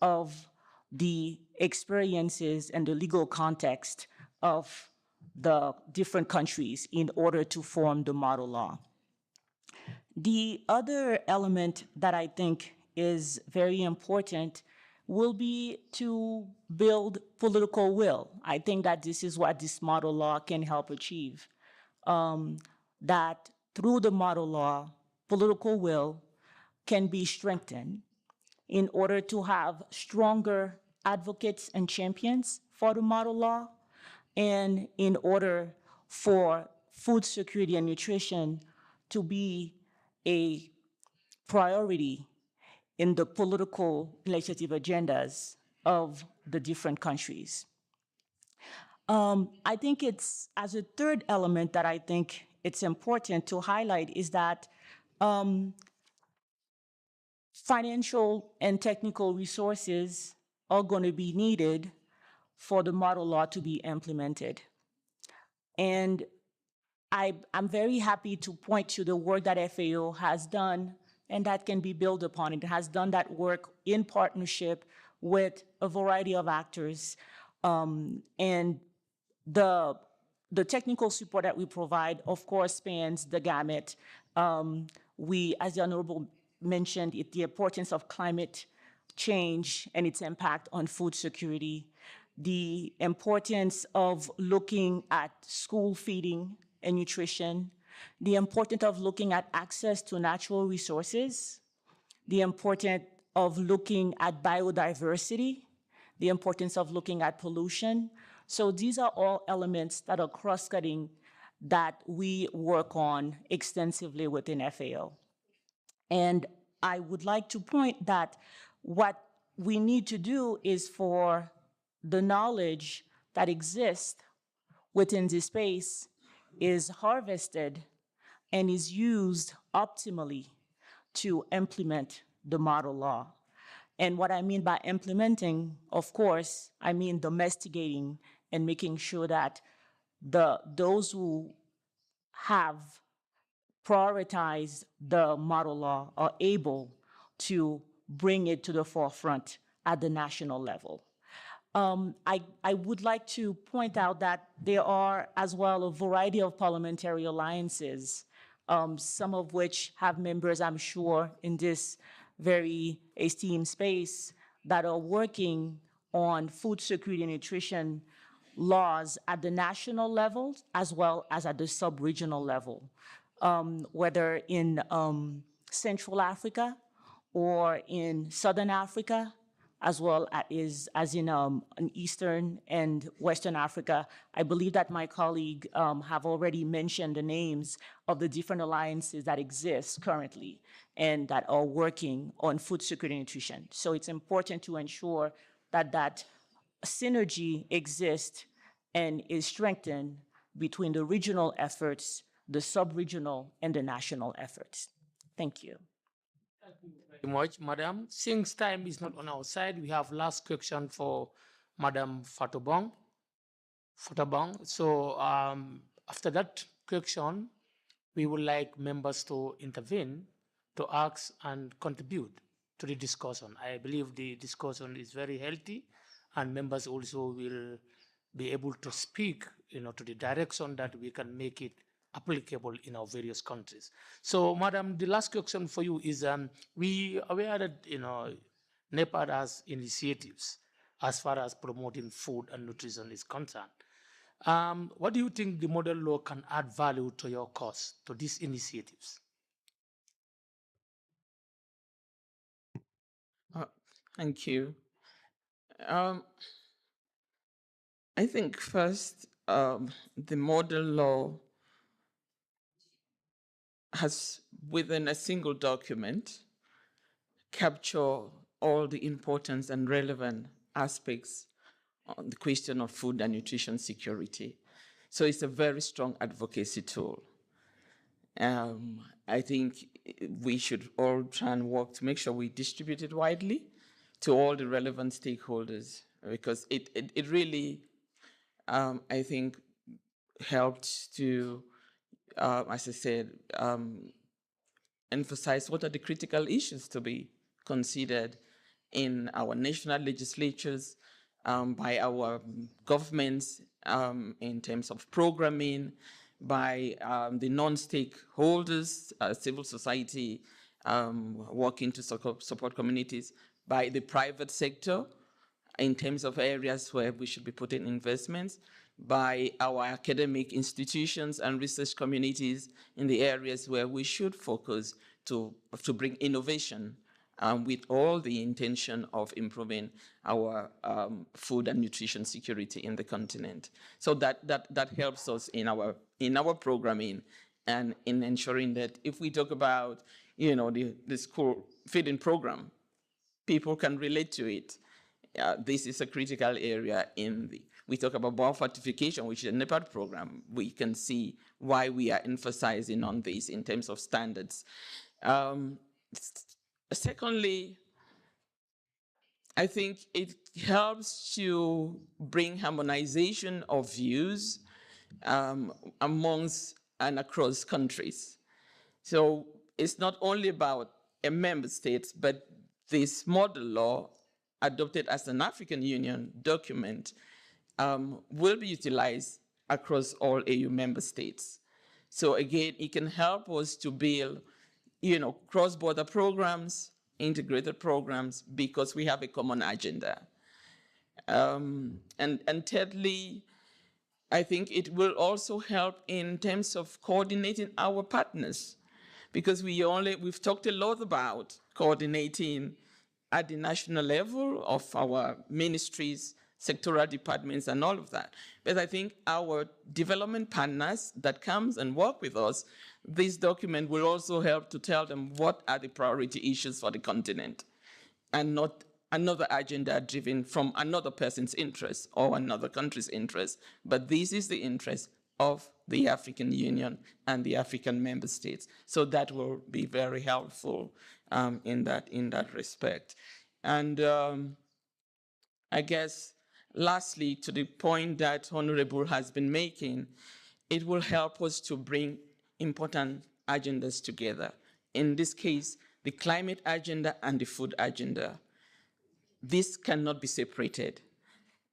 of the experiences and the legal context of the different countries in order to form the model law. The other element that I think is very important will be to build political will. I think that this is what this model law can help achieve. That through the model law, political will can be strengthened in order to have stronger advocates and champions for the model law, and in order for food security and nutrition to be a priority in the political legislative agendas of the different countries. I think it's, as a third element that I think it's important to highlight is that financial and technical resources are going to be needed for the model law to be implemented. And I'm very happy to point to the work that FAO has done and that can be built upon. It has done that work in partnership with a variety of actors. And the technical support that we provide, of course, spans the gamut. We, as the Honorable mentioned, the importance of climate change and its impact on food security, the importance of looking at school feeding and nutrition, the importance of looking at access to natural resources, the importance of looking at biodiversity, the importance of looking at pollution. So these are all elements that are cross-cutting that we work on extensively within FAO. And I would like to point that what we need to do is for the knowledge that exists within this space is harvested and is used optimally to implement the model law. And what I mean by implementing, of course, I mean domesticating and making sure that those who have prioritized the model law are able to bring it to the forefront at the national level. I would like to point out that there are as well a variety of parliamentary alliances, some of which have members, I'm sure, in this very esteemed space that are working on food security and nutrition laws at the national level as well as at the sub-regional level, whether in Central Africa or in Southern Africa, as well as in Eastern and Western Africa. I believe that my colleague have already mentioned the names of the different alliances that exist currently and that are working on food security and nutrition. So it's important to ensure that that synergy exists and is strengthened between the regional efforts, the sub-regional, and the national efforts. Thank you. Thank you very much, Madam. Since time is not on our side, we have last question for Madam Fatabong. So after that question, we would like members to intervene to ask and contribute to the discussion. I believe the discussion is very healthy, and members also will be able to speak, to the direction that we can make it applicable in our various countries. So, Madam, the last question for you is: we are aware that NEPAD has initiatives as far as promoting food and nutrition is concerned. What do you think the model law can add value to your cause, to these initiatives? Thank you. I think first, the model law has, within a single document, capture all the importance and relevant aspects on the question of food and nutrition security. So it's a very strong advocacy tool. I think we should all try and work to make sure we distribute it widely to all the relevant stakeholders, because it really, I think, helped to, as I said, emphasize what are the critical issues to be considered in our national legislatures, by our governments in terms of programming, by the non-stakeholders, civil society working to support communities by the private sector in terms of areas where we should be putting investments, by our academic institutions and research communities in the areas where we should focus to bring innovation with all the intention of improving our food and nutrition security in the continent. So that helps us in our programming and in ensuring that if we talk about the school feeding program, people can relate to it. This is a critical area we talk about biofortification, which is a NEPAD program. We can see why we are emphasizing on this in terms of standards. Secondly, I think it helps to bring harmonization of views amongst and across countries. So it's not only about a member state, but this model law adopted as an African Union document will be utilized across all AU member states. So again, it can help us to build, cross-border programs, integrated programs, because we have a common agenda. And thirdly, I think it will also help in terms of coordinating our partners, because we've talked a lot about coordinating at the national level of our ministries, sectoral departments, and all of that. But I think our development partners that comes and work with us, this document will also help to tell them what are the priority issues for the continent, and not another agenda driven from another person's interest or another country's interest. But this is the interest of the African Union and the African member states. So that will be very helpful in that respect. And I guess lastly, to the point that Honorable has been making, it will help us to bring important agendas together. In this case, the climate agenda and the food agenda. This cannot be separated.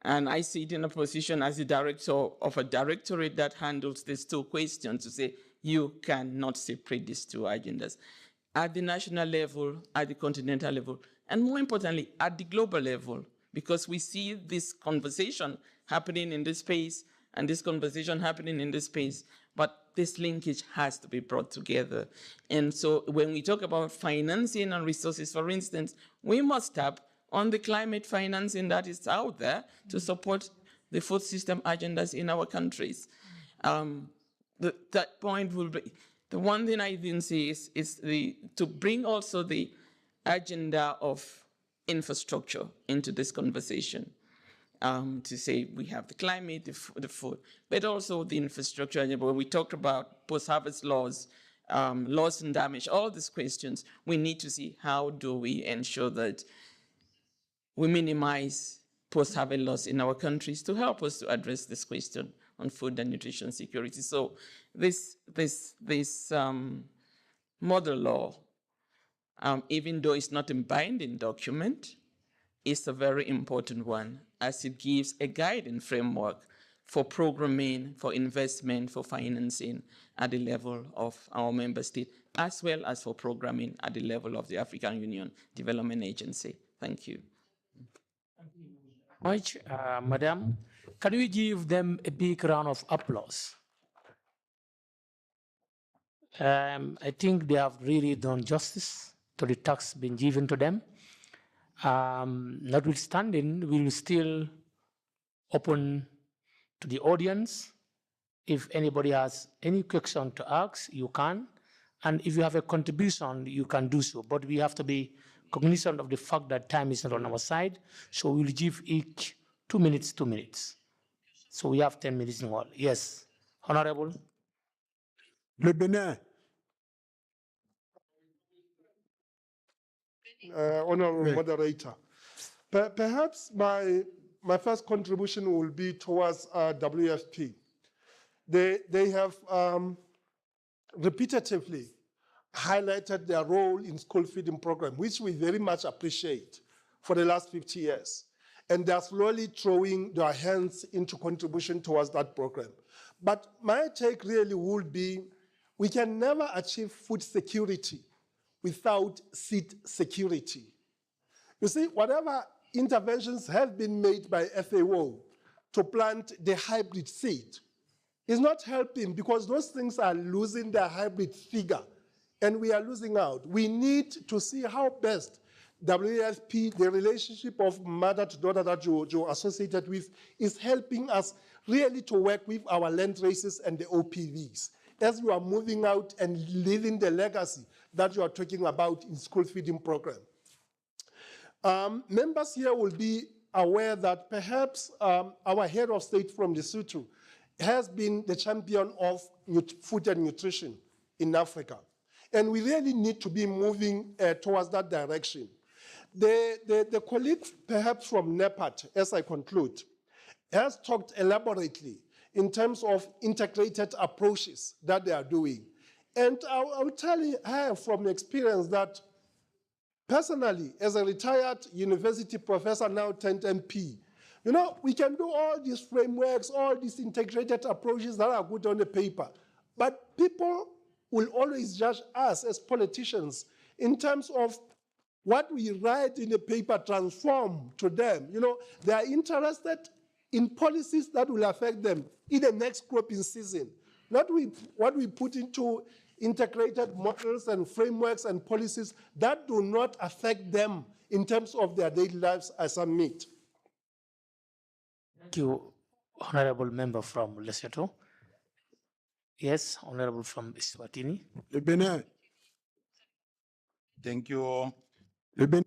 And I see it in a position as the director of a directorate that handles these two questions to say, you cannot separate these two agendas. At the national level, at the continental level, and more importantly, at the global level, because we see this conversation happening in this space and this conversation happening in this space, but this linkage has to be brought together. And so when we talk about financing and resources, for instance, we must tap on the climate financing that is out there to support the food system agendas in our countries. That point will be, the one thing I didn't see is to bring also the agenda of infrastructure into this conversation. To say we have the climate, the food, but also the infrastructure. When we talked about post-harvest laws, loss and damage, all these questions, we need to see how do we ensure that we minimize post-harvest loss in our countries to help us to address this question on food and nutrition security. So this model law, even though it's not a binding document, is a very important one, as it gives a guiding framework for programming, for investment, for financing at the level of our member state, as well as for programming at the level of the African Union Development Agency. Thank you. Much, Madam. Can we give them a big round of applause? I think they have really done justice to the task being given to them. Notwithstanding, we will still open to the audience. If anybody has any question to ask, you can. And if you have a contribution, you can do so. But we have to be cognizant of the fact that time is not on our side. So we'll give each 2 minutes, 2 minutes. So we have 10 minutes in all. Yes, Honorable. Le Benin. Honorable Moderator, perhaps my first contribution will be towards WFP. They have repetitively highlighted their role in school feeding program, which we very much appreciate for the last 50 years. And they're slowly throwing their hands into contribution towards that program. But my take really would be, we can never achieve food security without seed security. You see, whatever interventions have been made by FAO to plant the hybrid seed is not helping because those things are losing their hybrid figure and we are losing out. We need to see how best WFP, the relationship of mother to daughter that you're associated with, is helping us really to work with our land races and the OPVs as you are moving out and leaving the legacy that you are talking about in school feeding program. Members here will be aware that perhaps our head of state from Lesotho has been the champion of food and nutrition in Africa. And we really need to be moving towards that direction. The colleague perhaps from NEPAT, as I conclude, has talked elaborately in terms of integrated approaches that they are doing. And I'll tell you from experience that personally, as a retired university professor now turned MP, you know, we can do all these frameworks, all these integrated approaches that are good on the paper, but people will always judge us as politicians in terms of what we write in the paper transform to them. You know, they are interested in policies that will affect them in the next cropping season, not what we put into integrated models and frameworks and policies that do not affect them in terms of their daily lives as a meet. Thank you, Honorable Member from Lesotho. Yes, Honorable from Eswatini. Le Benin. Thank you. Le Benin.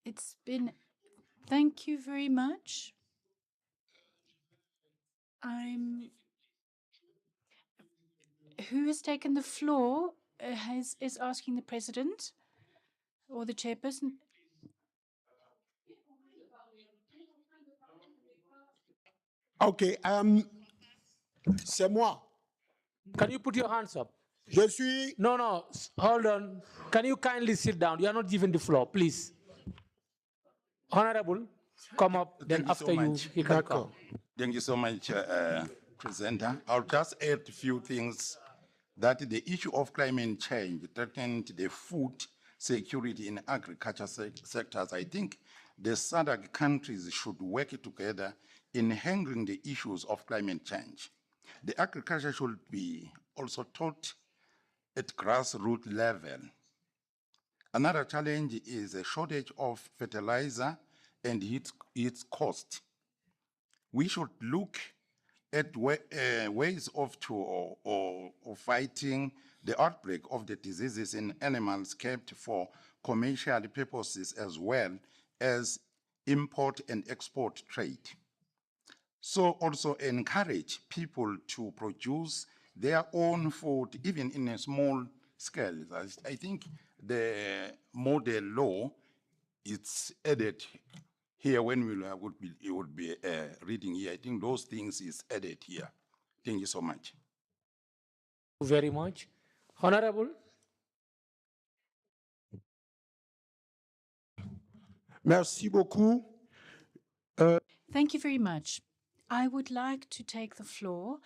It's been, thank you very much. Who has taken the floor is asking the president or the chairperson. Okay, c'est moi. Can you put your hands up? Je suis. No, hold on. Can you kindly sit down? You are not given the floor, please. Honorable, come up, then after you, he can come. Thank you so much, presenter. I'll just add a few things that the issue of climate change threatened the food security in agriculture sectors. I think the SADC countries should work together in handling the issues of climate change. The agriculture should be also taught at grassroots level. Another challenge is a shortage of fertilizer and its cost. We should look at ways of fighting the outbreak of the diseases in animals kept for commercial purposes as well as import and export trade. So also encourage people to produce their own food, even in a small scale. I think the model law is added here when we would be reading here. I think those things is added here. Thank you so much. Thank you very much. Honorable. Merci beaucoup. Thank you very much. I would like to take the floor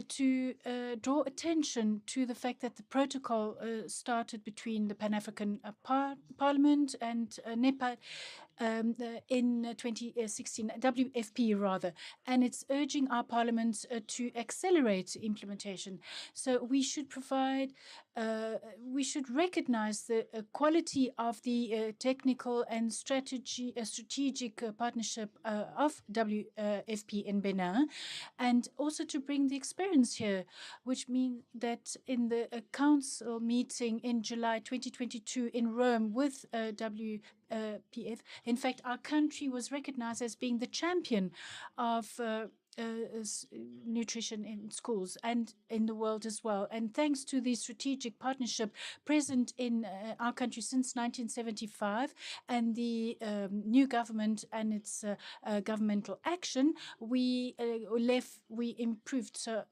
to draw attention to the fact that the protocol started between the Pan-African Parliament and NEPA in 2016, WFP rather, and it's urging our parliament to accelerate implementation. So we should provide, we should recognize the quality of the technical and strategic partnership of WFP in Benin, and also to bring the experience here, which means that in the council meeting in July 2022 in Rome with WPF, in fact, our country was recognized as being the champion of nutrition in schools and in the world as well. And thanks to the strategic partnership present in our country since 1975 and the new government and its governmental action, we improved. So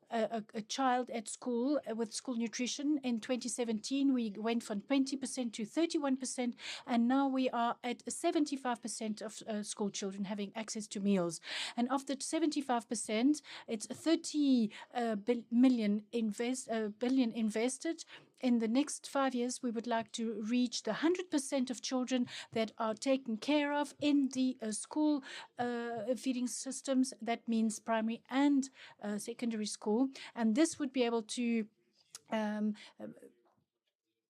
a child at school with school nutrition. In 2017, we went from 20% to 31%, and now we are at 75% of school children having access to meals. And of the 75%, it's 30 billion invested in the next 5 years, we would like to reach the 100% of children that are taken care of in the school feeding systems. That means primary and secondary school. And this would be able to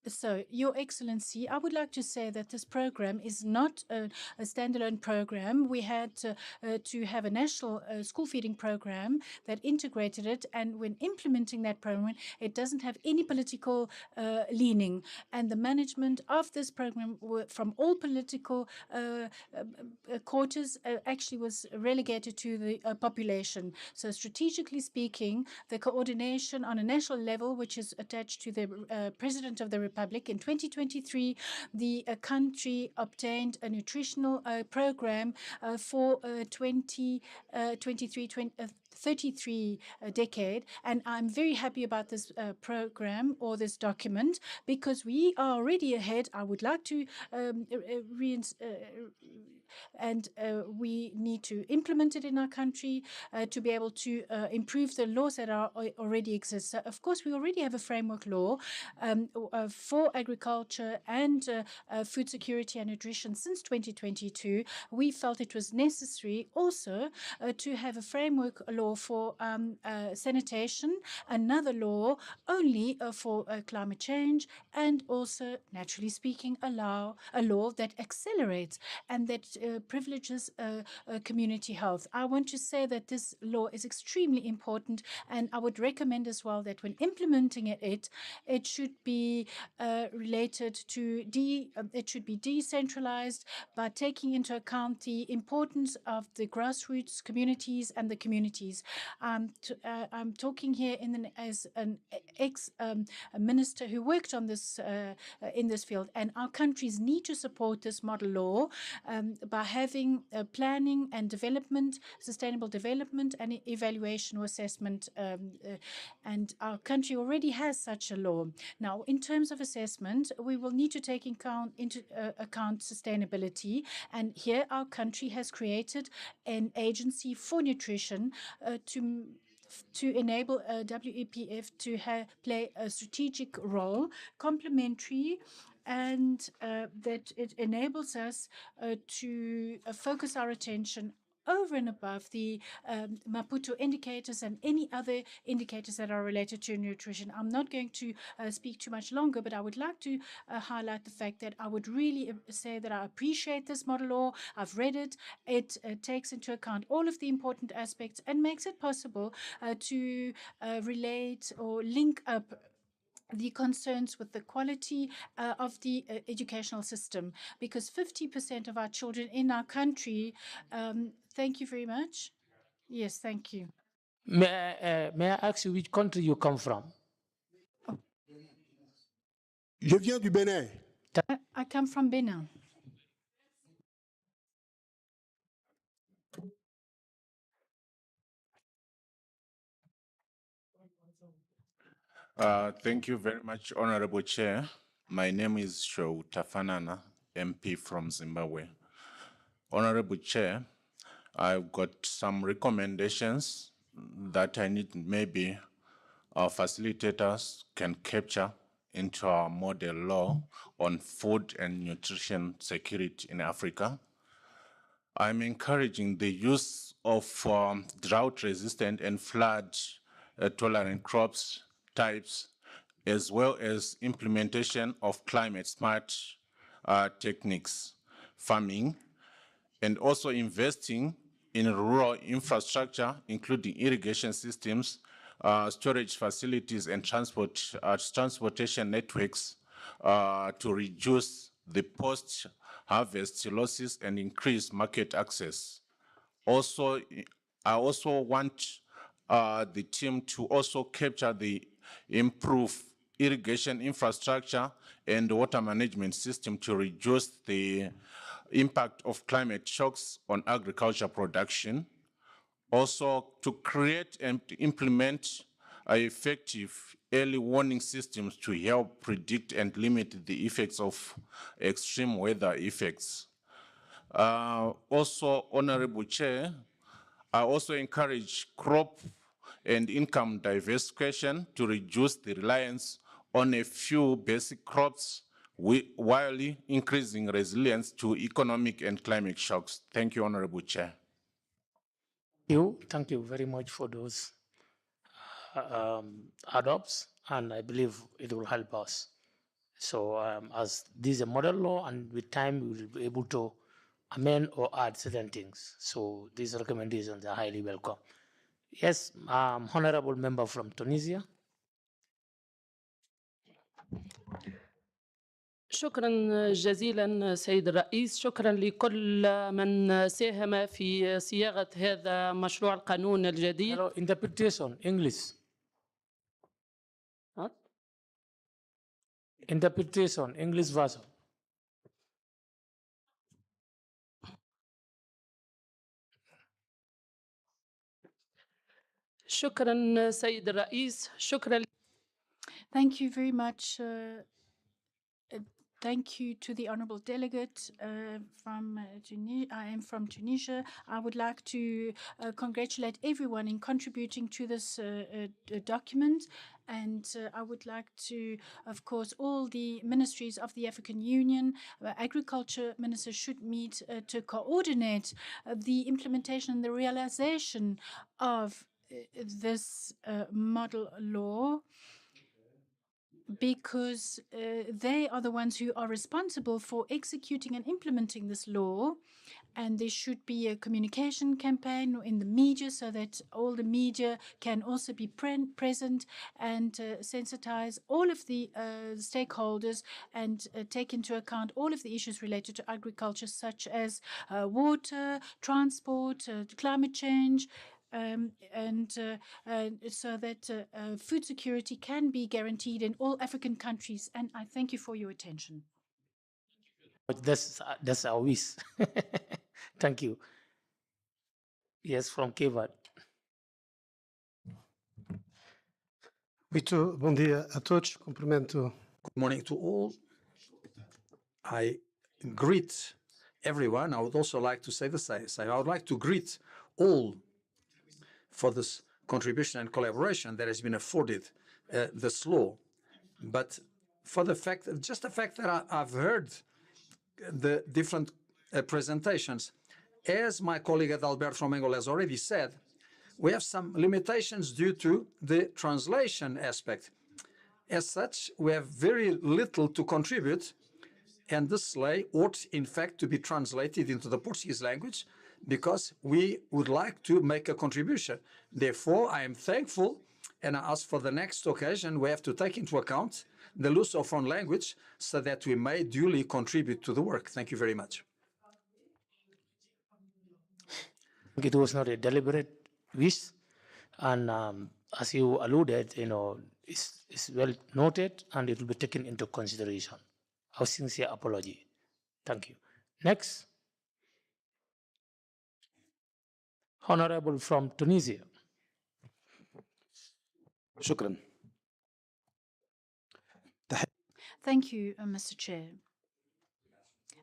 so, Your Excellency, I would like to say that this program is not a standalone program. We had to have a national school feeding program that integrated it, and when implementing that program, it doesn't have any political leaning. And the management of this program from all political quarters actually was relegated to the population. So, strategically speaking, the coordination on a national level, which is attached to the President of the Republic, in 2023, the country obtained a nutritional program for 33 decade. And I'm very happy about this program or this document because we are already ahead. I would like to we need to implement it in our country to be able to improve the laws that are already exist. So of course, we already have a framework law for agriculture and food security and nutrition since 2022. We felt it was necessary also to have a framework law for sanitation, another law only for climate change, and also, naturally speaking, a law that accelerates and that privileges community health. I want to say that this law is extremely important, and I would recommend as well that when implementing it should be related to it should be decentralized by taking into account the importance of the grassroots communities and the communities. I'm talking here as an ex-minister who worked on this in this field, and our countries need to support this model law by having planning and development, sustainable development, and evaluation or assessment. And our country already has such a law. Now, in terms of assessment, we will need to take into account sustainability. And here our country has created an agency for nutrition to enable WEPF to play a strategic role, complementary, and that it enables us to focus our attention over and above the Maputo indicators and any other indicators that are related to nutrition. I'm not going to speak too much longer, but I would like to highlight the fact that I would really say that I appreciate this model law. I've read it. It takes into account all of the important aspects and makes it possible to relate or link up the concerns with the quality of the educational system, because 50% of our children in our country, thank you very much. Yes, thank you. May I ask you which country you come from? Je viens du Bénin. I come from Benin. Thank you very much, Honorable Chair. My name is Show Tafanana, MP from Zimbabwe. Honorable Chair, I've got some recommendations that I need maybe our facilitators can capture into our model law on food and nutrition security in Africa. I'm encouraging the use of drought-resistant and flood-tolerant crops types, as well as implementation of climate-smart techniques, farming, and also investing in rural infrastructure, including irrigation systems, storage facilities, and transportation networks to reduce the post-harvest losses and increase market access. Also, I also want the team to also capture the improved irrigation infrastructure and water management system to reduce the impact of climate shocks on agriculture production. Also, to create and implement effective early warning systems to help predict and limit the effects of extreme weather effects. Also, Honorable Chair, I also encourage crop and income diversification to reduce the reliance on a few basic crops while increasing resilience to economic and climate shocks. Thank you, Honorable Chair. Thank you very much for those adopts, and I believe it will help us. So as this is a model law, and with time we will be able to amend or add certain things. So these recommendations are highly welcome. Yes, Honorable Member from Tunisia. شكرا جزيلا سيد الرئيس، شكرا لكل من ساهم في صياغة هذا مشروع القانون الجديد. Hello, interpretation, English. Huh? Interpretation, English version. شكرا سيد الرئيس، شكرا. Thank you very much. Thank you to the honorable delegate from Tunisia. I am from Tunisia. I would like to congratulate everyone in contributing to this document. And I would like to, of course, all the ministries of the African Union, agriculture ministers should meet to coordinate the implementation and the realization of this model law, because they are the ones who are responsible for executing and implementing this law. And there should be a communication campaign in the media so that all the media can also be present and sensitize all of the stakeholders and take into account all of the issues related to agriculture, such as water, transport, climate change, so that food security can be guaranteed in all African countries. And I thank you for your attention. That's our wish. Thank you. Yes, from Kevat. Muito bom dia a todos. Cumprimento. Good morning to all. I greet everyone. I would also like to say the same. I would like to greet all for this contribution and collaboration that has been afforded this law. But for the fact, just the fact that I've heard the different presentations, as my colleague Adalbert from Angola has already said, we have some limitations due to the translation aspect. As such, we have very little to contribute, and this law ought, in fact, to be translated into the Portuguese language, because we would like to make a contribution. Therefore, I am thankful, and I ask for the next occasion we have to take into account the Lusophone language so that we may duly contribute to the work. Thank you very much. It was not a deliberate wish, and as you alluded, it's well noted, and it will be taken into consideration. Our sincere apology. Thank you. Next. Honorable from Tunisia. شكرا. Thank you, Mr. Chair.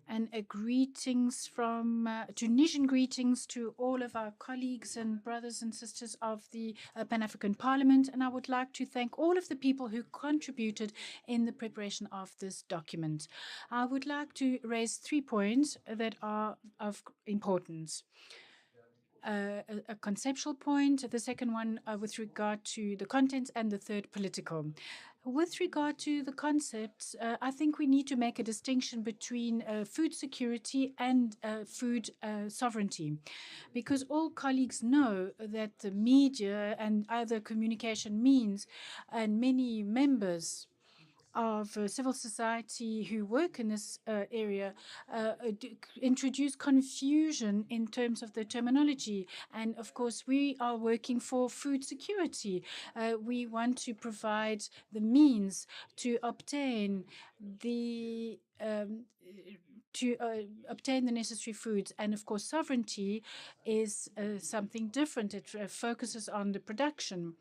And greetings from Tunisian greetings to all of our colleagues and brothers and sisters of the Pan-African Parliament. And I would like to thank all of the people who contributed in the preparation of this document. I would like to raise 3 points that are of importance. A conceptual point, the second one with regard to the content, and the third political. With regard to the concepts, I think we need to make a distinction between food security and food sovereignty, because all colleagues know that the media and other communication means and many members of civil society who work in this area introduce confusion in terms of the terminology. And of course, we are working for food security. We want to provide the means to obtain the necessary foods. And of course, sovereignty is something different. It focuses on the production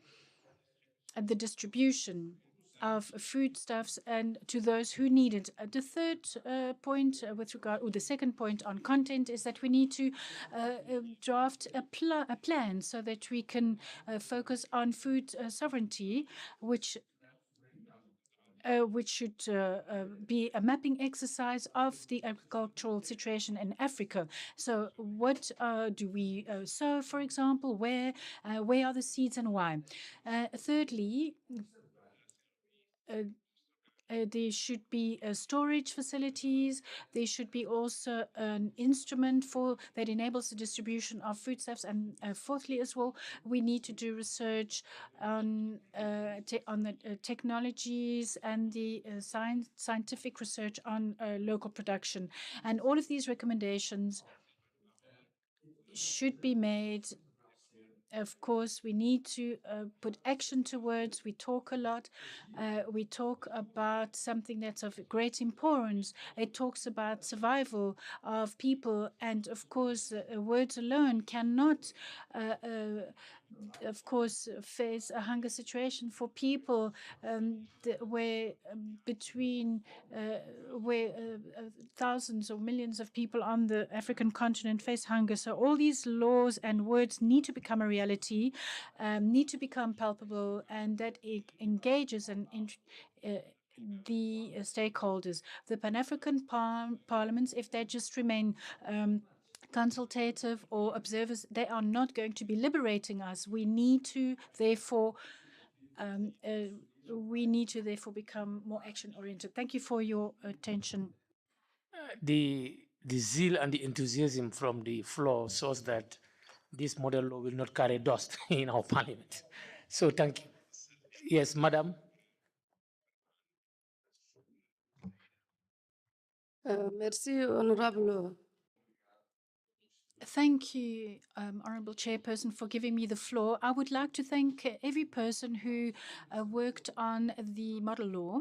and the distribution of foodstuffs and to those who need it. The third point with regard, or the second point on content, is that we need to draft a plan so that we can focus on food sovereignty, which which should be a mapping exercise of the agricultural situation in Africa. So what do we sow, for example? Where are the seeds and why? Thirdly, there should be storage facilities. There should be also an instrument that enables the distribution of foodstuffs. And fourthly, as well, we need to do research on the technologies and the scientific research on local production. And all of these recommendations should be made. Of course, we need to put action towards. We talk a lot. We talk about something that's of great importance. It talks about survival of people. And of course, words alone cannot, of course, face a hunger situation for people where thousands or millions of people on the African continent face hunger. So all these laws and words need to become a reality, need to become palpable, and that it engages the stakeholders. The Pan-African parliaments, if they just remain consultative or observers, they are not going to be liberating us. We need to therefore become more action-oriented. Thank you for your attention. The zeal and the enthusiasm from the floor shows that this model law will not carry dust in our parliament. So thank you. Yes, madam. Merci, honorable. Thank you, Honourable Chairperson, for giving me the floor. I would like to thank every person who worked on the model law.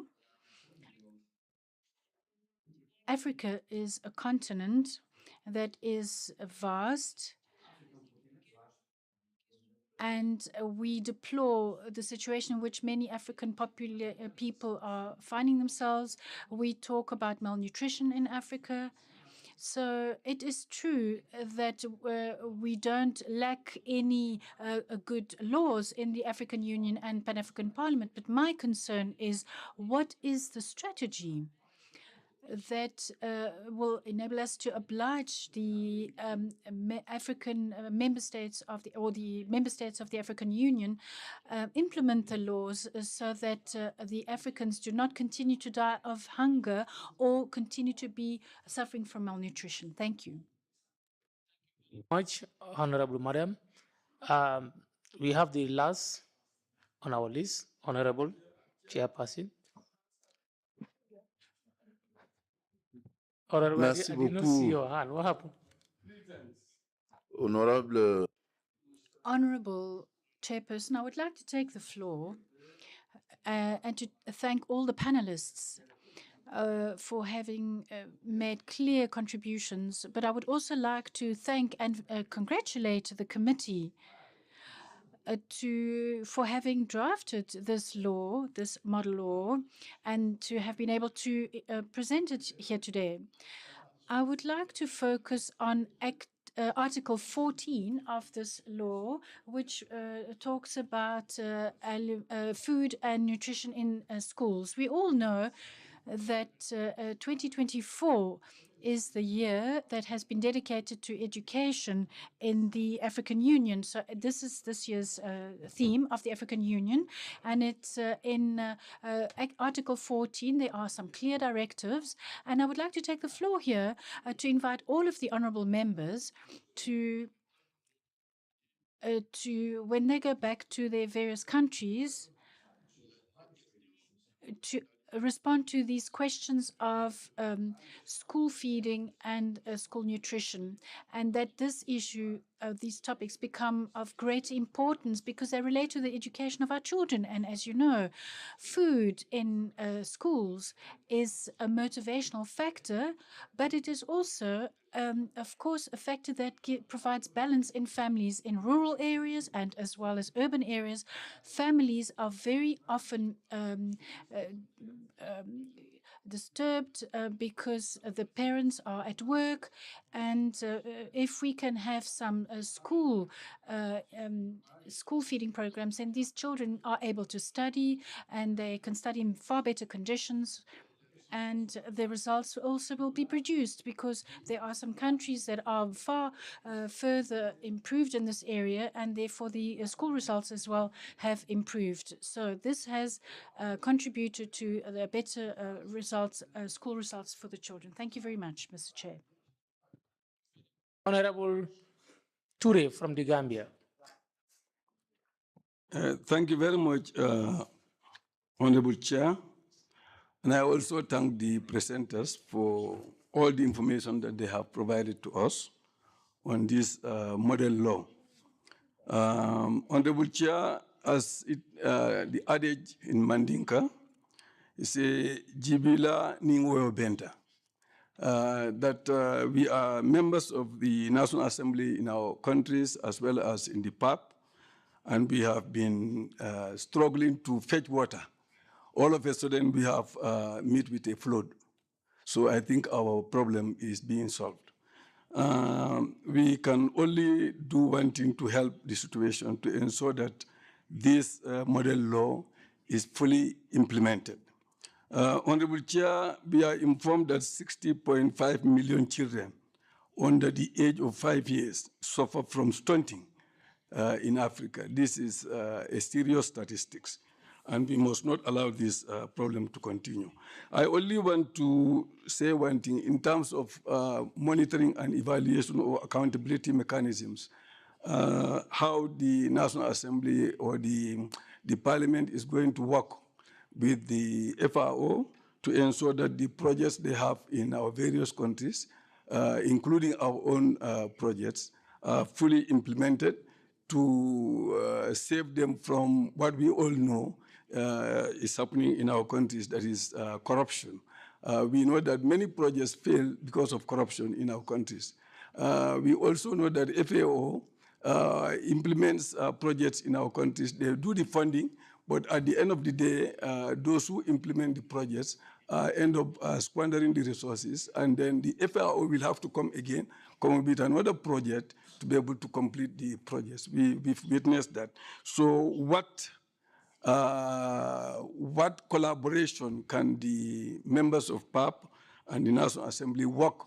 Africa is a continent that is vast, and we deplore the situation in which many African people are finding themselves. We talk about malnutrition in Africa. So it is true that we don't lack any good laws in the African Union and Pan-African Parliament. But my concern is, what is the strategy that will enable us to oblige the African member states of the member states of the African Union implement the laws so that the Africans do not continue to die of hunger or continue to be suffering from malnutrition. Thank you. Much, Honorable Madam. We have the last on our list, Honorable Chairperson. Merci I did not see beaucoup, your hand. What happened? Honorable. Honorable Chairperson, I would like to take the floor and to thank all the panelists for having made clear contributions. But I would also like to thank and congratulate the committee for having drafted this law, this model law, and to have been able to present it here today. I would like to focus on Article 14 of this law, which talks about food and nutrition in schools. We all know that 2024 is the year that has been dedicated to education in the African Union. So this is this year's theme of the African Union. And it's in Article 14, there are some clear directives. And I would like to take the floor here to invite all of the honourable members to when they go back to their various countries, to respond to these questions of school feeding and school nutrition, and that this issue, these topics become of great importance because they relate to the education of our children. And as you know, food in schools is a motivational factor, but it is also of course, a factor that provides balance in families in rural areas and as well as urban areas. Families are very often disturbed because the parents are at work, and if we can have some school feeding programs, then these children are able to study, and they can study in far better conditions. And the results also will be produced, because there are some countries that are far further improved in this area, and therefore the school results as well have improved. So this has contributed to the better results, school results for the children. Thank you very much, Mr. Chair. Honorable Toure from the Gambia. Thank you very much, Honorable Chair. And I also thank the presenters for all the information that they have provided to us on this model law. Honorable Chair, as the adage in Mandinka is a Jibila Ningweo Benta, that we are members of the National Assembly in our countries as well as in the PAP, and we have been struggling to fetch water. All of a sudden, we have met with a flood. So I think our problem is being solved. We can only do one thing to help the situation, to ensure that this model law is fully implemented. Honorable Chair, we are informed that 60.5 million children under the age of 5 years suffer from stunting in Africa. This is a serious statistics, and we must not allow this problem to continue. I only want to say one thing in terms of monitoring and evaluation or accountability mechanisms, how the National Assembly or the Parliament is going to work with the FRO to ensure that the projects they have in our various countries, including our own projects, are fully implemented to save them from what we all know is happening in our countries, that is corruption. We know that many projects fail because of corruption in our countries. We also know that FAO implements projects in our countries. They do the funding, but at the end of the day, those who implement the projects end up squandering the resources, and then the FAO will have to come with another project to be able to complete the projects. We've witnessed that. So what collaboration can the members of PAP and the National Assembly work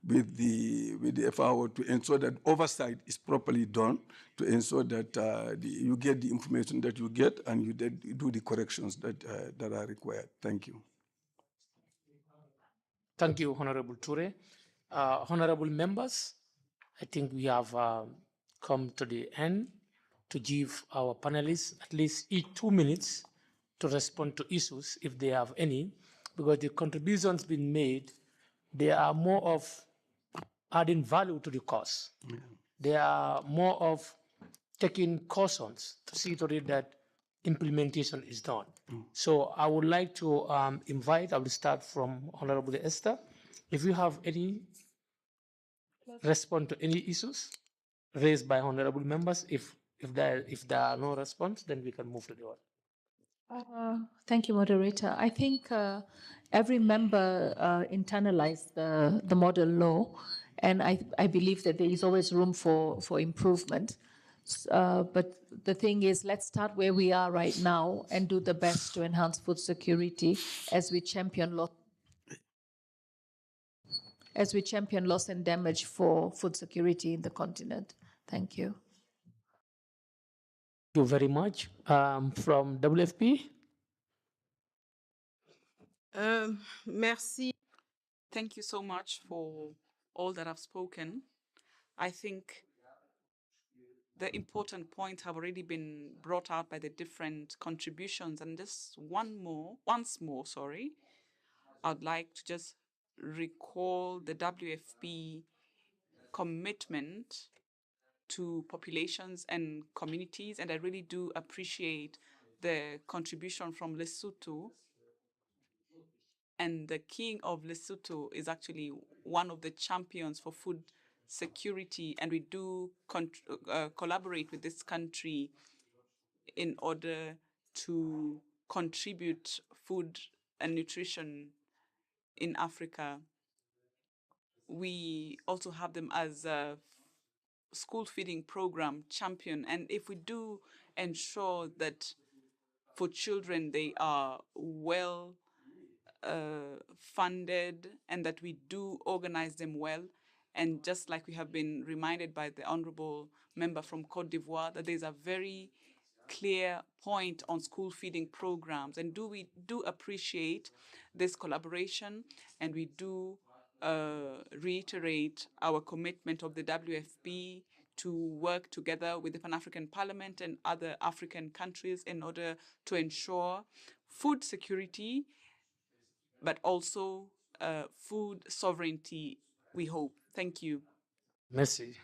with the FAO to ensure that oversight is properly done, to ensure that you get the information that you get and you do the corrections that are required? Thank you. Thank you, Honorable Toure. Honorable members, I think we have come to the end to give our panelists at least each 2 minutes to respond to issues if they have any, because the contributions being made, they are more of adding value to the cause. Yeah. They are more of taking cautions to see to it that implementation is done. So I would like to invite, I will start from Honorable Esther. If you have any response to any issues raised by honorable members, if there are no response, then we can move to the order. Thank you, moderator. I think every member internalized the model law, and I believe that there is always room for improvement. But the thing is, let's start where we are right now and do the best to enhance food security as we champion loss and damage for food security in the continent. Thank you. Thank you very much. From WFP? Merci. Thank you so much for all that I've spoken. I think the important points have already been brought out by the different contributions, and just once more, I'd like to just recall the WFP commitment to populations and communities, and I really do appreciate the contribution from Lesotho. And the King of Lesotho is actually one of the champions for food security, and we do collaborate with this country in order to contribute food and nutrition in Africa, we also have them as a school feeding program champion. And if we do ensure that for children they are well funded and that we do organize them well, and just like we have been reminded by the honorable member from Cote d'Ivoire, that there's a very clear point on school feeding programs, and we do appreciate this collaboration, and we do reiterate our commitment of the WFP to work together with the Pan-African Parliament and other African countries in order to ensure food security, but also food sovereignty, we hope. Thank you. Merci,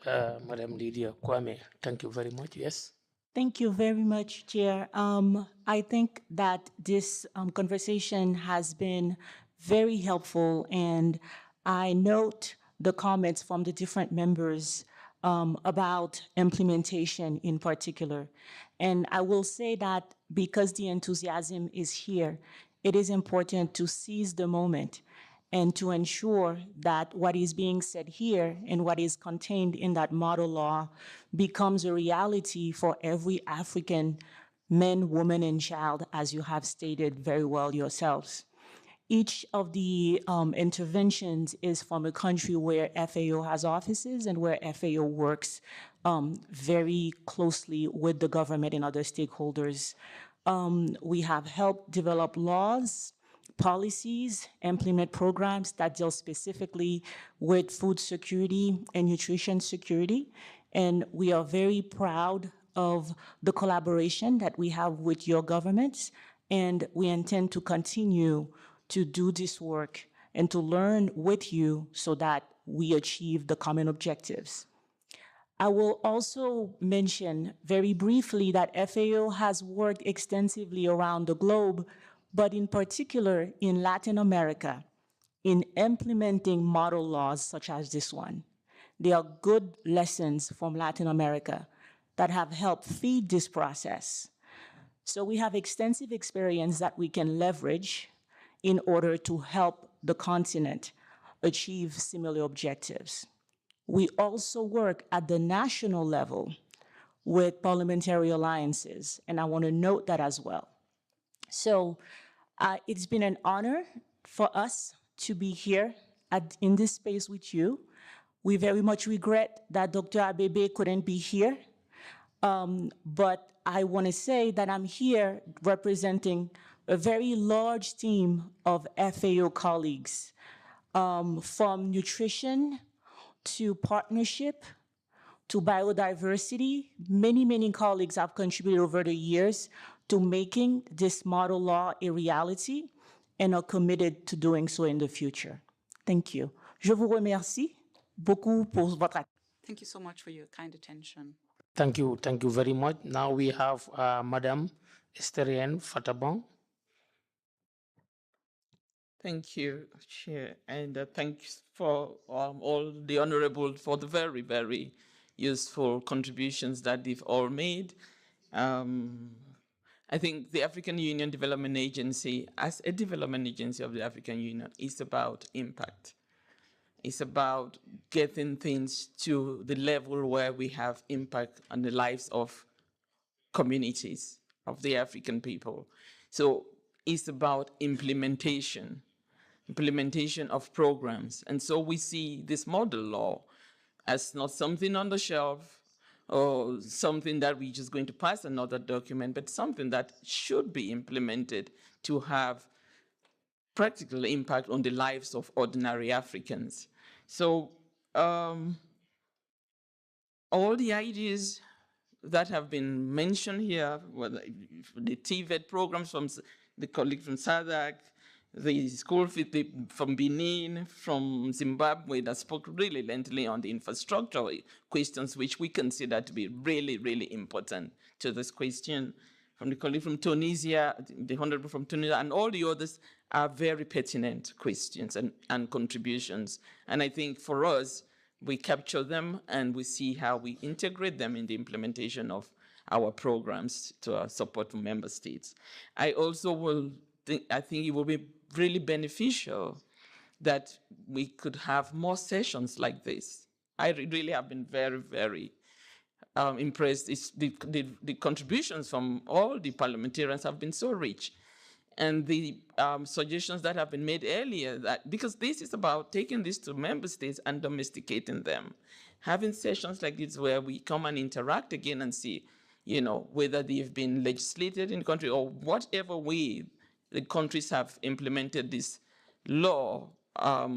Madam Lydia Kwame. Thank you very much. Yes. Thank you very much, Chair. I think that this conversation has been very helpful, and I note the comments from the different members about implementation in particular. And I will say that because the enthusiasm is here, it is important to seize the moment and to ensure that what is being said here and what is contained in that model law becomes a reality for every African man, woman, and child, as you have stated very well yourselves. Each of the interventions is from a country where FAO has offices and where FAO works very closely with the government and other stakeholders. We have helped develop laws, policies, implement programs that deal specifically with food security and nutrition security. And we are very proud of the collaboration that we have with your governments, and we intend to continue to do this work and to learn with you so that we achieve the common objectives. I will also mention very briefly that FAO has worked extensively around the globe, but in particular in Latin America, in implementing model laws such as this one. There are good lessons from Latin America that have helped feed this process. So we have extensive experience that we can leverage in order to help the continent achieve similar objectives. We also work at the national level with parliamentary alliances, and I want to note that as well. So it's been an honor for us to be here in this space with you. We very much regret that Dr. Abebe couldn't be here, but I want to say that I'm here representing a very large team of FAO colleagues, from nutrition to partnership to biodiversity. Many, many colleagues have contributed over the years to making this model law a reality and are committed to doing so in the future. Thank you. Je vous remercie beaucoup pour votre attention. Thank you so much for your kind attention. Thank you very much. Now we have Madam Esterienne Fatabon. Thank you, Chair, and thanks for all the honorable for the very, very useful contributions that they've all made. I think the African Union Development Agency, as a development agency of the African Union, is about impact. It's about getting things to the level where we have impact on the lives of communities, of the African people. So it's about implementation of programs. And so we see this model law as not something on the shelf or something that we're just going to pass another document, but something that should be implemented to have practical impact on the lives of ordinary Africans. So all the ideas that have been mentioned here, whether the TVET programs from the colleague from SADC, the school from Benin, from Zimbabwe, that spoke really lengthily on the infrastructural questions, which we consider to be really, really important to this question. From the colleague from Tunisia, the honorable from Tunisia, and all the others are very pertinent questions and contributions. And I think for us, we capture them and we see how we integrate them in the implementation of our programs to support member states. I also I think it will be really beneficial that we could have more sessions like this. I really have been very, very impressed. The contributions from all the parliamentarians have been so rich. And the suggestions that have been made earlier, that because this is about taking this to member states and domesticating them. Having sessions like this where we come and interact again and see, whether they've been legislated in the country or whatever way the countries have implemented this law,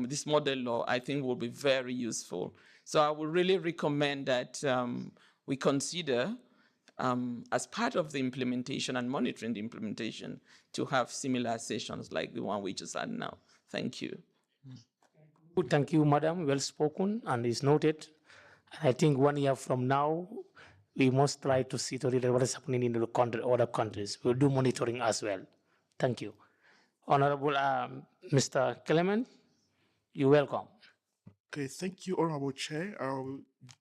this model law, I think will be very useful. So I would really recommend that we consider, as part of the implementation and monitoring the implementation, to have similar sessions like the one we just had now. Thank you. Thank you, Madam. Well spoken, and is noted. I think 1 year from now, we must try to see what is happening in the other countries. We'll do monitoring as well. Thank you. Honorable Mr. Clement, you're welcome. Okay, thank you, Honorable Chair. I'll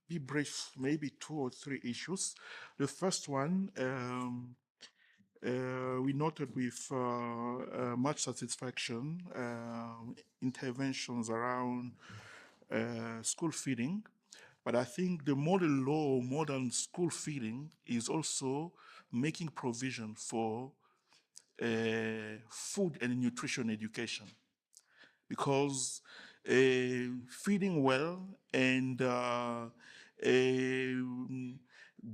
be brief, maybe 2 or 3 issues. The first one, we noted with much satisfaction interventions around school feeding, but I think the model law more than school feeding is also making provision for food and nutrition education, because feeding well and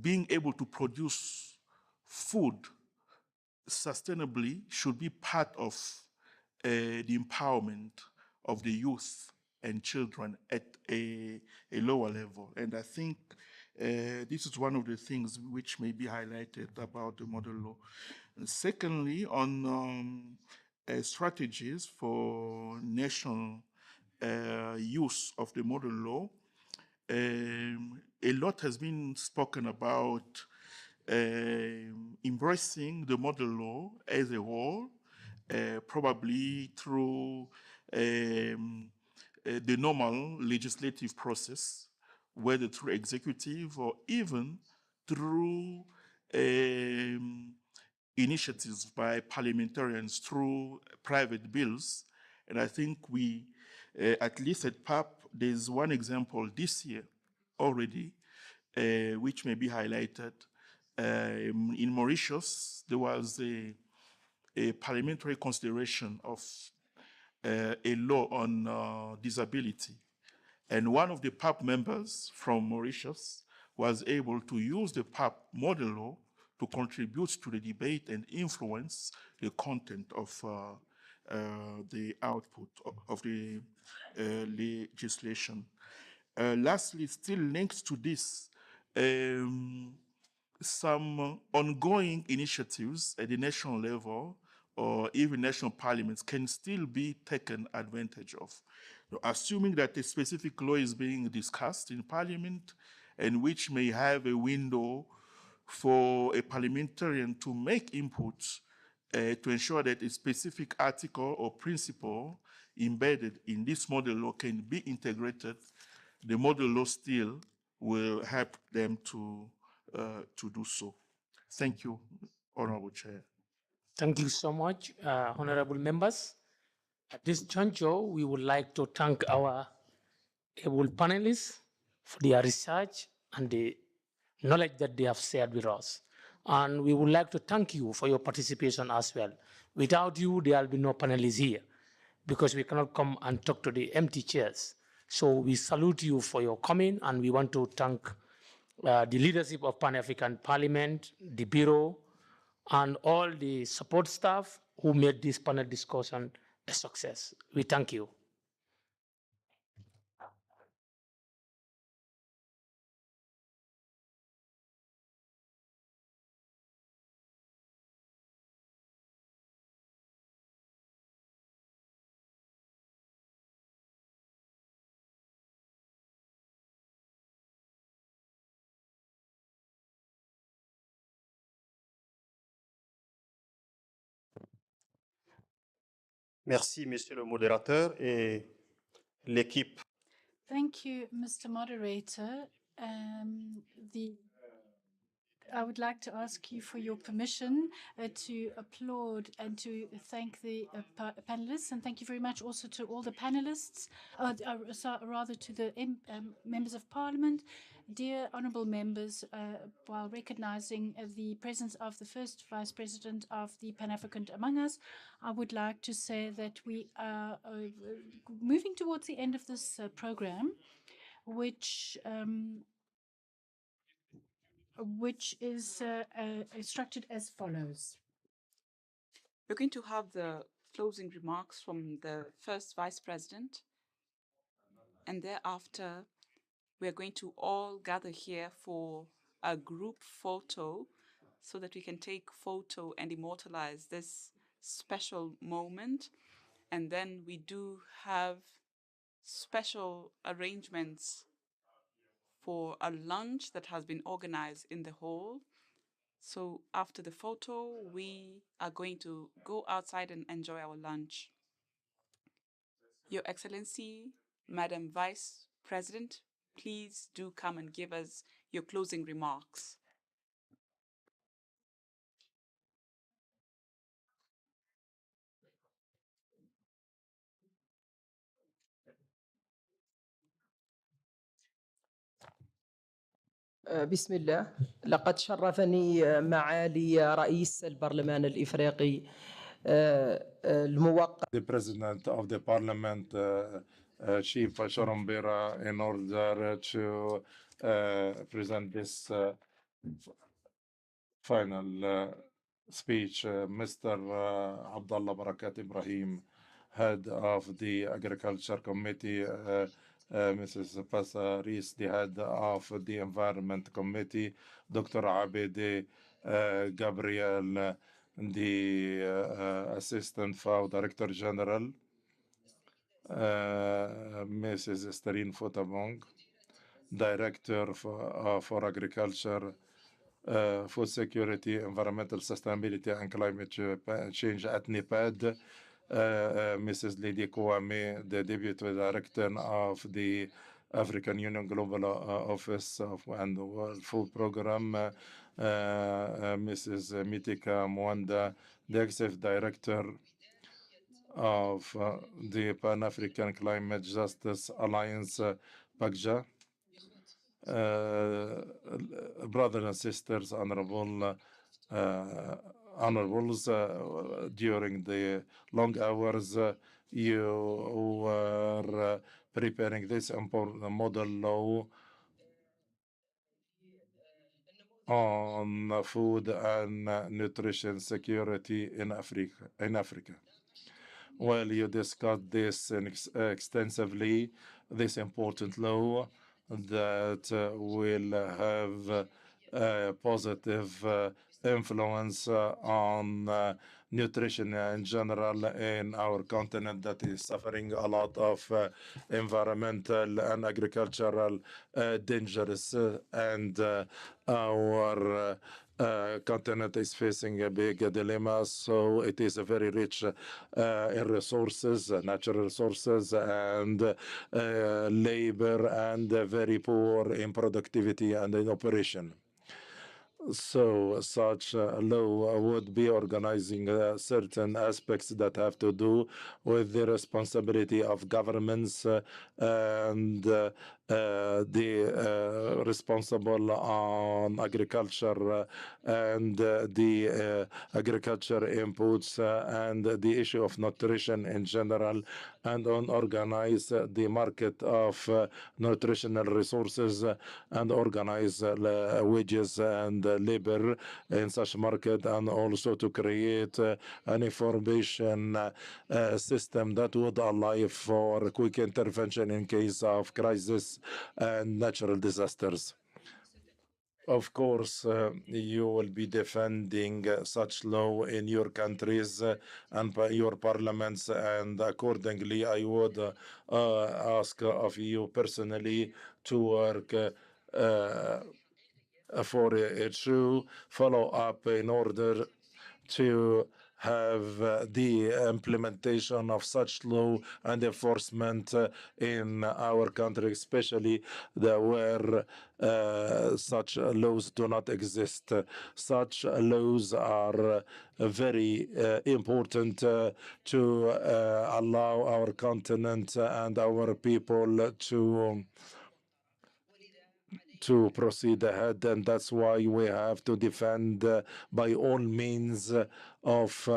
being able to produce food sustainably should be part of the empowerment of the youth and children at a lower level. And I think this is one of the things which may be highlighted about the model law. And secondly, on strategies for national use of the model law, a lot has been spoken about embracing the model law as a whole, probably through the normal legislative process, whether through executive or even through initiatives by parliamentarians through private bills. And I think we, at least at PAP, there's one example this year already, which may be highlighted. In Mauritius, there was a parliamentary consideration of a law on disability. And one of the PAP members from Mauritius was able to use the PAP model law to contribute to the debate and influence the content of the output of the legislation. Lastly, still linked to this, some ongoing initiatives at the national level or even national parliaments can still be taken advantage of. Assuming that a specific law is being discussed in parliament and which may have a window for a parliamentarian to make inputs to ensure that a specific article or principle embedded in this model law can be integrated, the model law still will help them to do so. Thank you, Honorable Chair. Thank you so much, honorable members. At this juncture, we would like to thank our able panelists for their research and the knowledge that they have shared with us. And we would like to thank you for your participation as well. Without you, there will be no panelists here because we cannot come and talk to the empty chairs. So we salute you for your coming, and we want to thank the leadership of Pan-African Parliament, the Bureau, and all the support staff who made this panel discussion a success. We thank you. Merci, Monsieur le modérateur et l'équipe. Thank you, Mr. Moderator. The I would like to ask you for your permission to applaud and to thank the panelists, and thank you very much also to all the panelists, rather to the members of parliament. Dear honourable members, while recognising the presence of the first Vice President of the Pan-African among us, I would like to say that we are moving towards the end of this programme, which is structured as follows. We're going to have the closing remarks from the first Vice President, and thereafter we're going to all gather here for a group photo so that we can take photo and immortalize this special moment. And then we do have special arrangements for a lunch that has been organized in the hall. So after the photo, we are going to go outside and enjoy our lunch. Your Excellency, Madam Vice President, please do come and give us your closing remarks. بسم الله. لقد شرفني معالي رئيس البرلمان الإفريقي الموقر. The President of the Parliament, Chief Shorombera, in order to present this final speech, Mr. Abdullah Barakat Ibrahim, Head of the Agriculture Committee, Mrs. Passa Rees, the Head of the Environment Committee, Dr. Abede Gabriel, the Assistant FAO Director General, Mrs. Esterine Fotabong, Director for Agriculture, Food Security, Environmental Sustainability and Climate Change at NEPAD, Mrs. Lydie Kouame, the Deputy Director of the African Union Global Office and the World Food Programme, Mrs. Mitika Mwanda, the Executive Director of the Pan-African Climate Justice Alliance, PACJA, brothers and sisters, honorables, during the long hours you were preparing this important model law on food and nutrition security in Africa. Well, you discussed this extensively, this important law that will have a positive influence on nutrition in general in our continent that is suffering a lot of environmental and agricultural dangers, and our continent is facing a big dilemma. So it is very rich in resources, natural resources, and labor, and very poor in productivity and in operation. So such a law would be organizing certain aspects that have to do with the responsibility of governments and the responsible on agriculture and the agriculture inputs and the issue of nutrition in general, and on organize the market of nutritional resources and organize wages and labor in such market, and also to create an information system that would allow for quick intervention in case of crisis and natural disasters. Of course, you will be defending such law in your countries and by your parliaments, and accordingly, I would ask of you personally to work for a true follow-up in order to have the implementation of such law and enforcement in our country, especially where such laws do not exist. Such laws are very important to allow our continent and our people to proceed ahead, and that's why we have to defend by all means of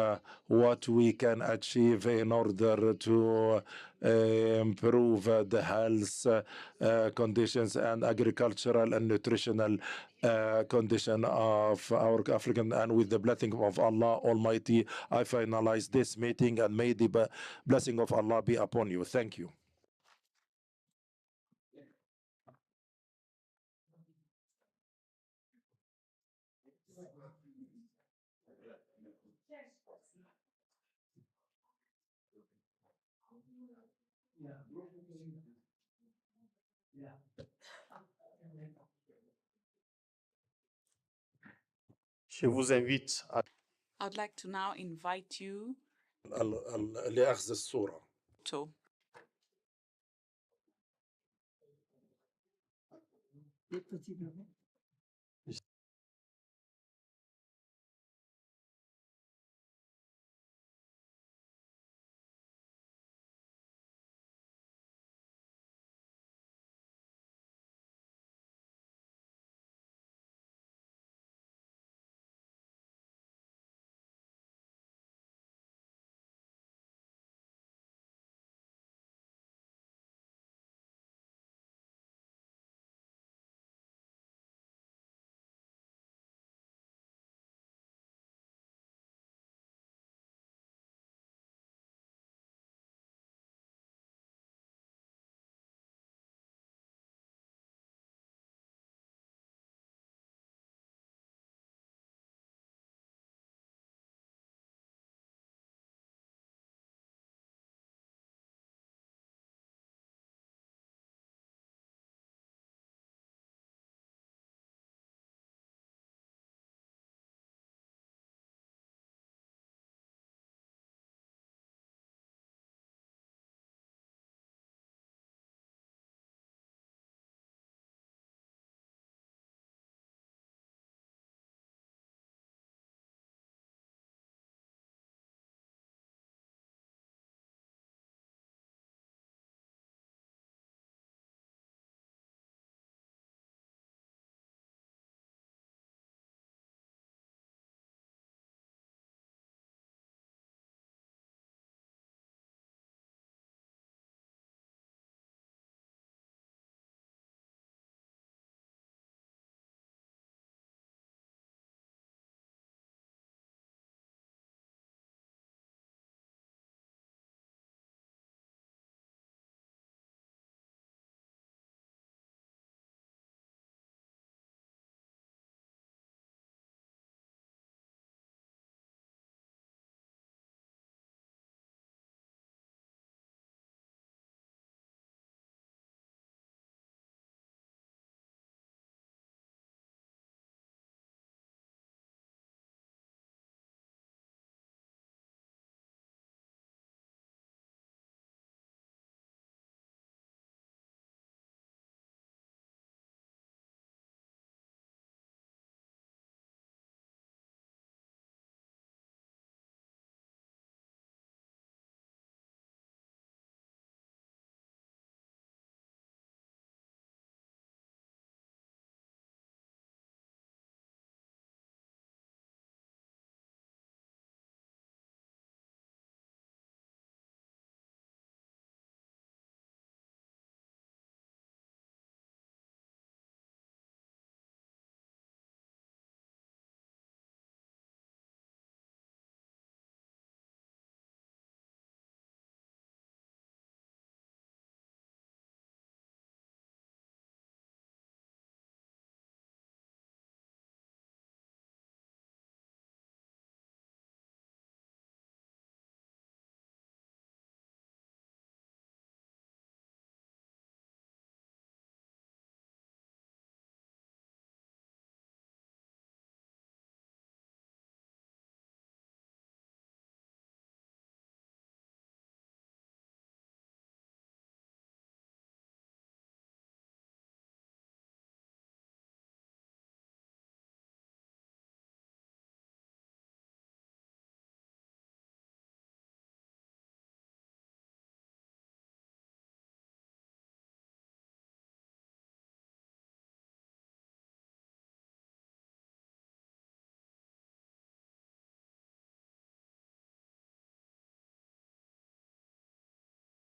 what we can achieve in order to improve the health conditions and agricultural and nutritional condition of our African. And with the blessing of Allah Almighty, I finalize this meeting, and may the blessing of Allah be upon you. Thank you. Je vous invite à I'd like to now invite you لأخذ الصورة. to